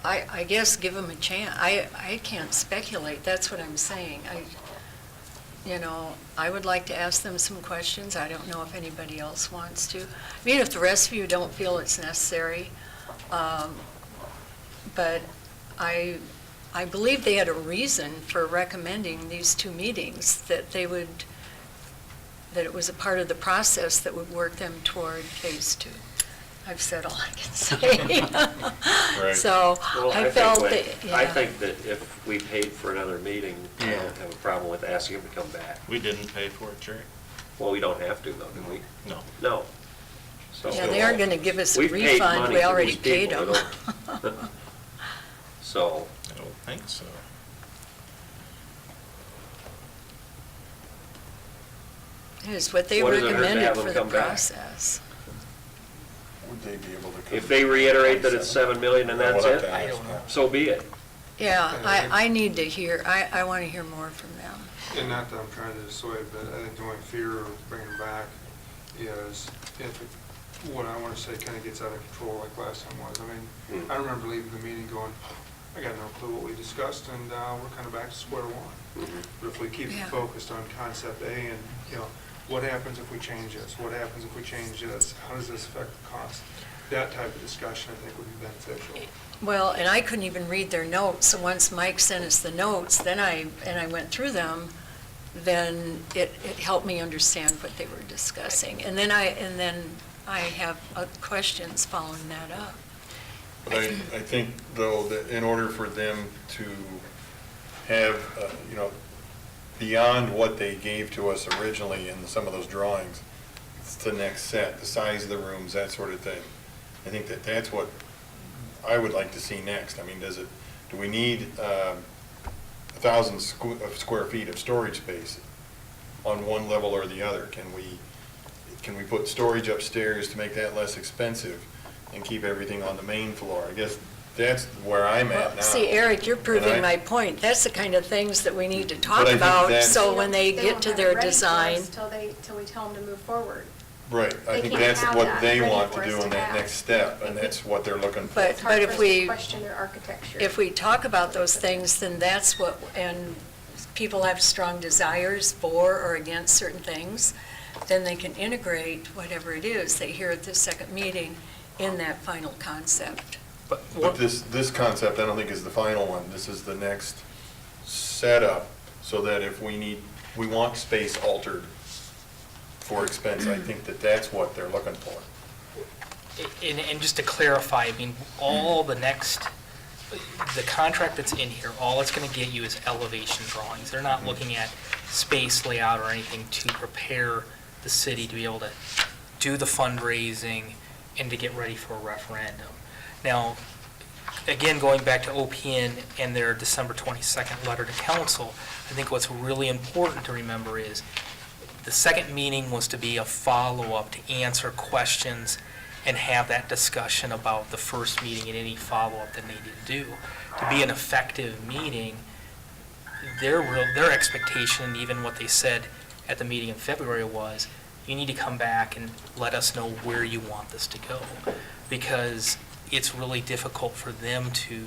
Speaker 6: I guess give them a chance. I can't speculate, that's what I'm saying. I would like to ask them some questions. I don't know if anybody else wants to. I mean, if the rest of you don't feel it's necessary, but I believe they had a reason for recommending these two meetings, that it was a part of the process that would work them toward phase two. I've said all I can say.
Speaker 1: Right.
Speaker 6: So
Speaker 8: Well,
Speaker 6: I felt that,
Speaker 8: I
Speaker 6: yeah.
Speaker 8: think that if we paid for another meeting, I
Speaker 9: Yeah.
Speaker 8: don't have a problem with asking them to come back.
Speaker 3: We didn't pay for it, Jerry?
Speaker 8: Well, we don't have to though, do we?
Speaker 3: No.
Speaker 8: No. So-
Speaker 6: Yeah, they are going to give us a
Speaker 8: We've paid
Speaker 6: refund.
Speaker 8: money
Speaker 6: We
Speaker 8: to
Speaker 6: already
Speaker 8: these
Speaker 6: paid
Speaker 8: people,
Speaker 6: them.
Speaker 8: we don't- So,
Speaker 3: I don't think so.
Speaker 6: It is what they
Speaker 8: What does it hurt to
Speaker 6: recommended
Speaker 8: have them
Speaker 6: for the
Speaker 8: come back?
Speaker 6: process.
Speaker 1: Would they be able to? come
Speaker 8: if they reiterate that it's 7 million and that's
Speaker 1: We'll have
Speaker 8: it,
Speaker 1: to
Speaker 11: I
Speaker 1: ask
Speaker 11: don't know.
Speaker 1: them.
Speaker 8: so be it.
Speaker 6: Yeah, I need to hear, I want to hear more from them.
Speaker 2: And not that I'm trying to dissuade, but I think the only fear of bringing them back is if what I want to say kind of gets out of control like last time was. I mean, I remember leaving the meeting going, I got no clue what we discussed, and we're kind of back to square one. But if we keep
Speaker 6: Yeah.
Speaker 2: focused on concept A and, what happens if we change this? What happens if we change this? How does this affect the cost? That type of discussion, I think, would be beneficial.
Speaker 6: Well, and I couldn't even read their notes, so once Mike sent us the notes, then I went through them, then it helped me understand what they were discussing. And then I have questions following that up.
Speaker 1: But I think, though, that in order for them to have, beyond what they gave to us originally in some of those drawings, it's the next set, the size of the rooms, that sort of thing. I think that's what I would like to see next. I mean, do we need 1,000 square feet of storage space on one level or the other? Can we put storage upstairs to make that less expensive and keep everything on the main floor? I guess that's where I'm at now.
Speaker 6: See, Eric, you're proving
Speaker 1: And
Speaker 6: my point. That's the kind of things that we need to
Speaker 1: But
Speaker 6: talk
Speaker 1: I think
Speaker 6: about,
Speaker 1: that's-
Speaker 6: so when they get to their design.
Speaker 10: Till we tell them to move forward.
Speaker 1: Right, I
Speaker 10: They
Speaker 1: think
Speaker 10: can't
Speaker 1: that's
Speaker 10: have
Speaker 1: what
Speaker 10: that
Speaker 1: they
Speaker 10: ready
Speaker 1: want
Speaker 10: for
Speaker 1: to
Speaker 10: us
Speaker 1: do
Speaker 10: to
Speaker 1: in that
Speaker 10: have.
Speaker 1: next step, and that's what they're looking for.
Speaker 6: But
Speaker 10: It's hard
Speaker 6: if
Speaker 10: for us
Speaker 6: we-
Speaker 10: to question their architecture.
Speaker 6: If we talk about those things, then that's what, and people have strong desires for or against certain things, then they can integrate whatever it is they hear at the second meeting in that final concept.
Speaker 11: But
Speaker 1: But this concept, I don't think is the final one. This is the next setup, so that if we want space altered for expense, I think that's what they're looking for.
Speaker 11: And just to clarify, I mean, the contract that's in here, all it's going to get you is elevation drawings. They're not looking at space layout or anything to prepare the city to be able to do the fundraising and to get ready for a referendum. Now, again, going back to OPN and their December 22nd letter to council, I think what's really important to remember is the second meeting was to be a follow-up to answer questions and have that discussion about the first meeting and any follow-up that needed to do. To be an effective meeting, their expectation, and even what they said at the meeting in February was, you need to come back and let us know where you want this to go. Because it's really difficult for them to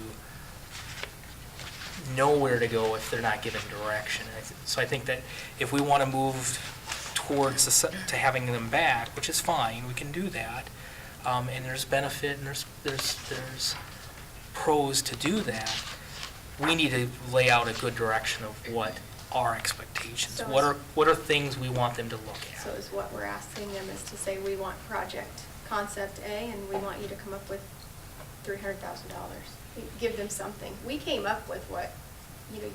Speaker 11: know where to go if they're not given direction. So I think that if we want to move towards to having them back, which is fine, we can do that. And there's benefit and there's pros to do that. We need to lay out a good direction of what our expectations,
Speaker 10: So
Speaker 11: what are things we want them to look at.
Speaker 10: So is what we're asking them is to say, we want project concept A, and we want you to come up with $300,000. Give them something. We came up with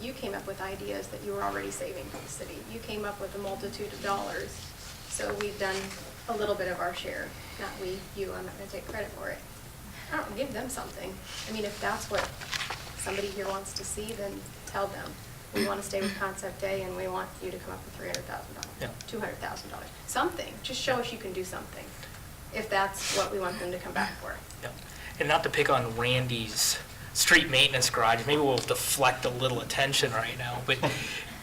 Speaker 10: you came up with ideas that you were already saving for the city. You came up with a multitude of dollars, so we've done a little bit of our share. Not you, I'm not gonna take credit for it. I don't, give them something. I mean, if that's what somebody here wants to see, then tell them. We want to stay with concept A, and we want you to come up with $300,000,
Speaker 11: Yeah.
Speaker 10: $200,000, something. Just show us you can do something, if that's what we want them to come back for.
Speaker 11: Yeah. And not to pick on Randy's street maintenance garage, maybe we'll deflect a little attention right now, but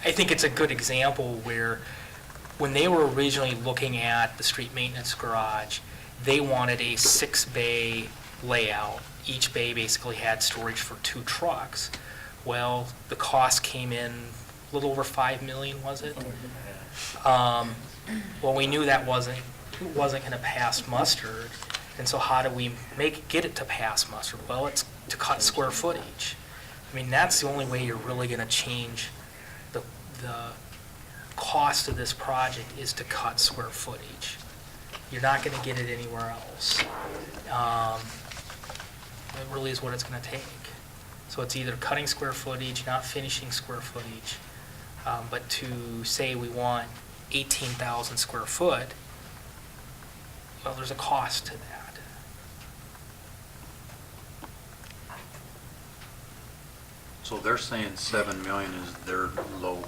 Speaker 11: I think it's a good example where when they were originally looking at the street maintenance garage, they wanted a 6-bay layout. Each bay basically had storage for 2 trucks. Well, the cost came in a little over $5 million, was it? Well, we knew that wasn't going to pass muster, and so how do we get it to pass muster? Well, it's to cut square footage. I mean, that's the only way you're really going to change the cost of this project is to cut square footage. You're not going to get it anywhere else. It really is what it's going to take. So it's either cutting square footage, not finishing square footage, but to say we want 18,000 square foot, well, there's a cost to that.
Speaker 12: So they're saying 7 million is their low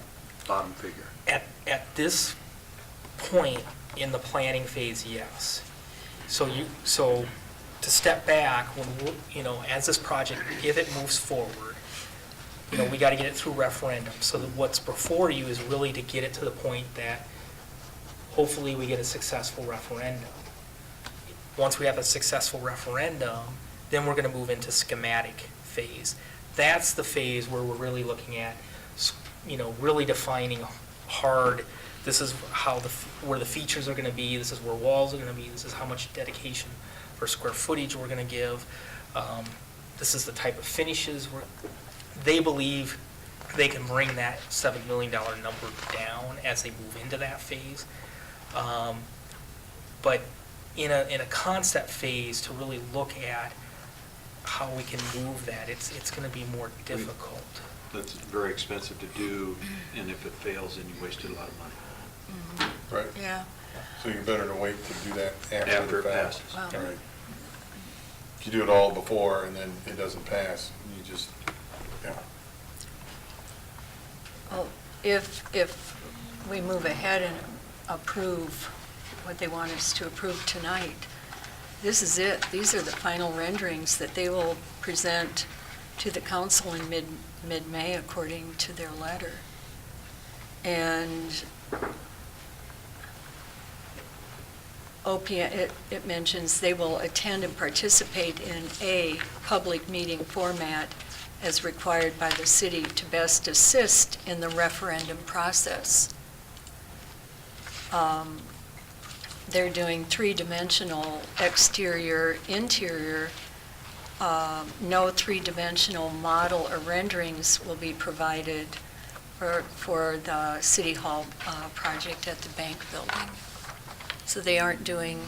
Speaker 12: bottom figure.
Speaker 11: At this point in the planning phase, yes. So to step back, as this project, if it moves forward, we got to get it through referendum. So that what's before you is really to get it to the point that hopefully we get a successful referendum. Once we have a successful referendum, then we're going to move into schematic phase. That's the phase where we're really looking at, really defining hard, this is how where the features are gonna be, this is where walls are gonna be, this is how much dedication for square footage we're gonna give. This is the type of finishes they believe they can bring that $7 million number down as they move into that phase. But in a concept phase, to really look at how we can move that, it's gonna be more difficult.
Speaker 12: That's very expensive to do, and if it fails, then you wasted a lot of money.
Speaker 1: Right.
Speaker 6: Yeah.
Speaker 1: So you're better to wait to do that
Speaker 12: After
Speaker 1: after
Speaker 12: it
Speaker 1: the fact.
Speaker 12: passes.
Speaker 6: Wow.
Speaker 1: Right. If you do it all before and then it doesn't pass, you just, yeah.
Speaker 6: Well, if we move ahead and approve what they want us to approve tonight, this is it. These are the final renderings that they will present to the council in mid-May, according to their letter. And OPM, it mentions they will attend and participate in a public meeting format as required by the city to best assist in the referendum process. They're doing three-dimensional exterior, interior. No three-dimensional model or renderings will be provided for the City Hall project at the bank building. So they aren't doing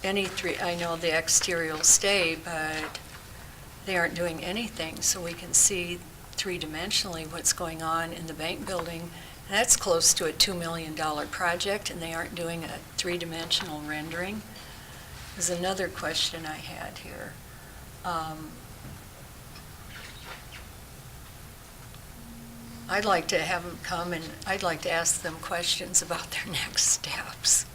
Speaker 6: any I know the exterior will stay, but they aren't doing anything, so we can see three-dimensionally what's going on in the bank building. That's close to a $2 million project, and they aren't doing a three-dimensional rendering. There's another question I had here. I'd like to have them come and I'd like to ask them questions about their next steps.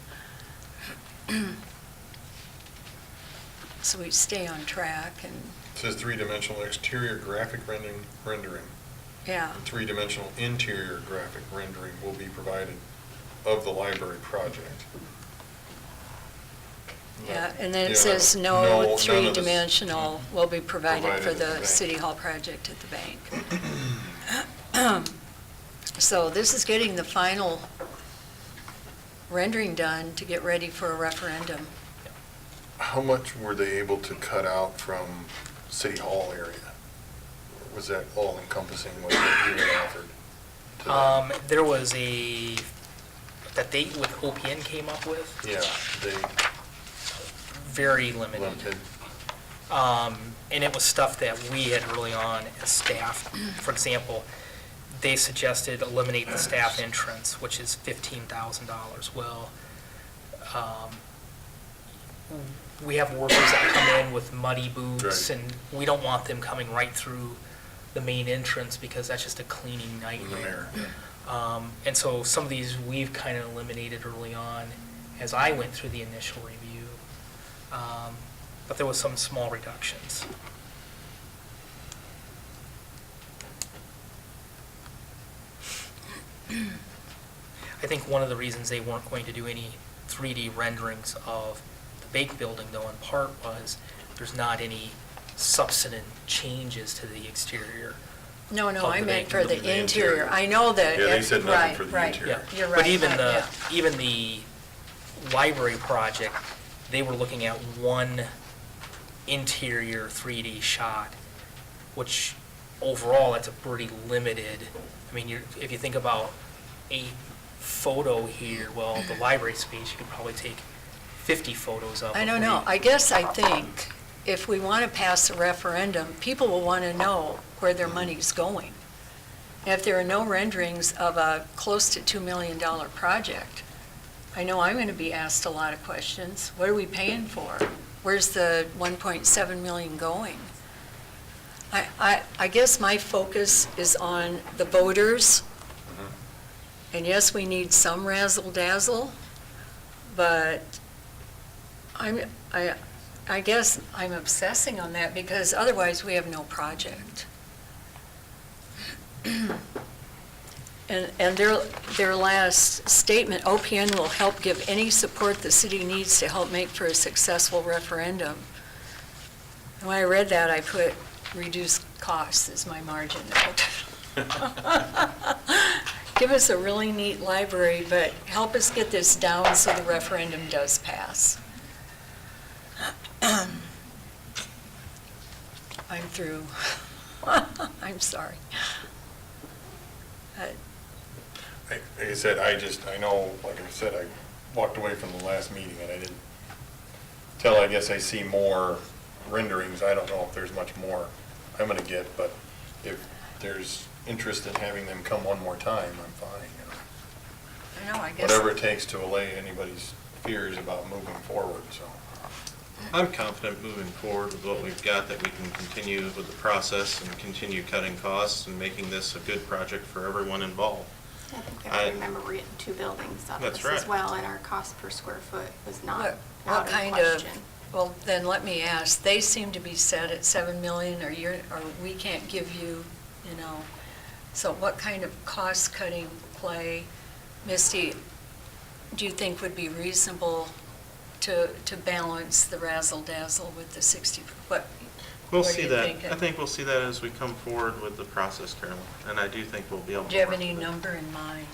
Speaker 6: So we stay on track and,
Speaker 1: It says three-dimensional exterior graphic rendering.
Speaker 6: yeah.
Speaker 1: Three-dimensional interior graphic rendering will be provided of the library project.
Speaker 6: Yeah, and then
Speaker 1: Yeah,
Speaker 6: it says
Speaker 1: none
Speaker 6: no
Speaker 1: of this-
Speaker 6: three-dimensional will be provided
Speaker 1: Provided
Speaker 6: for
Speaker 1: at the
Speaker 6: the
Speaker 1: bank.
Speaker 6: City Hall project at the bank. So this is getting the final rendering done to get ready for a referendum.
Speaker 1: How much were they able to cut out from City Hall area? Or was that all encompassing what you had offered to them?
Speaker 11: There was that they, with OPN came up with,
Speaker 1: Yeah, they
Speaker 11: very limited.
Speaker 1: limited.
Speaker 11: And it was stuff that we had early on as staff. For example, they suggested eliminate the staff entrance, which is $15,000. Well, we have workers that come in with muddy boots,
Speaker 1: Right.
Speaker 11: and we don't want them coming right through the main entrance because that's just a cleaning nightmare. And so some of these we've kind of eliminated early on as I went through the initial review. But there was some small reductions. I think one of the reasons they weren't going to do any 3D renderings of the bake building, though, in part was there's not any substantive changes to the exterior.
Speaker 6: No,
Speaker 11: Of
Speaker 6: I
Speaker 11: the
Speaker 6: meant
Speaker 11: bank
Speaker 6: for the
Speaker 1: building, the
Speaker 6: interior.
Speaker 1: interior.
Speaker 6: I know that.
Speaker 1: Yeah, they said nothing
Speaker 6: right,
Speaker 1: for the
Speaker 6: right.
Speaker 1: interior.
Speaker 6: You're right.
Speaker 11: But even
Speaker 6: yeah.
Speaker 11: even the library project, they were looking at one interior 3D shot, which overall, that's a pretty limited, I mean, if you think about a photo here, well, the library space, you could probably take 50 photos of.
Speaker 6: I don't know. I guess I think if we want to pass a referendum, people will want to know where their money's going. And if there are no renderings of a close to $2 million project, I know I'm going to be asked a lot of questions. What are we paying for? Where's the 1.7 million going? I guess my focus is on the voters. And yes, we need some razzle dazzle, but I guess I'm obsessing on that because otherwise we have no project. And their last statement, OPN will help give any support the city needs to help make for a successful referendum. And when I read that, I put reduce costs as my margin note. give us a really neat library, but help us get this down so the referendum does pass. I'm through. I'm sorry.
Speaker 1: Like I said, I know, like I said, I walked away from the last meeting and I didn't, till I guess I see more renderings, I don't know if there's much more I'm gonna get, but if there's interest in having them come one more time, I'm fine, you know.
Speaker 6: I know, I guess.
Speaker 1: Whatever it takes to allay anybody's fears about moving forward, so.
Speaker 3: I'm confident moving forward with what we've got, that we can continue with the process and continue cutting costs and making this a good project for everyone involved.
Speaker 10: I think we have to remember we're getting 2 buildings out of
Speaker 3: That's
Speaker 10: this as
Speaker 3: right.
Speaker 10: well, and our cost per square foot was not
Speaker 6: What
Speaker 10: out of
Speaker 6: kind
Speaker 10: question.
Speaker 6: well, then let me ask, they seem to be set at 7 million, or we can't give you, you know, so what kind of cost-cutting play, Misty, do you think would be reasonable to balance the razzle-dazzle with the 60,
Speaker 3: We'll
Speaker 6: what are
Speaker 3: see
Speaker 6: you
Speaker 3: that.
Speaker 6: thinking?
Speaker 3: I think we'll see that as we come forward with the process, Carolyn, and I do think we'll be able to.
Speaker 6: Do you have
Speaker 3: work
Speaker 6: any
Speaker 3: with it.
Speaker 6: number in mind?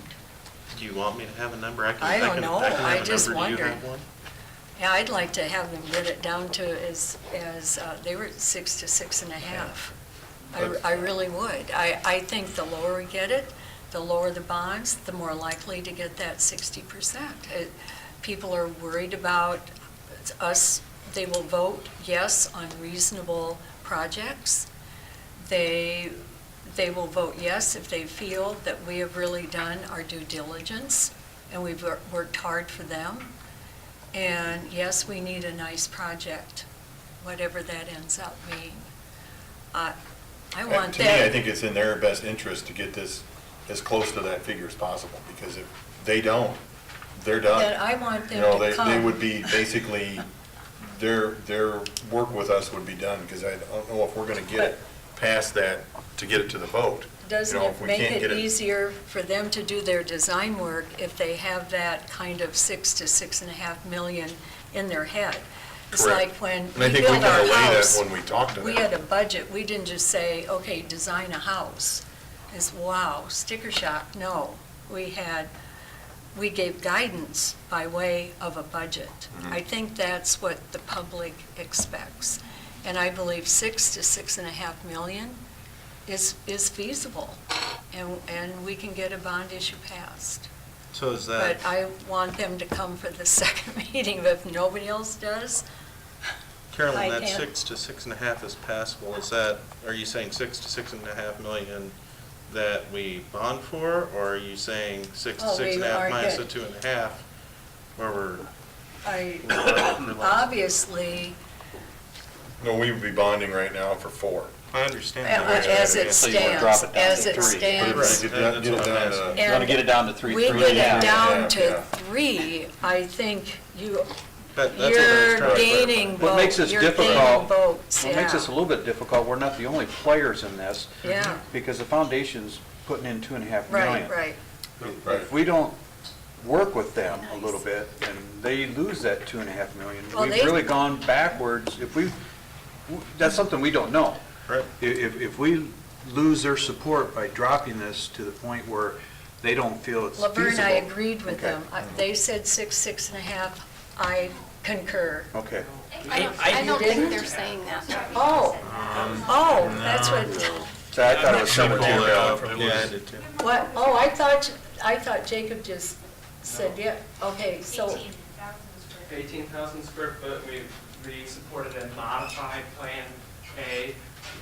Speaker 3: Do you want me to have a number? I
Speaker 6: I don't know.
Speaker 3: can have
Speaker 6: I
Speaker 3: a
Speaker 6: just
Speaker 3: number. Do you
Speaker 6: wondered.
Speaker 3: have one?
Speaker 6: Yeah, I'd like to have them get it down to they were at 6 to 6.5. I really would. I think the lower we get it, the lower the bonds, the more likely to get that 60%. People are worried about us, they will vote yes on reasonable projects. They will vote yes if they feel that we have really done our due diligence and we've worked hard for them. And yes, we need a nice project, whatever that ends up being. I want
Speaker 1: To me, I
Speaker 6: that.
Speaker 1: think it's in their best interest to get this as close to that figure as possible, because if they don't, they're done.
Speaker 6: That I want
Speaker 1: You
Speaker 6: them
Speaker 1: know,
Speaker 6: to
Speaker 1: they
Speaker 6: come.
Speaker 1: would be basically, their work with us would be done, because I don't know if we're gonna get it past that to get it to the vote.
Speaker 6: Doesn't
Speaker 1: You know,
Speaker 6: it
Speaker 1: if we
Speaker 6: make
Speaker 1: can't
Speaker 6: it
Speaker 1: get
Speaker 6: easier for them to do their design work if they have that kind of 6 to 6.5 million in their head? It's
Speaker 1: Correct.
Speaker 6: like when
Speaker 1: And I
Speaker 6: we
Speaker 1: think we
Speaker 6: built
Speaker 1: can
Speaker 6: our
Speaker 1: allay that
Speaker 6: house.
Speaker 1: when we talk to
Speaker 6: We
Speaker 1: them.
Speaker 6: had a budget, we didn't just say, okay, design a house. It's, wow, sticker shock, no. We gave guidance by way of a budget.
Speaker 1: Mm-hmm.
Speaker 6: I think that's what the public expects. And I believe 6 to 6.5 million is feasible, and we can get a bond issue passed.
Speaker 3: So is that,
Speaker 6: But I want them to come for the second meeting, but if nobody else does,
Speaker 3: Carolyn,
Speaker 6: I
Speaker 3: that
Speaker 6: can't-
Speaker 3: 6 to 6.5 is passable, is that, are you saying 6 to 6.5 million that we bond for, or are you saying 6 to
Speaker 6: Oh, we
Speaker 3: 6.5
Speaker 6: are
Speaker 3: minus the
Speaker 6: good.
Speaker 3: 2.5, where we're
Speaker 6: obviously,
Speaker 1: No, we would be bonding right now for 4.
Speaker 3: I understand that.
Speaker 6: as it
Speaker 9: So you wanna drop
Speaker 6: stands,
Speaker 9: it down
Speaker 6: as
Speaker 9: to
Speaker 6: it
Speaker 9: 3.
Speaker 6: stands.
Speaker 1: Get
Speaker 3: That's
Speaker 1: it
Speaker 3: what I'm
Speaker 1: down
Speaker 3: asking.
Speaker 1: to,
Speaker 9: You wanna get it down to 3,
Speaker 6: We
Speaker 9: 3
Speaker 6: get
Speaker 9: and a
Speaker 6: it
Speaker 9: half.
Speaker 6: down
Speaker 1: Yeah,
Speaker 6: to
Speaker 1: yeah.
Speaker 6: 3, I think
Speaker 3: That's what I was
Speaker 6: you're
Speaker 3: trying to
Speaker 6: gaining
Speaker 3: clarify.
Speaker 9: What makes
Speaker 6: votes,
Speaker 9: this
Speaker 6: you're gaining
Speaker 9: difficult,
Speaker 6: votes,
Speaker 9: what makes
Speaker 6: yeah.
Speaker 9: this a little bit difficult, we're not the only players in this.
Speaker 6: Yeah.
Speaker 9: Because the foundation's putting in 2.5
Speaker 6: Right,
Speaker 9: million.
Speaker 6: right.
Speaker 1: right.
Speaker 9: If we don't work with them a little bit, and they lose that 2.5 million,
Speaker 6: Well,
Speaker 9: we've
Speaker 6: they-
Speaker 9: really gone backwards. That's something we don't know.
Speaker 3: Right.
Speaker 9: If we lose their support by dropping this to the point where they don't feel it's feasible.
Speaker 6: Laverne, I agreed with
Speaker 9: Okay.
Speaker 6: them. They said 6, 6.5. I concur.
Speaker 9: Okay.
Speaker 10: I don't
Speaker 6: didn't?
Speaker 10: think they're saying that.
Speaker 6: Oh, that's what,
Speaker 9: So I thought it was somewhere
Speaker 1: Simple,
Speaker 9: near.
Speaker 3: Yeah, I did too.
Speaker 6: what, I thought Jacob just said, yeah, okay, so,
Speaker 13: 18,000 square foot, we supported a modified Plan A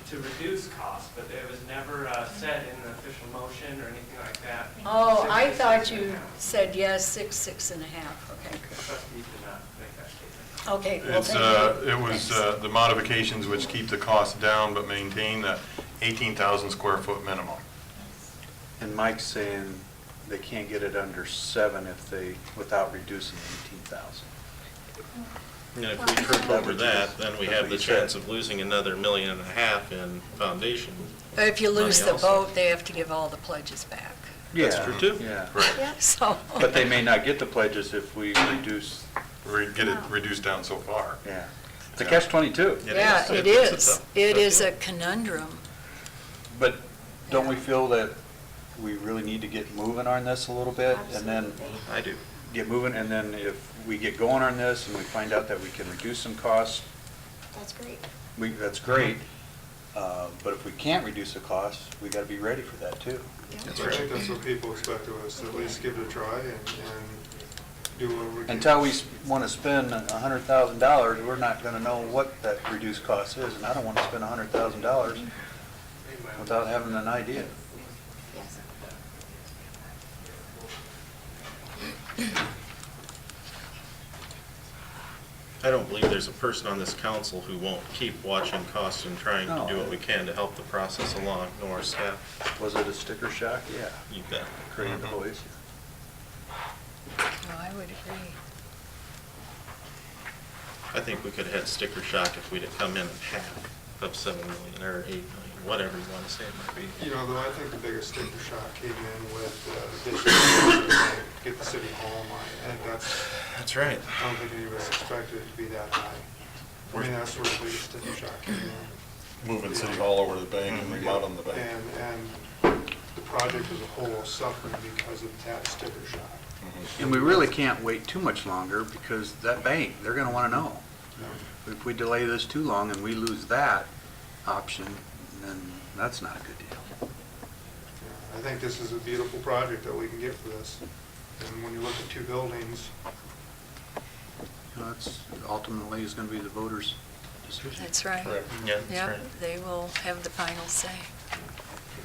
Speaker 13: to reduce costs, but it was never said in the official motion or anything like that.
Speaker 6: oh,
Speaker 13: 6
Speaker 6: I
Speaker 13: to
Speaker 6: thought
Speaker 13: 6.5.
Speaker 6: you said yes, 6, 6.5, okay.
Speaker 13: Trustees did not make that statement.
Speaker 6: Okay, well,
Speaker 1: It's,
Speaker 6: thank you.
Speaker 1: it was
Speaker 6: Thanks.
Speaker 1: the modifications which keep the cost down but maintain the 18,000 square foot minimum.
Speaker 9: And Mike's saying they can't get it under 7 without reducing 18,000.
Speaker 3: And if we trip over that, then we have the chance of losing another $1.5 million in foundation.
Speaker 6: But if you lose
Speaker 3: money
Speaker 6: the
Speaker 3: also.
Speaker 6: vote, they have to give all the pledges back.
Speaker 3: That's
Speaker 9: Yeah,
Speaker 3: true, too.
Speaker 9: Yeah.
Speaker 6: So,
Speaker 9: But they may not get the pledges if we reduce,
Speaker 1: Get it reduced down so far.
Speaker 9: yeah. It's a catch-22.
Speaker 6: yeah, it
Speaker 3: It's
Speaker 6: is.
Speaker 3: tough.
Speaker 6: It is a conundrum.
Speaker 9: But don't we feel that we really need to get moving on this a little bit, and then
Speaker 10: Absolutely.
Speaker 3: I do.
Speaker 9: get moving, and then if we get going on this and we find out that we can reduce some costs,
Speaker 10: That's great.
Speaker 9: that's great. But if we can't reduce the costs, we gotta be ready for that too.
Speaker 10: Yeah.
Speaker 2: I think that's what people expect of us, to at least give it a try and do what we can.
Speaker 9: Until we wanna spend $100,000, we're not gonna know what that reduced cost is, and I don't wanna spend $100,000 without having an idea.
Speaker 10: Yes.
Speaker 3: I don't believe there's a person on this council who won't keep watching costs and trying to do what we can to help the process along, nor our staff.
Speaker 9: Was it a sticker shock? Yeah.
Speaker 3: You bet.
Speaker 9: Created the whole issue.
Speaker 6: No, I would agree.
Speaker 3: I think we could have had sticker shock if we'd have come in at half of 7 million or 8 million, whatever you want to say it might be.
Speaker 2: You know, though, I think the biggest sticker shock came in with additional to get the city hall line. I think
Speaker 3: That's right.
Speaker 2: I don't think any of us expected it to be that high. I mean, that's where the biggest sticker shock came in.
Speaker 1: Moving City Hall over to the bank and remodeling the bank.
Speaker 2: And the project as a whole suffering because of that sticker shock.
Speaker 9: And we really can't wait too much longer, because that bank, they're gonna wanna know. If we delay this too long and we lose that option, then that's not a good deal.
Speaker 2: Yeah, I think this is a beautiful project that we can get for this. And when you look at two buildings,
Speaker 9: You know, that's ultimately is gonna be the voters' decision.
Speaker 6: That's right.
Speaker 1: Correct.
Speaker 3: Yeah, that's
Speaker 6: Yep,
Speaker 3: right.
Speaker 6: they will have the final say.
Speaker 10: I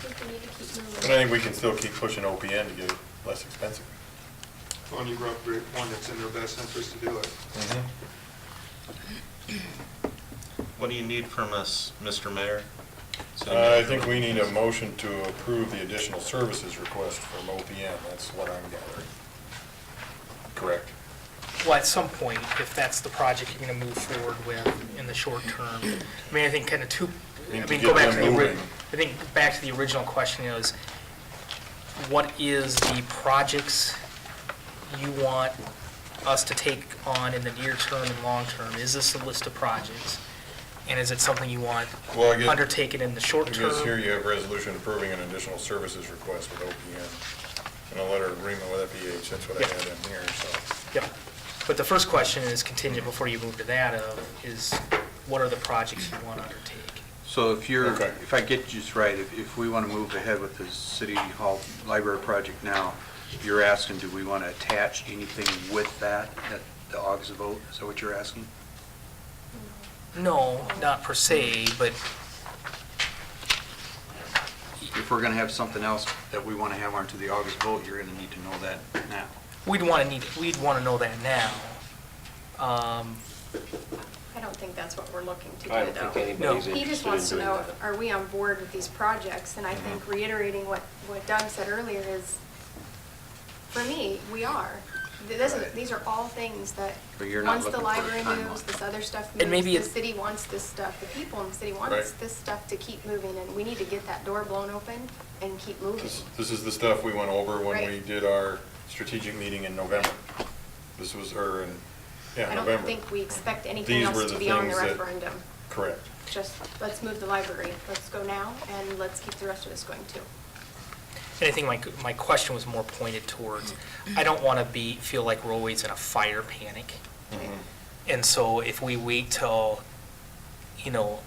Speaker 10: think we need to keep moving.
Speaker 1: But I think we can still keep pushing OPM to get it less expensive.
Speaker 2: when you upgrade one that's in their best interest to do it.
Speaker 3: What do you need from us, Mr. Mayor?
Speaker 1: I think we need a motion to approve the additional services request from OPM. That's what I'm gathering. Correct.
Speaker 11: Well, at some point, if that's the project you're going to move forward with in the short term, I mean, I think kind of
Speaker 1: Need
Speaker 11: I
Speaker 1: to
Speaker 11: mean,
Speaker 1: get
Speaker 11: go back to
Speaker 1: them
Speaker 11: the,
Speaker 1: moving.
Speaker 11: I think back to the original question is, what is the projects you want us to take on in the near term and long term? Is this a list of projects? And is it something you want
Speaker 1: Well, I guess-
Speaker 11: undertaken in the short
Speaker 1: I
Speaker 11: term?
Speaker 1: guess here you have resolution approving an additional services request with OPM and a letter of agreement with FEH. That's what I had in here, so.
Speaker 11: Yep. But the first question is contingent before you move to that is, what are the projects you want to undertake?
Speaker 9: So if you're,
Speaker 1: Okay.
Speaker 9: if I get you this right, if we wanna move ahead with the City Hall Library project now, you're asking, do we wanna attach anything with that at the August vote? Is that what you're asking?
Speaker 11: No, not per se, but
Speaker 9: If we're gonna have something else that we wanna have onto the August vote, you're gonna need to know that now.
Speaker 11: we'd want to know that now.
Speaker 10: I don't think that's what we're looking to do,
Speaker 8: I don't
Speaker 10: though.
Speaker 8: think anybody's
Speaker 10: He just
Speaker 8: interested in
Speaker 10: wants to
Speaker 8: doing
Speaker 10: know,
Speaker 8: that.
Speaker 10: are we on board with these projects? And I think reiterating what Doug said earlier is, for me, we are. These are all things that,
Speaker 9: But you're not
Speaker 10: once the
Speaker 9: looking for a
Speaker 10: library
Speaker 9: timeline.
Speaker 10: moves, this other stuff
Speaker 11: And maybe
Speaker 10: moves, the
Speaker 11: it-
Speaker 10: city wants this stuff, the people in the city wants
Speaker 1: Right.
Speaker 10: this stuff to keep moving, and we need to get that door blown open and keep moving.
Speaker 1: This is the stuff we went over when we
Speaker 10: Right.
Speaker 1: did our strategic meeting in November. This was, or in, yeah,
Speaker 10: I don't
Speaker 1: November.
Speaker 10: think we expect anything
Speaker 1: These were
Speaker 10: else to
Speaker 1: the
Speaker 10: be on the
Speaker 1: things that-
Speaker 10: referendum.
Speaker 1: Correct.
Speaker 10: Just, let's move the library, let's go now, and let's keep the rest of this going too.
Speaker 11: And I think my question was more pointed towards, I don't want to feel like we're always in a fire panic. And so if we wait till,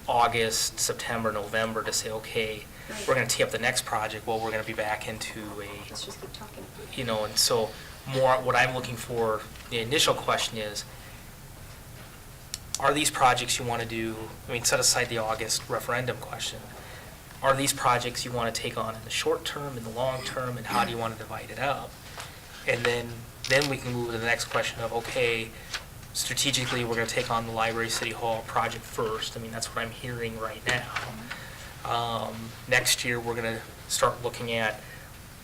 Speaker 11: August, September, November to say, okay, we're going to tee up the next project, well, we're going to be back into
Speaker 10: Let's just keep talking.
Speaker 11: and so more, what I'm looking for, the initial question is, are these projects you want to do, set aside the August referendum question, are these projects you want to take on in the short term, in the long term, and how do you want to divide it up? And then we can move to the next question of, okay, strategically, we're going to take on the library city hall project first. That's what I'm hearing right now. Next year, we're going to start looking at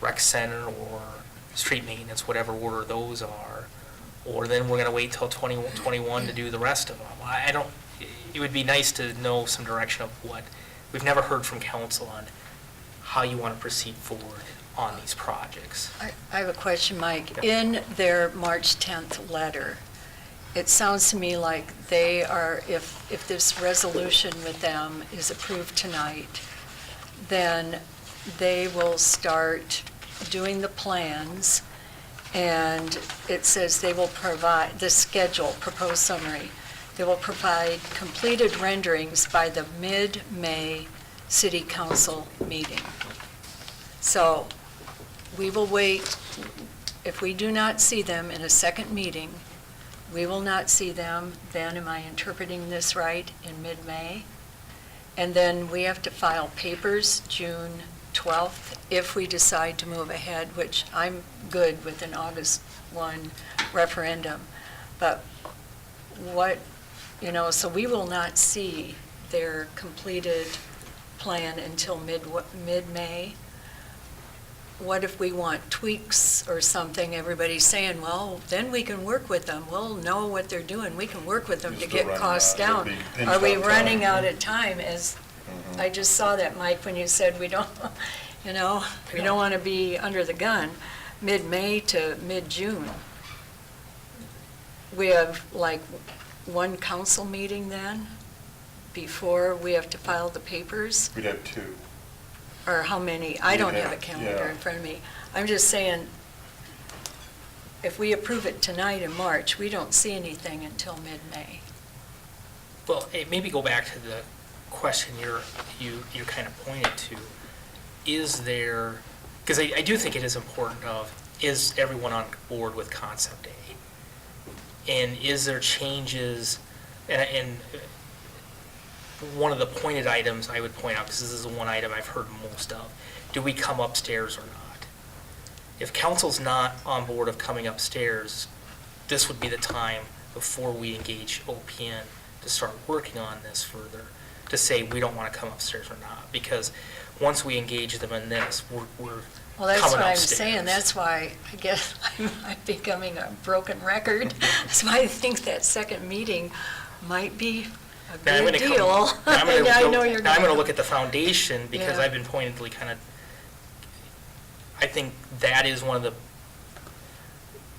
Speaker 11: rec center or street maintenance, whatever order those are. Or then we're going to wait till 2021 to do the rest of them. It would be nice to know some direction of what, we've never heard from council on how you want to proceed forward on these projects.
Speaker 6: I have a question, Mike. In their March 10th letter, it sounds to me like they are, if this resolution with them is approved tonight, then they will start doing the plans, and it says they will provide, the schedule, proposed summary, they will provide completed renderings by the mid-May city council meeting. So we will wait, if we do not see them in a second meeting, we will not see them, then, am I interpreting this right, in mid-May? And then we have to file papers June 12th if we decide to move ahead, which I'm good with an August 1 referendum. But what, so we will not see their completed plan until mid-May. What if we want tweaks or something? Everybody's saying, well, then we can work with them. We'll know what they're doing. We can work with them to get costs down. Are we running out of time? As I just saw that, Mike, when you said we don't, we don't want to be under the gun. Mid-May to mid-June. We have like one council meeting then before we have to file the papers?
Speaker 1: We'd have 2.
Speaker 6: Or how many? I don't have a
Speaker 1: Yeah.
Speaker 6: calendar in front of me. I'm just saying, if we approve it tonight in March, we don't see anything until mid-May.
Speaker 11: Well, maybe go back to the question you kind of pointed to. Is there, because I do think it is important is everyone on board with concept A? And is there changes, and one of the pointed items I would point out, because this is the one item I've heard most of, do we come upstairs or not? If council's not on board of coming upstairs, this would be the time before we engage OPN to start working on this further, to say we don't want to come upstairs or not. Because once we engage them in this, we're coming upstairs.
Speaker 6: Well, that's what I'm saying. That's why I guess I'm becoming a broken record. That's why I think that second meeting might be a good deal.
Speaker 11: I'm
Speaker 6: going
Speaker 11: to look at the foundation, because
Speaker 6: Yeah.
Speaker 11: I've been pointedly I think that is one of the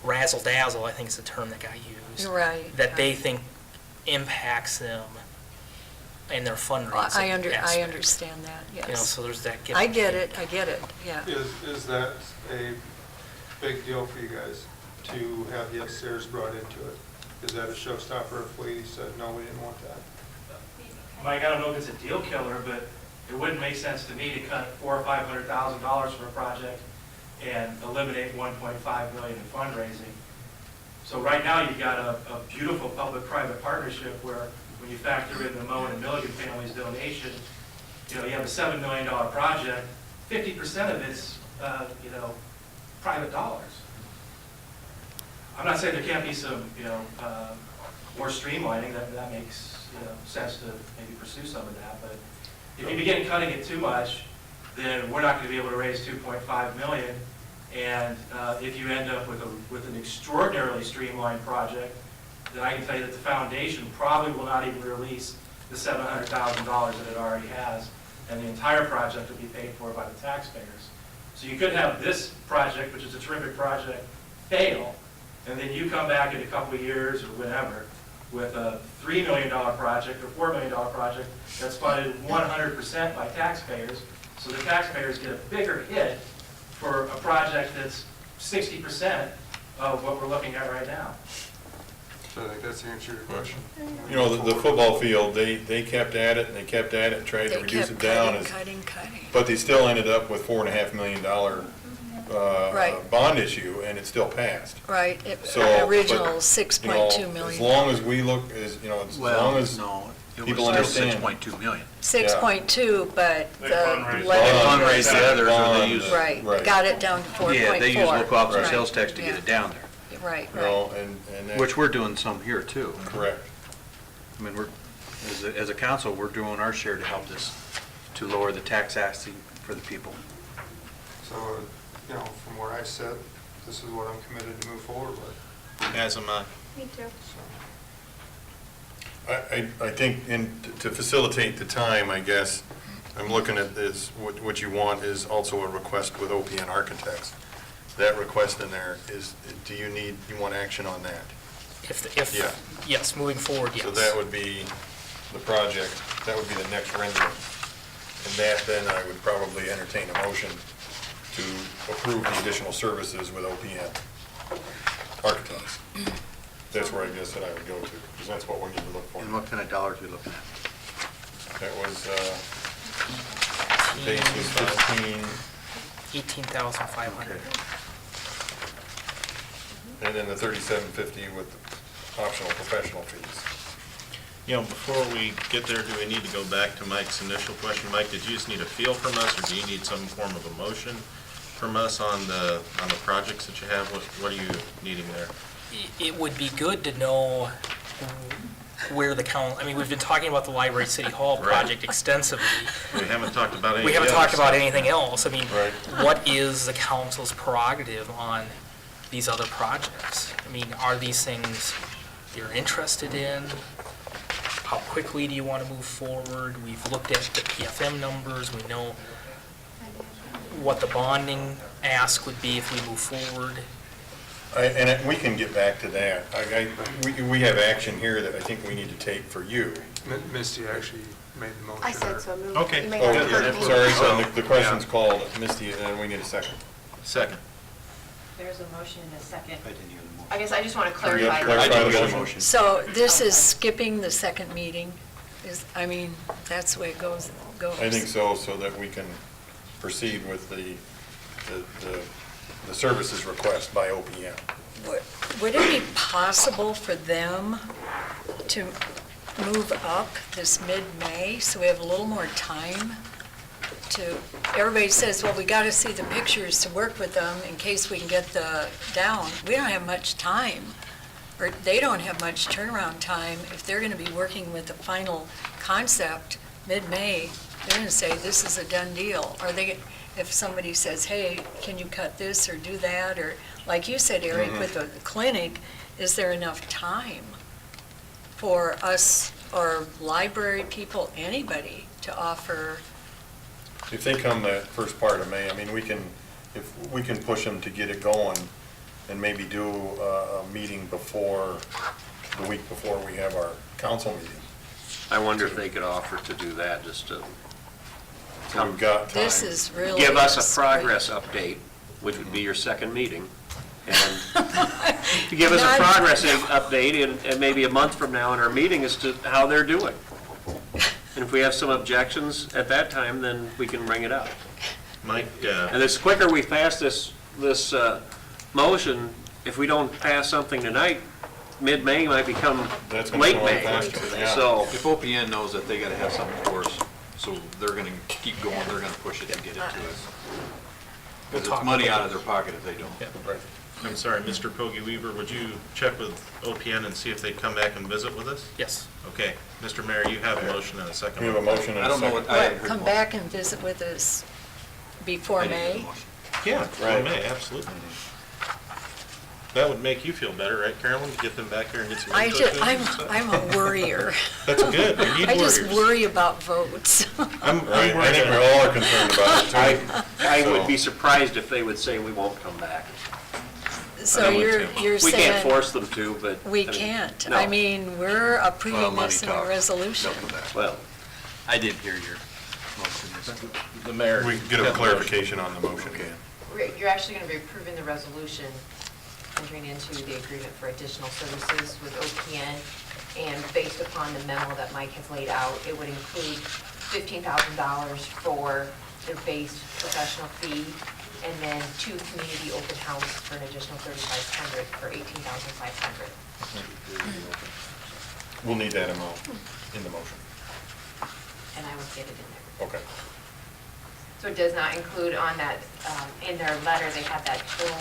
Speaker 11: razzle-dazzle, I think is the term that got used.
Speaker 6: Right.
Speaker 11: That they think impacts them in their fundraising
Speaker 6: I
Speaker 11: aspect.
Speaker 6: understand that, yes.
Speaker 11: So there's that give
Speaker 6: I
Speaker 11: and
Speaker 6: get
Speaker 11: take.
Speaker 6: it, yeah.
Speaker 2: Is that a big deal for you guys to have the upstairs brought into it? Is that a showstopper if we said, no, we didn't want that?
Speaker 14: Mike, I don't know if it's a deal killer, but it wouldn't make sense to me to cut $400,000 or $500,000 for a project and eliminate $1.5 million in fundraising. So right now, you've got a beautiful public-private partnership where when you factor in the Moen and Milligan family's donation, you have a $7 million project, 50% of it's, private dollars. I'm not saying there can't be some, more streamlining, that makes, sense to maybe pursue some of that, but if you begin cutting it too much, then we're not going to be able to raise $2.5 million, and if you end up with an extraordinarily streamlined project, then I can tell you that the foundation probably will not even release the $700,000 that it already has, and the entire project will be paid for by the taxpayers. So you could have this project, which is a terrific project, fail, and then you come back in a couple of years or whenever with a $3 million project or $4 million project that's funded 100% by taxpayers. So the taxpayers get a bigger hit for a project that's 60% of what we're looking at right now.
Speaker 2: So I think that's the answer to your question.
Speaker 1: The football field, they kept at it, and they kept at it, and tried to
Speaker 6: They
Speaker 1: reduce
Speaker 6: kept
Speaker 1: it down.
Speaker 6: cutting.
Speaker 1: But they still ended up with $4.5 million
Speaker 6: Right.
Speaker 1: bond issue, and it still passed.
Speaker 6: Right,
Speaker 1: So,
Speaker 6: original
Speaker 1: but,
Speaker 6: 6.2 million.
Speaker 1: As long as we look, as long as
Speaker 12: no, it
Speaker 1: people
Speaker 12: was still
Speaker 1: understand.
Speaker 12: 6.2 million.
Speaker 6: 6.2, but
Speaker 2: They
Speaker 6: the
Speaker 2: fundraised.
Speaker 12: Fundraise the others, or they use,
Speaker 6: Right, got it down to 4.4.
Speaker 9: Yeah, they use local option
Speaker 6: Right.
Speaker 9: sales tax to get
Speaker 6: Yeah.
Speaker 9: it down there,
Speaker 6: Right,
Speaker 1: You
Speaker 6: right.
Speaker 1: know, and that-
Speaker 9: which we're doing some here too.
Speaker 1: correct.
Speaker 9: I mean, as a council, we're doing our share to help this, to lower the tax asking for the people.
Speaker 2: So, from where I sit, this is what I'm committed to move forward with.
Speaker 3: As am I.
Speaker 10: Me too.
Speaker 1: I think to facilitate the time, I guess, I'm looking at this, what you want is also a request with OPN Architects. That request in there is, you want action on that? Yeah.
Speaker 11: Yes, moving forward, yes.
Speaker 1: So that would be the project, that would be the next rendering. And that, then I would probably entertain a motion to approve the additional services with OPM Architects. That's where I guess that I would go to, because that's what we need to look for.
Speaker 9: And what kind of dollars are we looking at?
Speaker 1: That was, page 15,
Speaker 11: 18,500.
Speaker 1: and then the 3750 with optional professional fees.
Speaker 3: You know, before we get there, do we need to go back to Mike's initial question? Mike, did you just need a feel from us, or do you need some form of a motion from us on the projects that you have? What are you needing there?
Speaker 11: It would be good to know where the I mean, we've been talking about the Library City Hall project extensively.
Speaker 3: We haven't talked about anything
Speaker 11: We haven't
Speaker 3: else.
Speaker 11: talked about anything else. I mean,
Speaker 1: Right.
Speaker 11: what is the council's prerogative on these other projects? I mean, are these things you're interested in? How quickly do you want to move forward? We've looked at the PFM numbers. We know what the bonding ask would be if we move forward.
Speaker 1: And we can get back to that. We have action here that I think we need to take for you.
Speaker 2: Misty actually made the motion.
Speaker 10: I said so, moved.
Speaker 3: Okay.
Speaker 10: You may
Speaker 1: Oh,
Speaker 10: have heard me.
Speaker 1: sorry, so the question's called, Misty, and then we need a second.
Speaker 3: Second.
Speaker 5: There's a motion and a second.
Speaker 9: I didn't hear the motion.
Speaker 5: I guess I just want to
Speaker 1: Can you
Speaker 5: clarify.
Speaker 1: clarify the
Speaker 9: I
Speaker 1: motion?
Speaker 9: motion.
Speaker 6: So this is skipping the second meeting, I mean, that's the way it goes.
Speaker 1: I think so that we can proceed with the services request by OPM.
Speaker 6: Would it be possible for them to move up this mid-May, so we have a little more time to, everybody says, well, we got to see the pictures to work with them in case we can get the down. We don't have much time, or they don't have much turnaround time. If they're going to be working with the final concept mid-May, they're going to say, this is a done deal. Are they, if somebody says, hey, can you cut this or do that, or like you said, Eric, with the clinic, is there enough time for us or library people, anybody, to offer?
Speaker 1: If they come the first part of May, I mean, if we can push them to get it going and maybe do a meeting before, the week before we have our council meeting.
Speaker 8: I wonder if they could offer to do that, just to
Speaker 1: So we've got time.
Speaker 6: This is really.
Speaker 8: give us a progress update, which would be your second meeting, and to give us a
Speaker 6: Not-
Speaker 8: progress update, and maybe a month from now in our meeting as to how they're doing. And if we have some objections at that time, then we can bring it up.
Speaker 3: Mike,
Speaker 8: And the quicker we pass this motion, if we don't pass something tonight, mid-May might become
Speaker 1: That's gonna
Speaker 8: late
Speaker 1: go on
Speaker 8: May.
Speaker 1: faster, yeah.
Speaker 8: So,
Speaker 12: If OPN knows that they gotta have something for us, so they're gonna keep going, they're gonna push it and get it to us. Because it's money out of their pocket if they don't.
Speaker 1: Right.
Speaker 3: I'm sorry, Mr. Poggy Weaver, would you check with OPN and see if they'd come back and visit with us?
Speaker 11: Yes.
Speaker 3: Okay, Mr. Mayor, you have a motion and a second.
Speaker 1: We have a motion and
Speaker 12: I
Speaker 1: a
Speaker 12: don't know
Speaker 1: second.
Speaker 12: what, I hadn't heard
Speaker 6: Come
Speaker 12: the
Speaker 6: back and visit with us before
Speaker 12: motion. I didn't hear
Speaker 6: May?
Speaker 12: the motion.
Speaker 3: Yeah,
Speaker 1: Right.
Speaker 3: May, absolutely. That would make you feel better, right, Carolyn, to get them back here and get some input? to it and stuff?
Speaker 6: I'm a worrier.
Speaker 3: That's good, we need
Speaker 6: I just
Speaker 3: warriors.
Speaker 6: worry about votes.
Speaker 3: I'm
Speaker 1: Right, I
Speaker 3: worried
Speaker 1: think we
Speaker 3: about-
Speaker 1: all are concerned about it, too.
Speaker 8: I would
Speaker 1: So-
Speaker 8: be surprised if they would say we won't come back.
Speaker 6: So
Speaker 3: I would
Speaker 6: you're
Speaker 3: too.
Speaker 8: We can't
Speaker 6: saying
Speaker 8: force them to, but.
Speaker 6: we
Speaker 8: I mean,
Speaker 6: can't.
Speaker 8: no.
Speaker 6: I mean, we're
Speaker 12: Well,
Speaker 6: approving
Speaker 12: money
Speaker 6: this in a
Speaker 12: talks.
Speaker 6: resolution.
Speaker 12: They'll come back.
Speaker 8: Well,
Speaker 12: I did hear your motion.
Speaker 3: The mayor.
Speaker 1: We can get a clarification on the motion.
Speaker 12: Okay.
Speaker 5: You're actually going to be approving the resolution, entering into the agreement for additional services with OPN, and based upon the memo that Mike has laid out, it would include $15,000 for their base professional fee, and then 2 community open house for an additional $3,500 for $18,500.
Speaker 1: We'll need that amount in the motion.
Speaker 5: And I will get it in there.
Speaker 1: Okay.
Speaker 5: So it does not include on that, in their letter, they have that total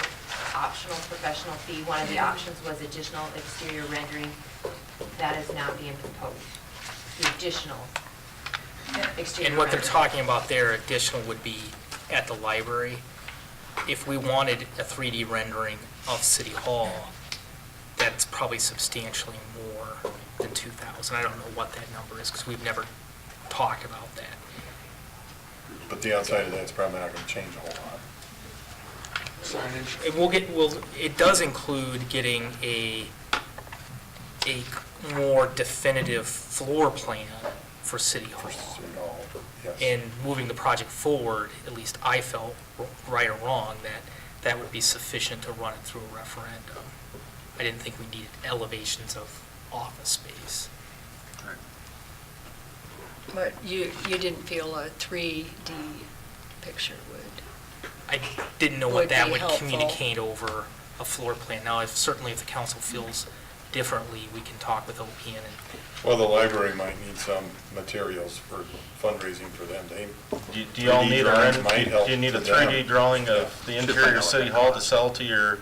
Speaker 5: optional professional fee. One of the options was additional exterior rendering. That is now being proposed. The additional exterior
Speaker 11: And what they're
Speaker 5: rendering.
Speaker 11: talking about there, additional would be at the library. If we wanted a 3D rendering of City Hall, that's probably substantially more than 2,000. I don't know what that number is, because we've never talked about that.
Speaker 1: But the outside of that's probably not going to change a whole lot.
Speaker 11: It does include getting a more definitive floor plan for City Hall.
Speaker 1: Yes.
Speaker 11: In moving the project forward, at least I felt, right or wrong, that that would be sufficient to run it through a referendum. I didn't think we needed elevations of office space.
Speaker 6: But you didn't feel a 3D picture would?
Speaker 11: I didn't know what
Speaker 6: Would
Speaker 11: that
Speaker 6: be
Speaker 11: would
Speaker 6: helpful.
Speaker 11: communicate over a floor plan. Now, certainly if the council feels differently, we can talk with OPN and
Speaker 1: Well, the library might need some materials for fundraising for them.
Speaker 3: Do you all
Speaker 1: 3D
Speaker 3: need
Speaker 1: drawings
Speaker 3: a,
Speaker 1: might help
Speaker 3: do you need a
Speaker 1: for them.
Speaker 3: 3D drawing of the interior of City Hall to sell to your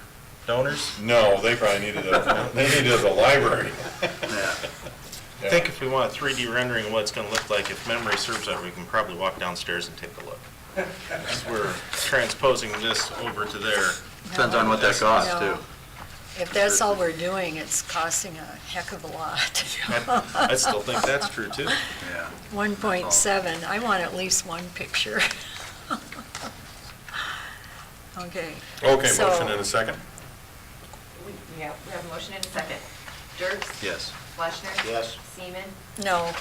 Speaker 3: donors?
Speaker 1: No, they probably needed it, they needed it as a library.
Speaker 3: I think if we want a 3D rendering of what it's going to look like, if memory serves right, we can probably walk downstairs and take a look. We're transposing this over to there.
Speaker 12: Depends on what that costs,
Speaker 6: No.
Speaker 12: too.
Speaker 6: If that's all we're doing, it's costing a heck of a lot.
Speaker 3: I still think that's true, too.
Speaker 12: Yeah.
Speaker 6: 1.7, I want at least one picture. Okay.
Speaker 1: Okay,
Speaker 6: So-
Speaker 1: motion and a second?
Speaker 5: We have a motion and a second. Dirks?
Speaker 12: Yes.
Speaker 5: Fleshner?
Speaker 12: Yes.
Speaker 5: Seaman?
Speaker 6: No.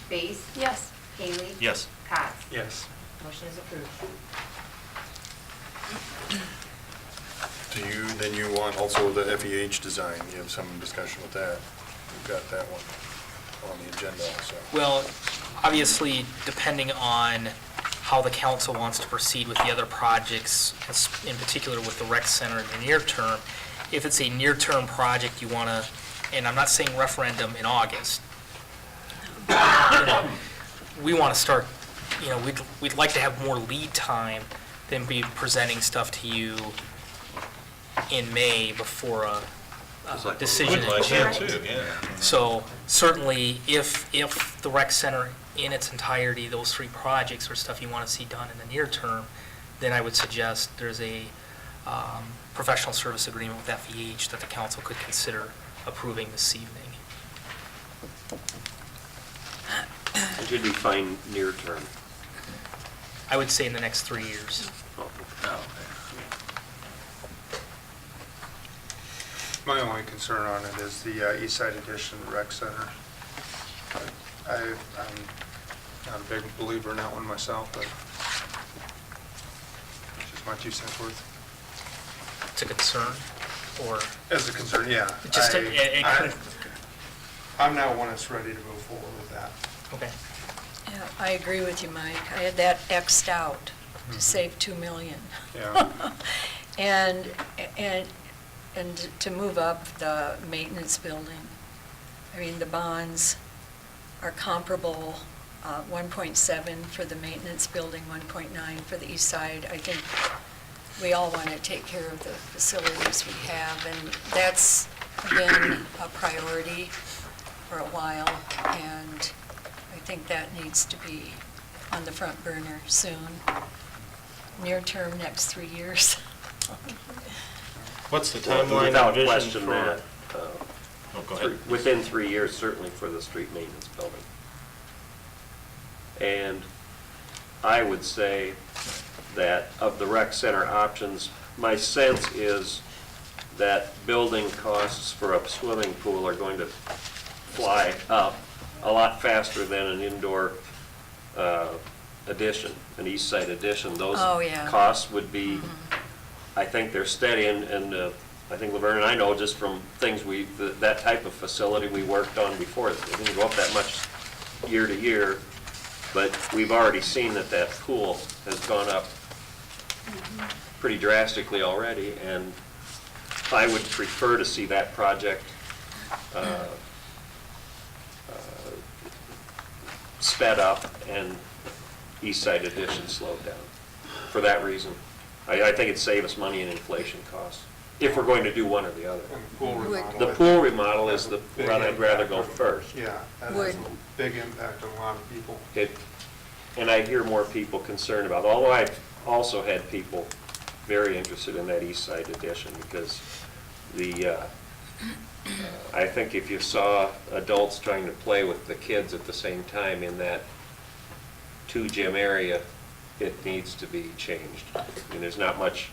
Speaker 5: Base?
Speaker 10: Yes.
Speaker 5: Haley?
Speaker 3: Yes.
Speaker 5: Cox?
Speaker 2: Yes.
Speaker 5: Motion is approved.
Speaker 1: Do you, then you want also the FEH design, you have some discussion with that. We've got that one on the agenda also.
Speaker 11: Well, obviously, depending on how the council wants to proceed with the other projects, in particular with the rec center in the near term, if it's a near-term project you want to, and I'm not saying referendum in August, we want to start, we'd like to have more lead time than be presenting stuff to you in May before a decision in June. So certainly, if the rec center in its entirety, those three projects are stuff you want to see done in the near term, then I would suggest there's a professional service agreement with FEH that the council could consider approving this evening.
Speaker 8: It should be fine near term.
Speaker 11: I would say in the next 3 years.
Speaker 2: My only concern on it is the East Side Addition Rec Center. I'm not a big believer in that one myself, but it's just my 2 cents worth.
Speaker 11: It's a concern, or?
Speaker 2: As a concern, yeah.
Speaker 11: Just
Speaker 2: I'm not one that's ready to move forward with that.
Speaker 11: Okay.
Speaker 6: Yeah, I agree with you, Mike. I had that X'd out to save 2 million.
Speaker 2: Yeah.
Speaker 6: And to move up the maintenance building. I mean, the bonds are comparable, 1.7 for the maintenance building, 1.9 for the east side. I think we all want to take care of the facilities we have, and that's been a priority for a while, and I think that needs to be on the front burner soon. Near term, next 3 years.
Speaker 3: What's the timeline
Speaker 8: Without
Speaker 3: and vision
Speaker 8: question,
Speaker 3: for?
Speaker 8: Matt,
Speaker 3: Oh, go ahead.
Speaker 8: within 3 years, certainly for the street maintenance building. And I would say that of the rec center options, my sense is that building costs for a swimming pool are going to fly up a lot faster than an indoor addition, an east side addition. Those
Speaker 6: Oh, yeah.
Speaker 8: costs would be, I think they're steady, and I think Laverne and I know just from things that type of facility we worked on before, it didn't go up that much year to year, but we've already seen that pool has gone up pretty drastically already, and I would prefer to see that project sped up and East Side Addition slowed down, for that reason. I think it'd save us money in inflation costs, if we're going to do one or the other.
Speaker 2: And pool remodel.
Speaker 8: The pool remodel is the one I'd rather go first.
Speaker 2: Yeah, that
Speaker 6: Would-
Speaker 2: has a big impact on a lot of people.
Speaker 8: And I hear more people concerned about, although I've also had people very interested in that East Side Addition, because I think if you saw adults trying to play with the kids at the same time in that 2-gym area, it needs to be changed. I mean, there's not much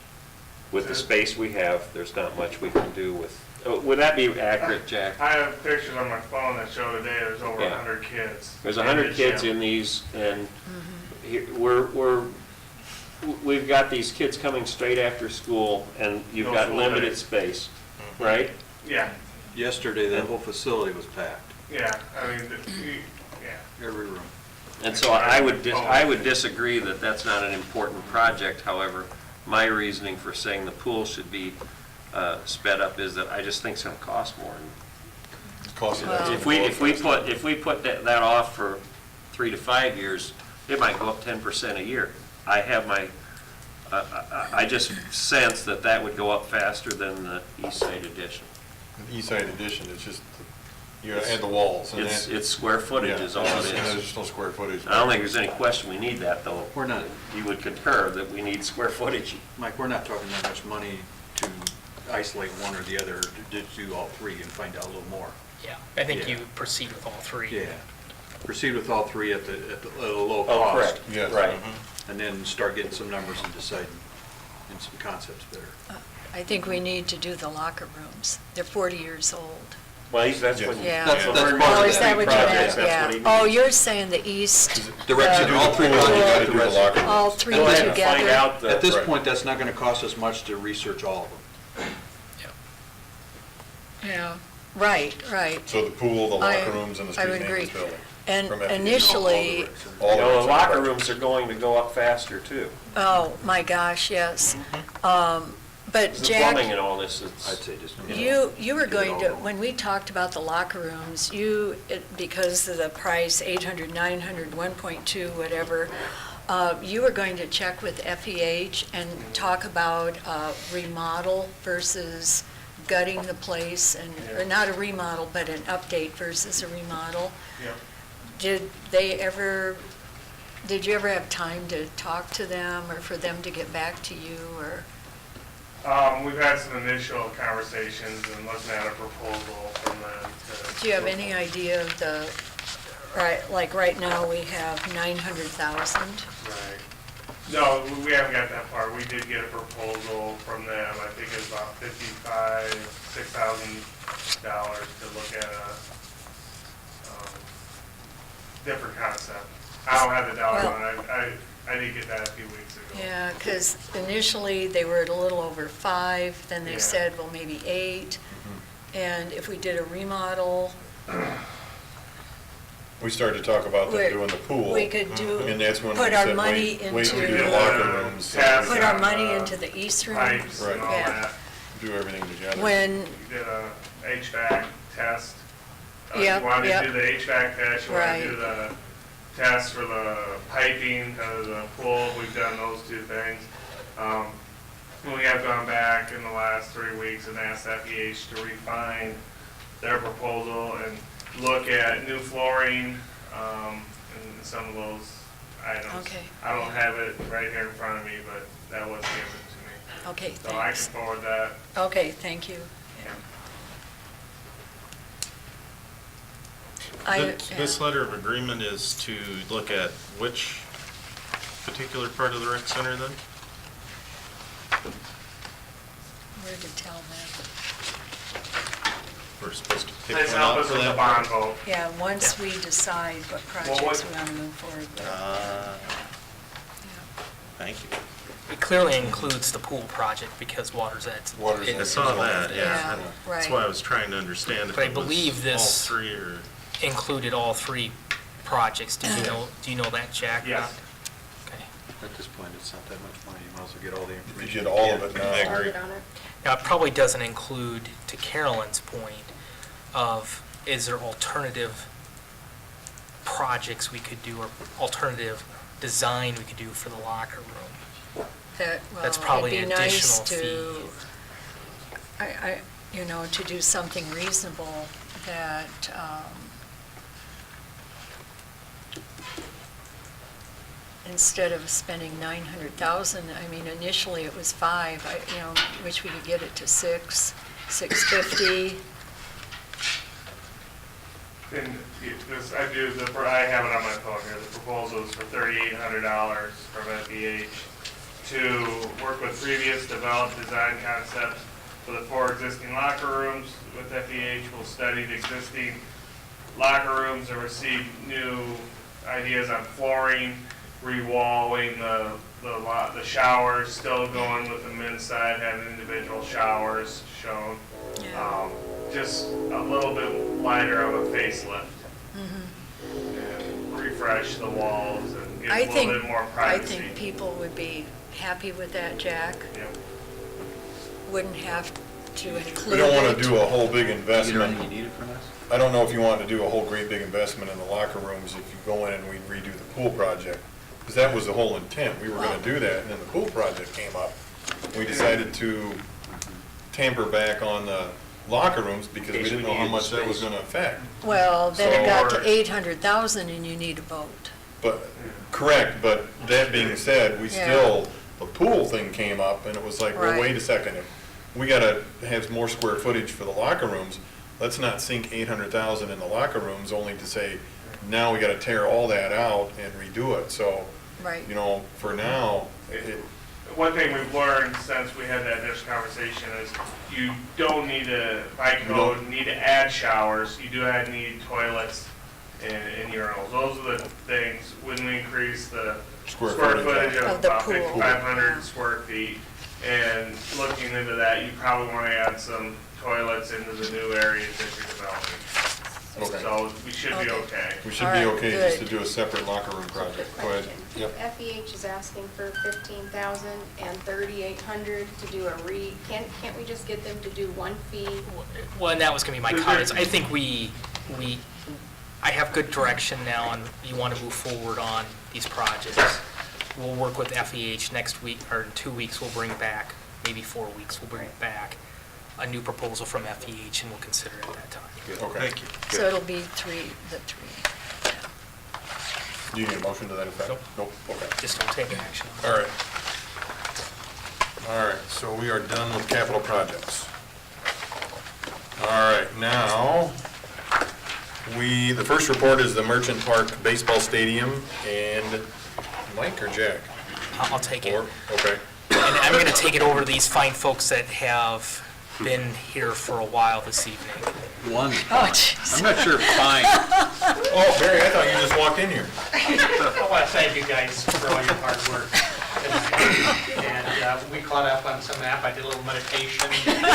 Speaker 8: with the space we have, there's not much we can do with, would that be accurate, Jack?
Speaker 4: I have pictures on my phone that show today there's over
Speaker 8: Yeah.
Speaker 4: 100 kids.
Speaker 8: There's 100 kids in these, and here- we've got these kids coming straight after school, and you've
Speaker 4: No
Speaker 8: got
Speaker 4: full
Speaker 8: limited
Speaker 4: days.
Speaker 8: space, right?
Speaker 4: Yeah,
Speaker 12: Yesterday, that whole facility was packed,
Speaker 4: yeah, I mean, yeah.
Speaker 12: every room.
Speaker 8: And so I would disagree that that's not an important project. However, my reasoning for saying the pool should be sped up is that I just think it's gonna cost more.
Speaker 1: Cost of that.
Speaker 8: If we put that off for 3 to 5 years, it might go up 10% a year. I have my, I just sense that that would go up faster than the East Side Addition.
Speaker 1: East Side Addition, it's just, you add the walls. And
Speaker 8: It's square footage is all it
Speaker 1: There's
Speaker 8: is.
Speaker 1: just no square footage.
Speaker 8: I don't think there's any question we need that, though.
Speaker 12: We're not,
Speaker 8: You would concur that we need square footage.
Speaker 12: Mike, we're not talking that much money to isolate one or the other, to do all three and find out a little more.
Speaker 11: Yeah, I think
Speaker 12: Yeah.
Speaker 11: you would proceed with all three.
Speaker 12: Yeah. Proceed with all three at a low
Speaker 8: Oh,
Speaker 12: cost.
Speaker 8: correct.
Speaker 1: Yes.
Speaker 8: Right.
Speaker 12: And then start getting some numbers and deciding, and some concepts there.
Speaker 6: I think we need to do the locker rooms. They're 40 years old.
Speaker 8: Well, that's what.
Speaker 6: Yeah.
Speaker 12: That's part of
Speaker 6: Oh,
Speaker 12: the
Speaker 6: is that what you
Speaker 8: projects,
Speaker 6: meant?
Speaker 8: that's what
Speaker 6: Yeah.
Speaker 8: he needs.
Speaker 6: Oh, you're saying the east,
Speaker 12: Direction, all three
Speaker 1: You gotta
Speaker 12: projects,
Speaker 1: do the locker rooms.
Speaker 6: all three
Speaker 8: Go ahead and find
Speaker 6: together?
Speaker 8: out the.
Speaker 12: At this
Speaker 1: Right.
Speaker 12: point, that's not gonna cost us much to research all of them.
Speaker 6: Yeah, right, right.
Speaker 1: So the pool, the
Speaker 6: I-
Speaker 1: locker rooms, and the
Speaker 6: I
Speaker 1: street
Speaker 6: would agree.
Speaker 1: maintenance building.
Speaker 6: And
Speaker 1: From FED.
Speaker 6: initially,
Speaker 1: All of
Speaker 8: You know,
Speaker 1: it's
Speaker 8: the locker
Speaker 1: separate.
Speaker 8: rooms are going to go up faster, too.
Speaker 6: oh, my gosh, yes. But
Speaker 8: The plumbing
Speaker 6: Jack,
Speaker 8: and all this,
Speaker 12: I'd say just.
Speaker 6: you were going to, when we talked about the locker rooms, because of the price, 800, 900, 1.2, whatever, you were going to check with FEH and talk about remodel versus gutting the place, or not a remodel, but an update versus a remodel.
Speaker 4: Yep.
Speaker 6: Did you ever have time to talk to them, or for them to get back to you, or?
Speaker 4: We've had some initial conversations and looking at a proposal from them to.
Speaker 6: Do you have any idea of the, like right now, we have 900,000?
Speaker 4: Right. No, we haven't got that far. We did get a proposal from them. I think it's about $6,000 to look at a different concept. I don't have the dollar on it. I did get that a few weeks ago.
Speaker 6: Yeah, because initially, they were at a little over 5, then they
Speaker 4: Yeah.
Speaker 6: said, well, maybe 8. And if we did a remodel,
Speaker 1: We started to talk about
Speaker 6: We're-
Speaker 1: doing the pool.
Speaker 6: we could do,
Speaker 1: And that's when we
Speaker 6: put our
Speaker 1: said,
Speaker 6: money
Speaker 1: wait till we do the
Speaker 6: into,
Speaker 1: locker rooms,
Speaker 4: Test
Speaker 6: put our
Speaker 4: on,
Speaker 6: money into the east room.
Speaker 4: Pipes and all
Speaker 6: Yeah.
Speaker 4: that.
Speaker 1: do everything together.
Speaker 6: When,
Speaker 4: We did a HVAC test.
Speaker 6: Yep,
Speaker 4: You wanted
Speaker 6: yep.
Speaker 4: to do the HVAC test, you wanted
Speaker 6: Right.
Speaker 4: to do the test for the piping of the pool, we've done those two things. We have gone back in the last 3 weeks and asked FEH to refine their proposal and look at new flooring, and some of those items.
Speaker 6: Okay.
Speaker 4: I don't have it right here in front of me, but that was given to me.
Speaker 6: okay,
Speaker 4: So I
Speaker 6: thanks.
Speaker 4: can forward that.
Speaker 6: Okay, thank you.
Speaker 3: This letter of agreement is to look at which particular part of the rec center then?
Speaker 6: Where to tell them?
Speaker 3: We're supposed to pick
Speaker 4: Let's
Speaker 3: one
Speaker 4: help
Speaker 3: out
Speaker 4: us
Speaker 3: for
Speaker 4: with the
Speaker 3: that?
Speaker 4: bond vote.
Speaker 6: Yeah, once we decide what projects
Speaker 4: what-
Speaker 6: we want to move forward with.
Speaker 3: Thank you.
Speaker 11: It clearly includes the pool project because Water's Edge.
Speaker 1: Water's
Speaker 3: I
Speaker 1: Edge.
Speaker 3: saw that,
Speaker 6: Yeah,
Speaker 3: yeah. That's
Speaker 6: right.
Speaker 3: why I was trying to understand if
Speaker 11: But I
Speaker 3: it was
Speaker 11: believe
Speaker 3: all
Speaker 11: this-
Speaker 3: three or...
Speaker 11: Included all three projects. Do you know that, Jack?
Speaker 4: Yes.
Speaker 11: Okay.
Speaker 12: At this point, it's not that much money, you might as well get all the
Speaker 1: You
Speaker 12: information.
Speaker 1: get all of it
Speaker 3: I
Speaker 1: now.
Speaker 3: agree.
Speaker 11: Now, it probably doesn't include, to Carolyn's point, of is there alternative projects we could do or alternative design we could do for the locker room?
Speaker 6: That, well,
Speaker 11: That's probably
Speaker 6: it'd
Speaker 11: an
Speaker 6: be nice
Speaker 11: additional
Speaker 6: to, to do something reasonable that, instead of spending 900,000, I mean, initially it was 5, wish we could get it to 6, 650.
Speaker 4: And this, I have it on my phone here, the proposal is for $3,800 from FEH. to work with previous developed design concepts for the 4 existing locker rooms. With FEH, we'll study the existing locker rooms and receive new ideas on flooring, re-walling the showers, still going with the men's side, having individual showers shown. Just a little bit lighter of a facelift. And refresh the walls and get a little bit more
Speaker 6: I
Speaker 4: privacy.
Speaker 6: think people would be happy with that, Jack.
Speaker 4: Yep.
Speaker 6: Wouldn't have to include
Speaker 1: We don't want
Speaker 6: it.
Speaker 1: to do a whole big
Speaker 9: You know
Speaker 1: investment.
Speaker 9: anything you needed from us?
Speaker 1: I don't know if you want to do a whole great big investment in the locker rooms if you go in and we redo the pool project. Because that was the whole intent. We were going to do that, and then the pool project came up. We decided to tamper back on the locker rooms because we didn't know how much that was going to affect.
Speaker 6: Well, then it got
Speaker 1: So-
Speaker 6: to 800,000 and you need a boat.
Speaker 1: But, correct, but that being said, we still, the pool thing came up, and it was like, well,
Speaker 6: Right.
Speaker 1: wait a second. If we gotta have more square footage for the locker rooms, let's not sink 800,000 in the locker rooms, only to say, now we gotta tear all that out and redo it. So,
Speaker 6: Right.
Speaker 1: you know, for now,
Speaker 4: One thing we've learned since we had that initial conversation is you don't need to, by code, need to add showers. You do need toilets and urinals. Those are the things, when we increase the
Speaker 1: Square
Speaker 4: square
Speaker 1: footage
Speaker 4: footage of
Speaker 6: of the
Speaker 4: about
Speaker 6: pool.
Speaker 4: 5,500 square feet. And looking into that, you probably want to add some toilets into the new areas that you're developing.
Speaker 1: Okay.
Speaker 4: So we should be okay.
Speaker 1: we should
Speaker 6: All
Speaker 1: be
Speaker 6: right,
Speaker 1: okay just to
Speaker 6: good.
Speaker 1: do a separate locker room project. Go ahead. Yep.
Speaker 10: FEH is asking for 15,000 and 3,800 to do a can't we just get them to do one fee?
Speaker 11: Well, and that was going to be my comments. I think I have good direction now, and you want to move forward on these projects. We'll work with FEH next week, or in 2 weeks, we'll bring back, maybe 4 weeks, we'll bring back a new proposal from FEH, and we'll consider it at that time.
Speaker 1: Okay.
Speaker 3: Thank you.
Speaker 6: So it'll be three.
Speaker 1: Do you need a motion to that effect?
Speaker 11: Nope.
Speaker 1: Nope, okay.
Speaker 11: Just don't take action.
Speaker 1: All right. All right, so we are done with capital projects. All right, now, the first report is the Merchant Park Baseball Stadium, and Mike or Jack?
Speaker 11: I'll take it.
Speaker 1: Or, okay.
Speaker 11: And I'm going to take it over to these fine folks that have been here for a while this evening.
Speaker 9: One.
Speaker 6: Oh, jeez.
Speaker 9: I'm not sure fine.
Speaker 1: Oh, Barry, I thought you just walked in here.
Speaker 15: I want to thank you guys for all your hard work. And we caught up on some app, I did a little meditation. And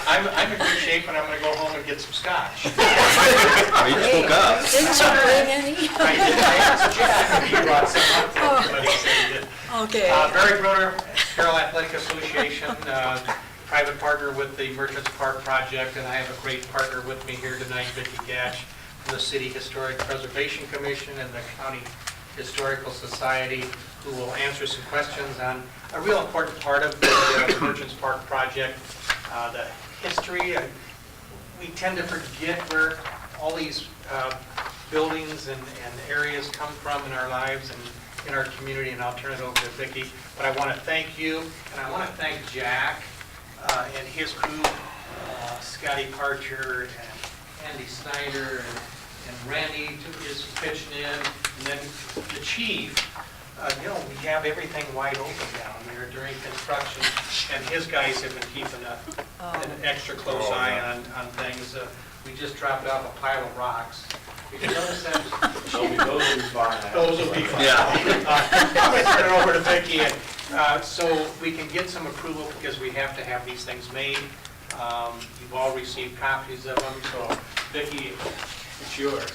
Speaker 15: I'm in good shape, and I'm going to go home and get some scotch.
Speaker 9: You spoke up.
Speaker 6: Didn't you bring any?
Speaker 15: I did, I asked Jeff if he brought some up, but he said he didn't.
Speaker 6: Okay.
Speaker 15: Barry Bruner, Carroll Athletic Association, private partner with the Merchants Park Project, and I have a great partner with me here tonight, Vicki Gash, from the City Historic Preservation Commission and the County Historical Society, who will answer some questions on a real important part of the Merchants Park Project, the history. We tend to forget where all these buildings and areas come from in our lives and in our community, and I'll turn it over to Vicki. But I want to thank you, and I want to thank Jack and his crew, Scotty Parcher and Andy Snyder and Randy is pitching in, and then the chief. We have everything wide open down there during construction, and his guys have been keeping an extra close eye on things. We just dropped off a pile of rocks. You can notice that. Those will be fine. Those will be fine.
Speaker 9: Yeah.
Speaker 15: I'm going to turn it over to Vicki, so we can get some approval, because we have to have these things made. You've all received copies of them, so Vicki, it's yours.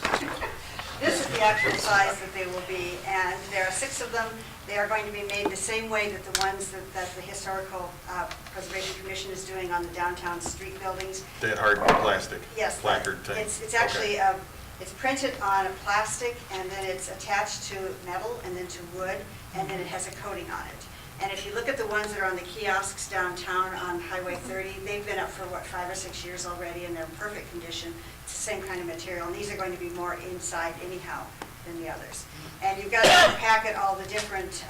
Speaker 16: This is the actual size that they will be, and there are 6 of them. They are going to be made the same way that the ones that the Historical Preservation Commission is doing on the downtown street buildings.
Speaker 1: That hard plastic
Speaker 16: Yes.
Speaker 1: placard thing.
Speaker 16: It's actually,
Speaker 1: Okay.
Speaker 16: it's printed on a plastic, and then it's attached to metal, and then to wood, and then it has a coating on it. And if you look at the ones that are on the kiosks downtown on Highway 30, they've been up for, 5 or 6 years already, and they're in perfect condition. It's the same kind of material, and these are going to be more inside anyhow. than the others. And you've got in the packet all the different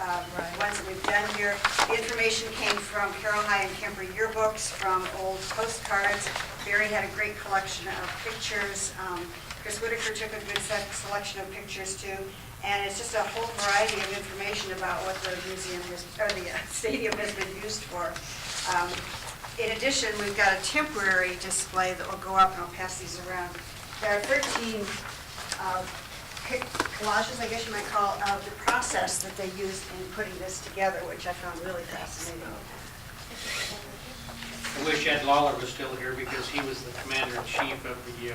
Speaker 16: ones that we've done here. The information came from Carroll High and Kemper yearbooks, from old postcards. Barry had a great collection of pictures. Chris Whitaker took a good selection of pictures too. And it's just a whole variety of information about what the museum is, or the stadium has been used for. In addition, we've got a temporary display that will go up, and I'll pass these around. There are 13 collages, I guess you might call, of the process that they used in putting this together, which I found really fascinating.
Speaker 15: I wish Ed Lawler was still here because he was the commander-in-chief of the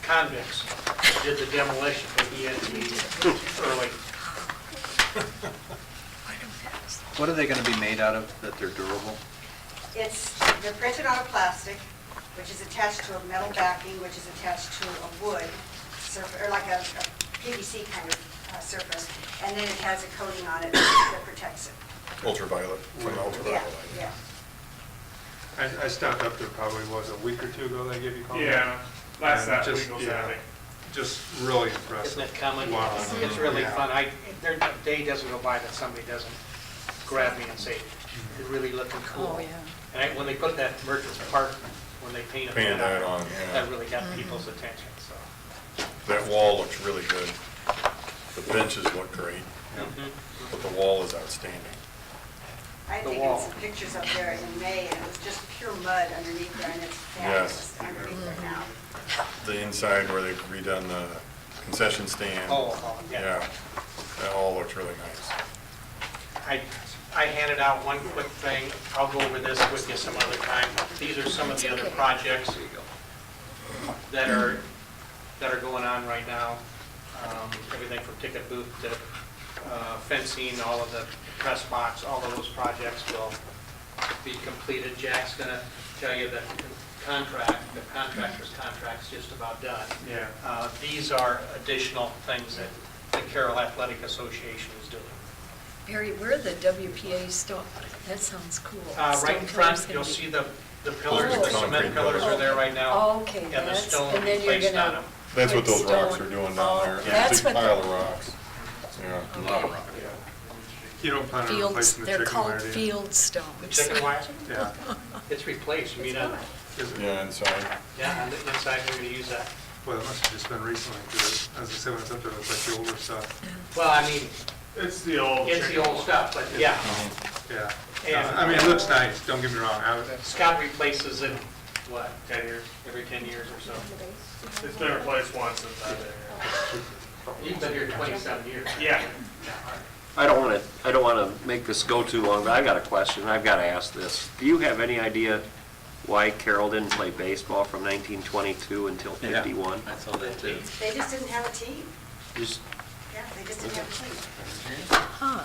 Speaker 15: convicts that did the demolition, but he had to leave early.
Speaker 9: What are they going to be made out of that they're durable?
Speaker 16: They're printed out of plastic, which is attached to a metal backing, which is attached to a wood surface, or like a PVC kind of surface, and then it has a coating on it that protects it.
Speaker 1: Ultraviolet, from ultraviolet.
Speaker 16: Yeah.
Speaker 2: I stopped up there probably, was it a week or two ago they gave you a call?
Speaker 4: Yeah, last
Speaker 2: And
Speaker 4: week
Speaker 2: just-
Speaker 4: was
Speaker 2: yeah,
Speaker 4: Saturday.
Speaker 2: Just really impressive.
Speaker 15: Isn't it common?
Speaker 2: Wow.
Speaker 15: It's really
Speaker 2: Yeah.
Speaker 15: fun. There a day doesn't go by that somebody doesn't grab me and say, "You're really looking cool."
Speaker 6: Oh, yeah.
Speaker 15: And when they put that Merchants Park, when they painted
Speaker 1: Painted
Speaker 15: that
Speaker 1: that
Speaker 15: on,
Speaker 1: on, yeah.
Speaker 15: that really got people's attention, so.
Speaker 1: That wall looks really good. The benches look great, but the wall is outstanding.
Speaker 16: I
Speaker 15: The
Speaker 16: taken
Speaker 15: wall.
Speaker 16: some pictures up there in May, and it was just pure mud underneath there, and it's fabulous underneath there now.
Speaker 1: The inside where they've redone the concession stand.
Speaker 15: Yeah.
Speaker 1: Yeah, that all looks really nice.
Speaker 15: I handed out one quick thing. I'll go over this with you some other time. These are some of the other projects that are going on right now. Everything from ticket booth to fencing, all of the press box, all of those projects will be completed. Jack's going to tell you that the contractor's contract's just about done.
Speaker 2: Yeah.
Speaker 15: These are additional things that the Carroll Athletic Association is doing.
Speaker 6: Barry, where are the WPA store? That sounds cool.
Speaker 15: Right
Speaker 6: Stone
Speaker 15: in
Speaker 6: Pillar's
Speaker 15: front,
Speaker 6: gonna
Speaker 15: you'll
Speaker 6: be-
Speaker 15: see the pillars,
Speaker 1: Oh,
Speaker 15: the
Speaker 1: the
Speaker 15: cement
Speaker 1: concrete
Speaker 15: pillars are there right now.
Speaker 6: Oh, okay,
Speaker 15: And the
Speaker 6: that's,
Speaker 15: stone
Speaker 6: and then you're
Speaker 15: placed on
Speaker 6: gonna.
Speaker 15: them.
Speaker 1: That's what
Speaker 6: put
Speaker 1: those rocks
Speaker 6: stone-
Speaker 1: are doing
Speaker 6: Oh,
Speaker 1: down there. Yeah,
Speaker 6: that's
Speaker 1: big
Speaker 6: what
Speaker 1: pile
Speaker 6: the-
Speaker 1: of rocks. Yeah, a lot of rock.
Speaker 2: You don't plan on
Speaker 6: Fields,
Speaker 2: replacing the
Speaker 6: they're
Speaker 2: chicken
Speaker 6: called
Speaker 2: wire, do you?
Speaker 6: field stones.
Speaker 15: The chicken wire,
Speaker 2: Yeah.
Speaker 15: it's replaced, you mean,
Speaker 1: Yeah, inside.
Speaker 15: yeah, on the inside, we're gonna use that.
Speaker 2: Well, it must have just been recently, because as I said, when it's up there, it's like the older stuff.
Speaker 15: Well, I mean,
Speaker 4: It's the old.
Speaker 15: it's the old stuff, but yeah.
Speaker 2: Yeah.
Speaker 15: And-
Speaker 2: I mean, it looks nice, don't get me wrong.
Speaker 15: Scott replaces it, what, 10 years, every 10 years or so?
Speaker 4: It's been replaced once since I've been here.
Speaker 15: You've been here 27 years.
Speaker 4: Yeah.
Speaker 8: I don't want to make this go too long, but I've got a question. I've got to ask this. Do you have any idea why Carroll didn't play baseball from 1922 until 51?
Speaker 9: I thought that too.
Speaker 16: They just didn't have a team.
Speaker 8: Just,
Speaker 16: Yeah, they just didn't have a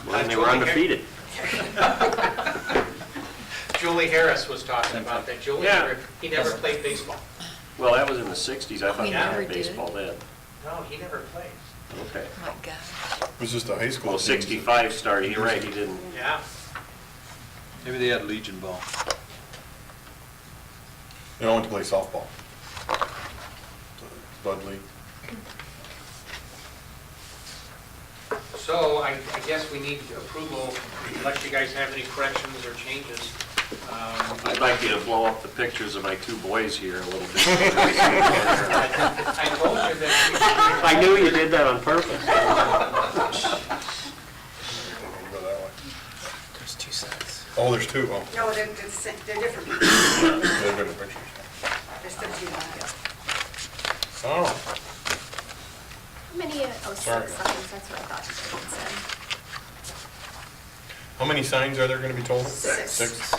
Speaker 16: team.
Speaker 8: well, and they were undefeated.
Speaker 15: Julie Harris was talking about that. Julie, he never played baseball.
Speaker 8: Well, that was in the 60s. I thought
Speaker 6: He
Speaker 8: they
Speaker 6: never
Speaker 8: had
Speaker 6: did.
Speaker 8: baseball then.
Speaker 15: No, he never played.
Speaker 8: Okay.
Speaker 6: Oh, my God.
Speaker 1: It was just a high school.
Speaker 8: Well,
Speaker 1: team.
Speaker 8: 65 started. You're right, he didn't.
Speaker 15: Yeah.
Speaker 9: Maybe they had Legion ball.
Speaker 1: They all went to play softball. Bud League.
Speaker 15: So I guess we need approval, unless you guys have any corrections or changes.
Speaker 8: I'd like you to blow up the pictures of my two boys here a little bit.
Speaker 15: I told you that.
Speaker 8: I knew you did that on purpose.
Speaker 11: There's two sets.
Speaker 1: Oh, there's two, oh.
Speaker 16: No, they're different.
Speaker 1: They're different pictures.
Speaker 16: There's still two on it.
Speaker 1: Oh,
Speaker 10: How many, six
Speaker 1: Sorry.
Speaker 10: signs, that's what I thought you said.
Speaker 1: how many signs are there gonna be total?
Speaker 16: Six.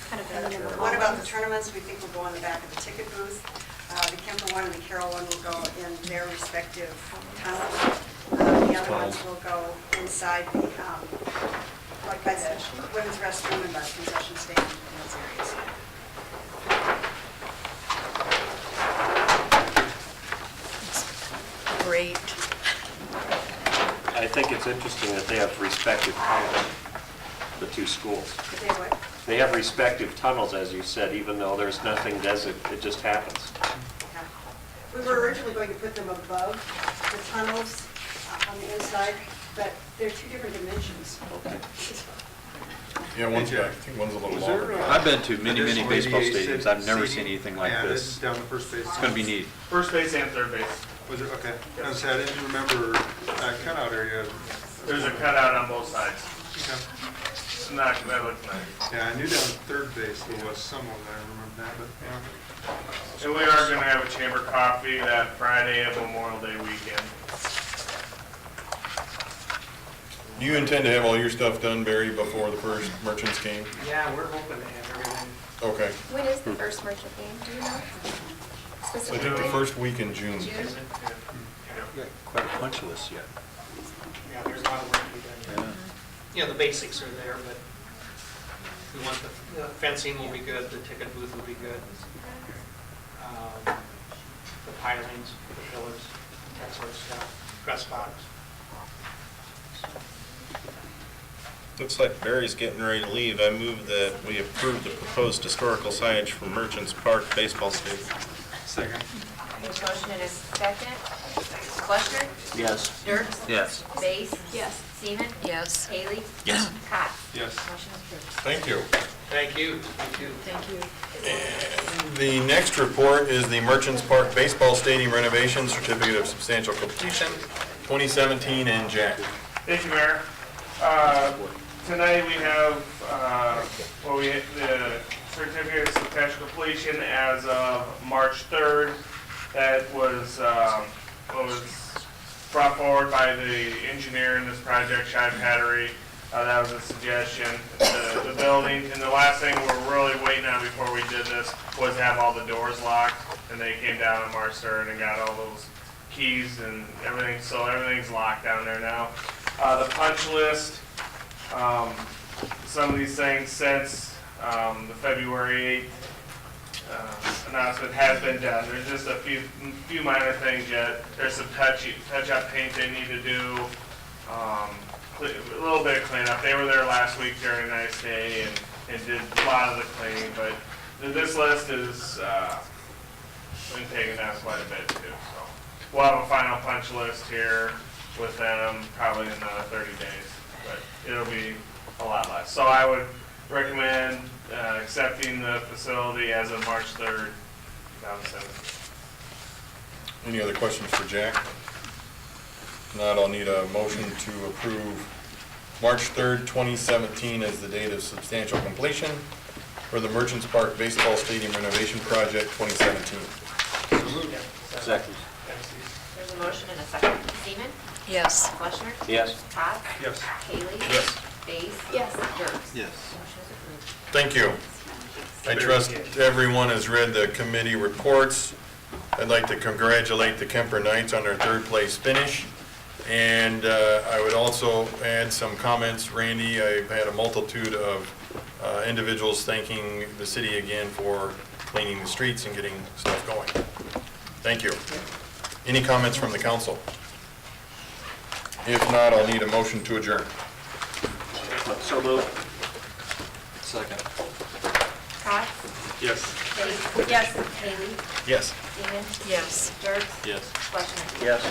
Speaker 10: Kind of a number.
Speaker 16: One about the tournaments, we think will go on the back of the ticket booth. The Kemper one and the Carroll one will go in their respective tunnels. The other ones will go inside the, like by the women's restroom and by the concession stand in those areas.
Speaker 6: Great.
Speaker 8: I think it's interesting that they have respective tunnels, the two schools.
Speaker 16: But they what?
Speaker 8: They have respective tunnels, as you said, even though there's nothing designated, it just happens.
Speaker 16: Yeah. We were originally going to put them above the tunnels on the inside, but they're two different dimensions.
Speaker 1: Yeah, I think one's a little
Speaker 12: Was there,
Speaker 1: longer.
Speaker 9: I've been to many, many baseball
Speaker 2: Additional
Speaker 9: stadiums. I've never
Speaker 2: seating?
Speaker 9: seen anything like
Speaker 2: Yeah,
Speaker 9: this.
Speaker 2: down the first base.
Speaker 9: It's gonna be neat.
Speaker 4: First base and third base.
Speaker 2: Was it, okay. I was, I didn't remember that cutout area.
Speaker 4: There's a cutout on both sides.
Speaker 2: Okay.
Speaker 4: That looks nice.
Speaker 2: Yeah, I knew down third base there was someone there, I remember that, but, yeah.
Speaker 4: And we are gonna have a chamber coffee that Friday of Memorial Day weekend.
Speaker 1: Do you intend to have all your stuff done, Barry, before the first merchants game?
Speaker 13: Yeah, we're hoping to have everything.
Speaker 1: Okay.
Speaker 10: When is the first merchant game, do you know?
Speaker 1: I think
Speaker 10: Specifically?
Speaker 1: the first week in June.
Speaker 10: June?
Speaker 9: We got quite a punch list yet.
Speaker 13: Yeah, there's a lot of work to be done.
Speaker 9: Yeah.
Speaker 15: You know, the basics are there, but we want the fencing will be good, the ticket booth will be good. The pilings, the pillars, that sort of stuff, press box.
Speaker 3: Looks like Barry's getting ready to leave. I move that we approve the proposed historical signage for Merchants Park Baseball Stadium.
Speaker 2: Second.
Speaker 5: There's a motion and a second. Fleschner?
Speaker 9: Yes.
Speaker 5: Dirks?
Speaker 9: Yes.
Speaker 5: Base?
Speaker 10: Yes.
Speaker 5: Seaman?
Speaker 6: Yes.
Speaker 5: Haley?
Speaker 3: Yes.
Speaker 5: Cox?
Speaker 2: Yes.
Speaker 5: Motion is approved.
Speaker 1: Thank you.
Speaker 15: Thank you. Thank you.
Speaker 6: Thank you.
Speaker 1: The next report is the Merchants Park Baseball Stadium renovation certificate of substantial completion, 2017, and Jack.
Speaker 4: Thank you, Mayor. Tonight we have, the certificate of substantial completion as of March 3rd. That was brought forward by the engineer in this project, Shive Hattery. That was a suggestion. The building, and the last thing we're really waiting on before we did this was have all the doors locked. And they came down on March 3rd and got all those keys and everything, so everything's locked down there now. The punch list, some of these things since the February 8th announcement has been done. There's just a few minor things yet. There's some touch-up paint they need to do, a little bit of cleanup. They were there last week during a nice day and did a lot of the cleaning, but this list is been taken down quite a bit too. So we'll have a final punch list here with them probably in another 30 days, but it'll be a lot less. So I would recommend accepting the facility as of March 3rd, 2017.
Speaker 1: Any other questions for Jack? If not, I'll need a motion to approve March 3rd, 2017 as the date of substantial completion for the Merchants Park Baseball Stadium renovation project 2017.
Speaker 9: Second.
Speaker 5: There's a motion and a second. Seaman?
Speaker 6: Yes.
Speaker 5: Fleschner?
Speaker 9: Yes.
Speaker 5: Cox?
Speaker 2: Yes.
Speaker 5: Haley?
Speaker 1: Yes.
Speaker 5: Base?
Speaker 10: Yes.
Speaker 5: Dirks?
Speaker 9: Yes.
Speaker 5: Motion is approved.
Speaker 1: Thank you. I trust everyone has read the committee reports. I'd like to congratulate the Kemper Knights on their third place finish. And I would also add some comments. Randy, I've had a multitude of individuals thanking the city again for cleaning the streets and getting stuff going. Thank you. Any comments from the council? If not, I'll need a motion to adjourn.
Speaker 8: So moved.
Speaker 12: Second.
Speaker 5: Cox?
Speaker 2: Yes.
Speaker 5: Base? Yes. Haley?
Speaker 3: Yes.
Speaker 5: Seaman?
Speaker 6: Yes.
Speaker 5: Dirks?
Speaker 12: Yes.
Speaker 5: Fleschner?
Speaker 8: Yes.